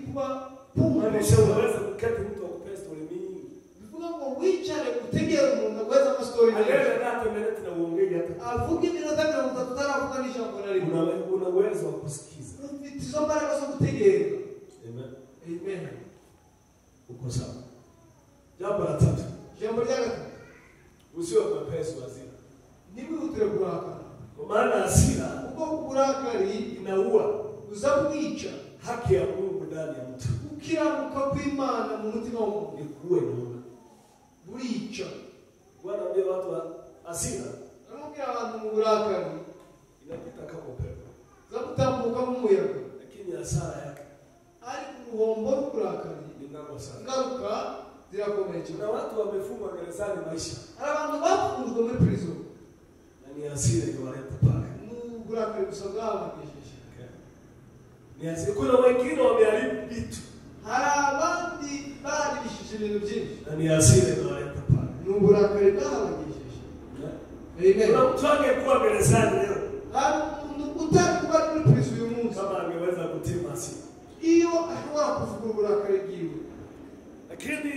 [SPEAKER 2] kuba
[SPEAKER 1] Manisha unaweza kuketi mtu wa kupea story mingi.
[SPEAKER 2] bivuga ngo wicare utegere umuntu agweza amastori
[SPEAKER 1] Agenda hata minute na uongee hata.
[SPEAKER 2] avuga iminota 30 utaravuga n'ijambo na rimwe.
[SPEAKER 1] Una uwezo wa kusikiza.
[SPEAKER 2] Ufite izo mbaraga zo gutegera.
[SPEAKER 1] Amen.
[SPEAKER 2] Amen.
[SPEAKER 1] Uko sawa. Jambo la tatu.
[SPEAKER 2] Jambo rya gatatu
[SPEAKER 1] Usiwe mwepesi wa hasira.
[SPEAKER 2] ntiwihutire kurakara
[SPEAKER 1] Kwa maana hasira
[SPEAKER 2] kuko uburakari
[SPEAKER 1] inaua
[SPEAKER 2] uza bwica
[SPEAKER 1] haki ya Mungu ndani ya mtu.
[SPEAKER 2] ukiranuka kw'Imana mu mutima w'umuntu
[SPEAKER 1] Ni kuwe naona.
[SPEAKER 2] burica.
[SPEAKER 1] Bwana ambia watu wa hasira
[SPEAKER 2] Aramubwira abantu mu burakari
[SPEAKER 1] inapita kama upepo.
[SPEAKER 2] za gutambuka nk'umuyaga,
[SPEAKER 1] Lakini hasara yake
[SPEAKER 2] ariko uruhombo rw'uburakari
[SPEAKER 1] ni ndogo sana.
[SPEAKER 2] ingaruka zirakomeye cyane.
[SPEAKER 1] Kuna watu wamefungwa gerezani maisha.
[SPEAKER 2] Hari abantu bafunzwe muri prison
[SPEAKER 1] Na ni hasira iliwaleta pale.
[SPEAKER 2] n'uburakari gusa bwabagejeje.
[SPEAKER 1] Ni hasira. Kuna wengine wameharibu vitu.
[SPEAKER 2] Hari abandi baribishije ibintu byinshi
[SPEAKER 1] Na ni hasira iliwaleta pale.
[SPEAKER 2] n'uburakari bwabagejeje. Amen.
[SPEAKER 1] Kuna mtu angekuwa gerezani leo
[SPEAKER 2] Hari umuntu utari kuba ari muri prison uyu munsi
[SPEAKER 1] kama angeweza kutima hasira.
[SPEAKER 2] iyo ashobora kuvuga uburakari bwiwe,
[SPEAKER 1] Lakini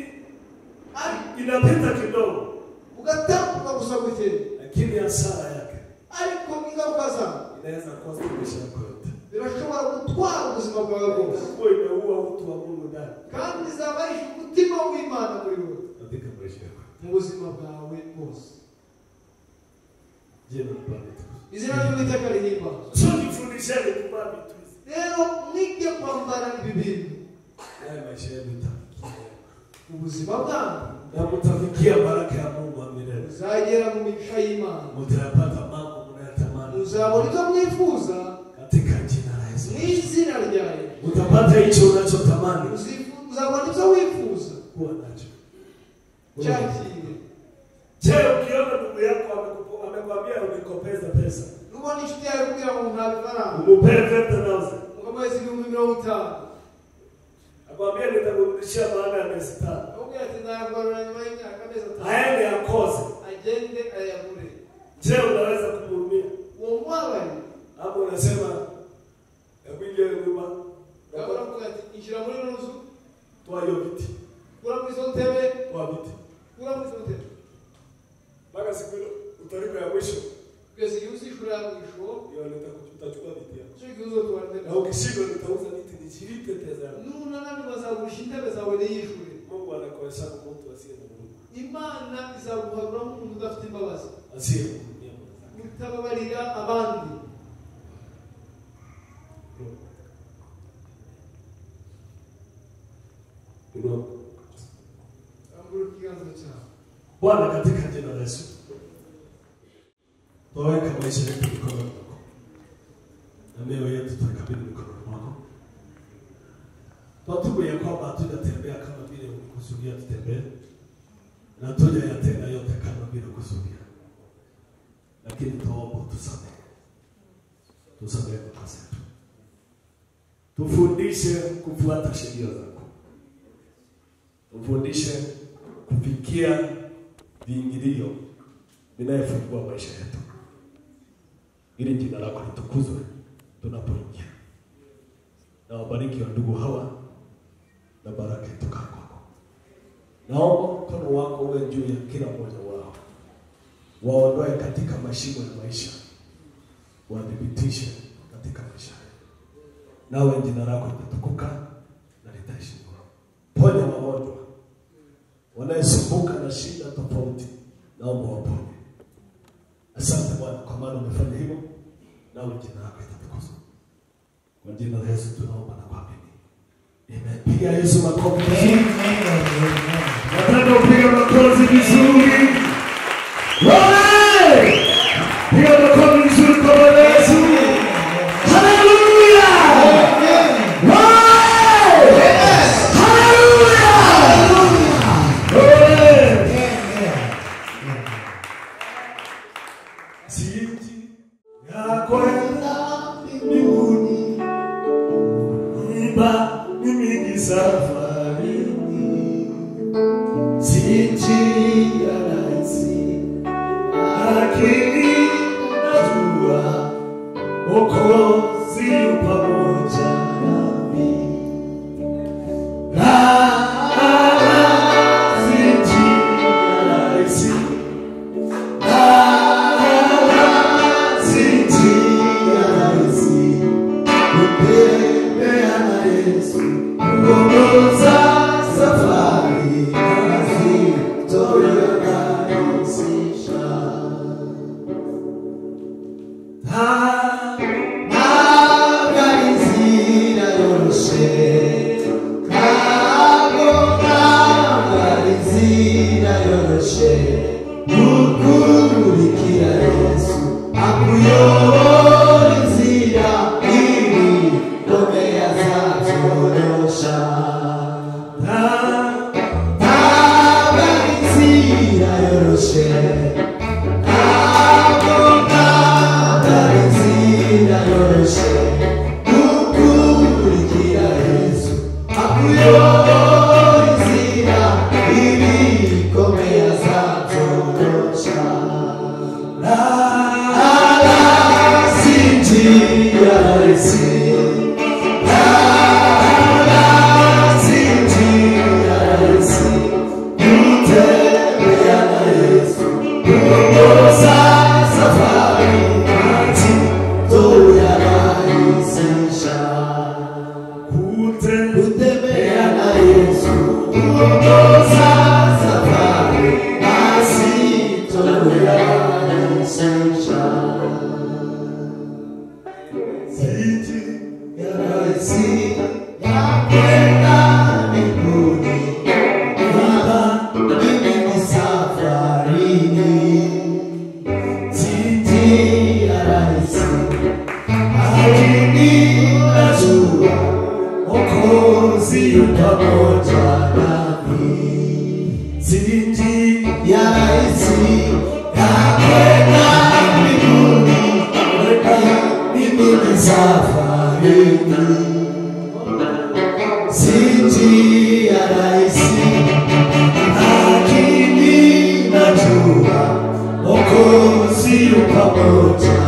[SPEAKER 2] ari
[SPEAKER 1] inapita kidogo.
[SPEAKER 2] ugatambuka gusa gutya,
[SPEAKER 1] Lakini hasara yake
[SPEAKER 2] ariko ingaruka zayo
[SPEAKER 1] inaweza kosa maisha yako yote.
[SPEAKER 2] birashobora gutwara ubuzima bwawe bwose
[SPEAKER 1] Kwa imeua utu wa Mungu ndani.
[SPEAKER 2] kandi zabahisha umutima w'Imana muri wowe
[SPEAKER 1] Katika maisha yako.
[SPEAKER 2] mu buzima bwawe bwose.
[SPEAKER 1] Je, nakupenda tu.
[SPEAKER 2] Izina ry'Uwiteka rihimbazwe.
[SPEAKER 1] So jifundisheni kuvaa vitu hizi.
[SPEAKER 2] Rero mwige kwambara ibi bintu
[SPEAKER 1] Haya maisha yetu itafikia.
[SPEAKER 2] ubuzima bwangu
[SPEAKER 1] na mtafikia baraka ya Mungu wa milele.
[SPEAKER 2] Muzagera mu migisha y'Imana.
[SPEAKER 1] Mutayapata mambo mnayotamani.
[SPEAKER 2] Muzabona ibyo mwifuza
[SPEAKER 1] katika jina la Yesu.
[SPEAKER 2] N'izina rya Yesu.
[SPEAKER 1] Utapata hicho unachotamani.
[SPEAKER 2] Muzabona ibyo wifuza
[SPEAKER 1] kuwa nacho.
[SPEAKER 2] Chakire.
[SPEAKER 1] Je, ukiona ndugu yako amekwambia unikopeza pesa?
[SPEAKER 2] Nubona inshuti yawe kugira ngo ntabifaranga.
[SPEAKER 1] Umupe 50,000.
[SPEAKER 2] Ukamwezi 50,000.
[SPEAKER 1] Akwambia nitakurudishia baada ya miezi 5.
[SPEAKER 2] Ubwo ati nzayagarura nyuma y'imyaka amezi 5.
[SPEAKER 1] Aende akose.
[SPEAKER 2] Agende ayagure.
[SPEAKER 1] Je, unaweza kumhurumia?
[SPEAKER 2] Uwo mwabaye.
[SPEAKER 1] Hapo unasema yabije nyuma.
[SPEAKER 2] Gabura kugati injira muri ruzu.
[SPEAKER 1] Twayo biti.
[SPEAKER 2] Kura muri zo ntebe.
[SPEAKER 1] Twa biti.
[SPEAKER 2] Kura muri zo ntebe.
[SPEAKER 1] Baka siku utalipa ya mwisho.
[SPEAKER 2] Kwezi yusi shura ya mwisho.
[SPEAKER 1] Yo nitachukua biti yako.
[SPEAKER 2] Sio kiuzo tuwalete.
[SPEAKER 1] Na ukishindwa nitauza biti nijilipe pesa.
[SPEAKER 2] Nuna nani bazagurisha intebe zawe n'iyishure.
[SPEAKER 1] Mungu anakuonyesha mtu asiye na Mungu.
[SPEAKER 2] Imana izaguhabura umuntu udafite imbabazi.
[SPEAKER 1] Asiye
[SPEAKER 2] utababarira abandi.
[SPEAKER 1] Bwana, katika jina la Yesu, tuweka maisha yetu mikononi mwako. Na leo yetu tutakabidhi mikononi mwako. Tutubu ya kwamba hatujatembea kama vile ulikusudia tutembee. Na hatujayatenda yote kama vile ulikusudia. Lakini tuombe tusamehe. Tusamehe makosa yetu. Tufundishe kufuata sheria zako. Tufundishe kufikia viingilio vinayofungua maisha yetu, ili jina lako litukuzwe tunapoingia. Na wabariki wa ndugu hawa na baraka itoka kwako. Naomba mkono wako uwe juu ya kila mmoja wao. Waondoe katika mashimo ya maisha. Wadhibitishe katika maisha. Nawe jina lako litatukuka na litaheshimiwa. Ponya wagonjwa wanayesumbuka na shida tofauti, naomba waponye. Asante Bwana kwa maana umefanya hivyo, nawe jina lako litatukuzwa. Kwa jina la Yesu tunaomba na kuamini. Amen. Piga Yesu makofi vizuri. Nataka upige makofi vizuri. Wewe! Piga makofi vizuri kwa Yesu. Haleluya!
[SPEAKER 4] Yesu si njia rahisi, lakini najua Mwokozi yu pamoja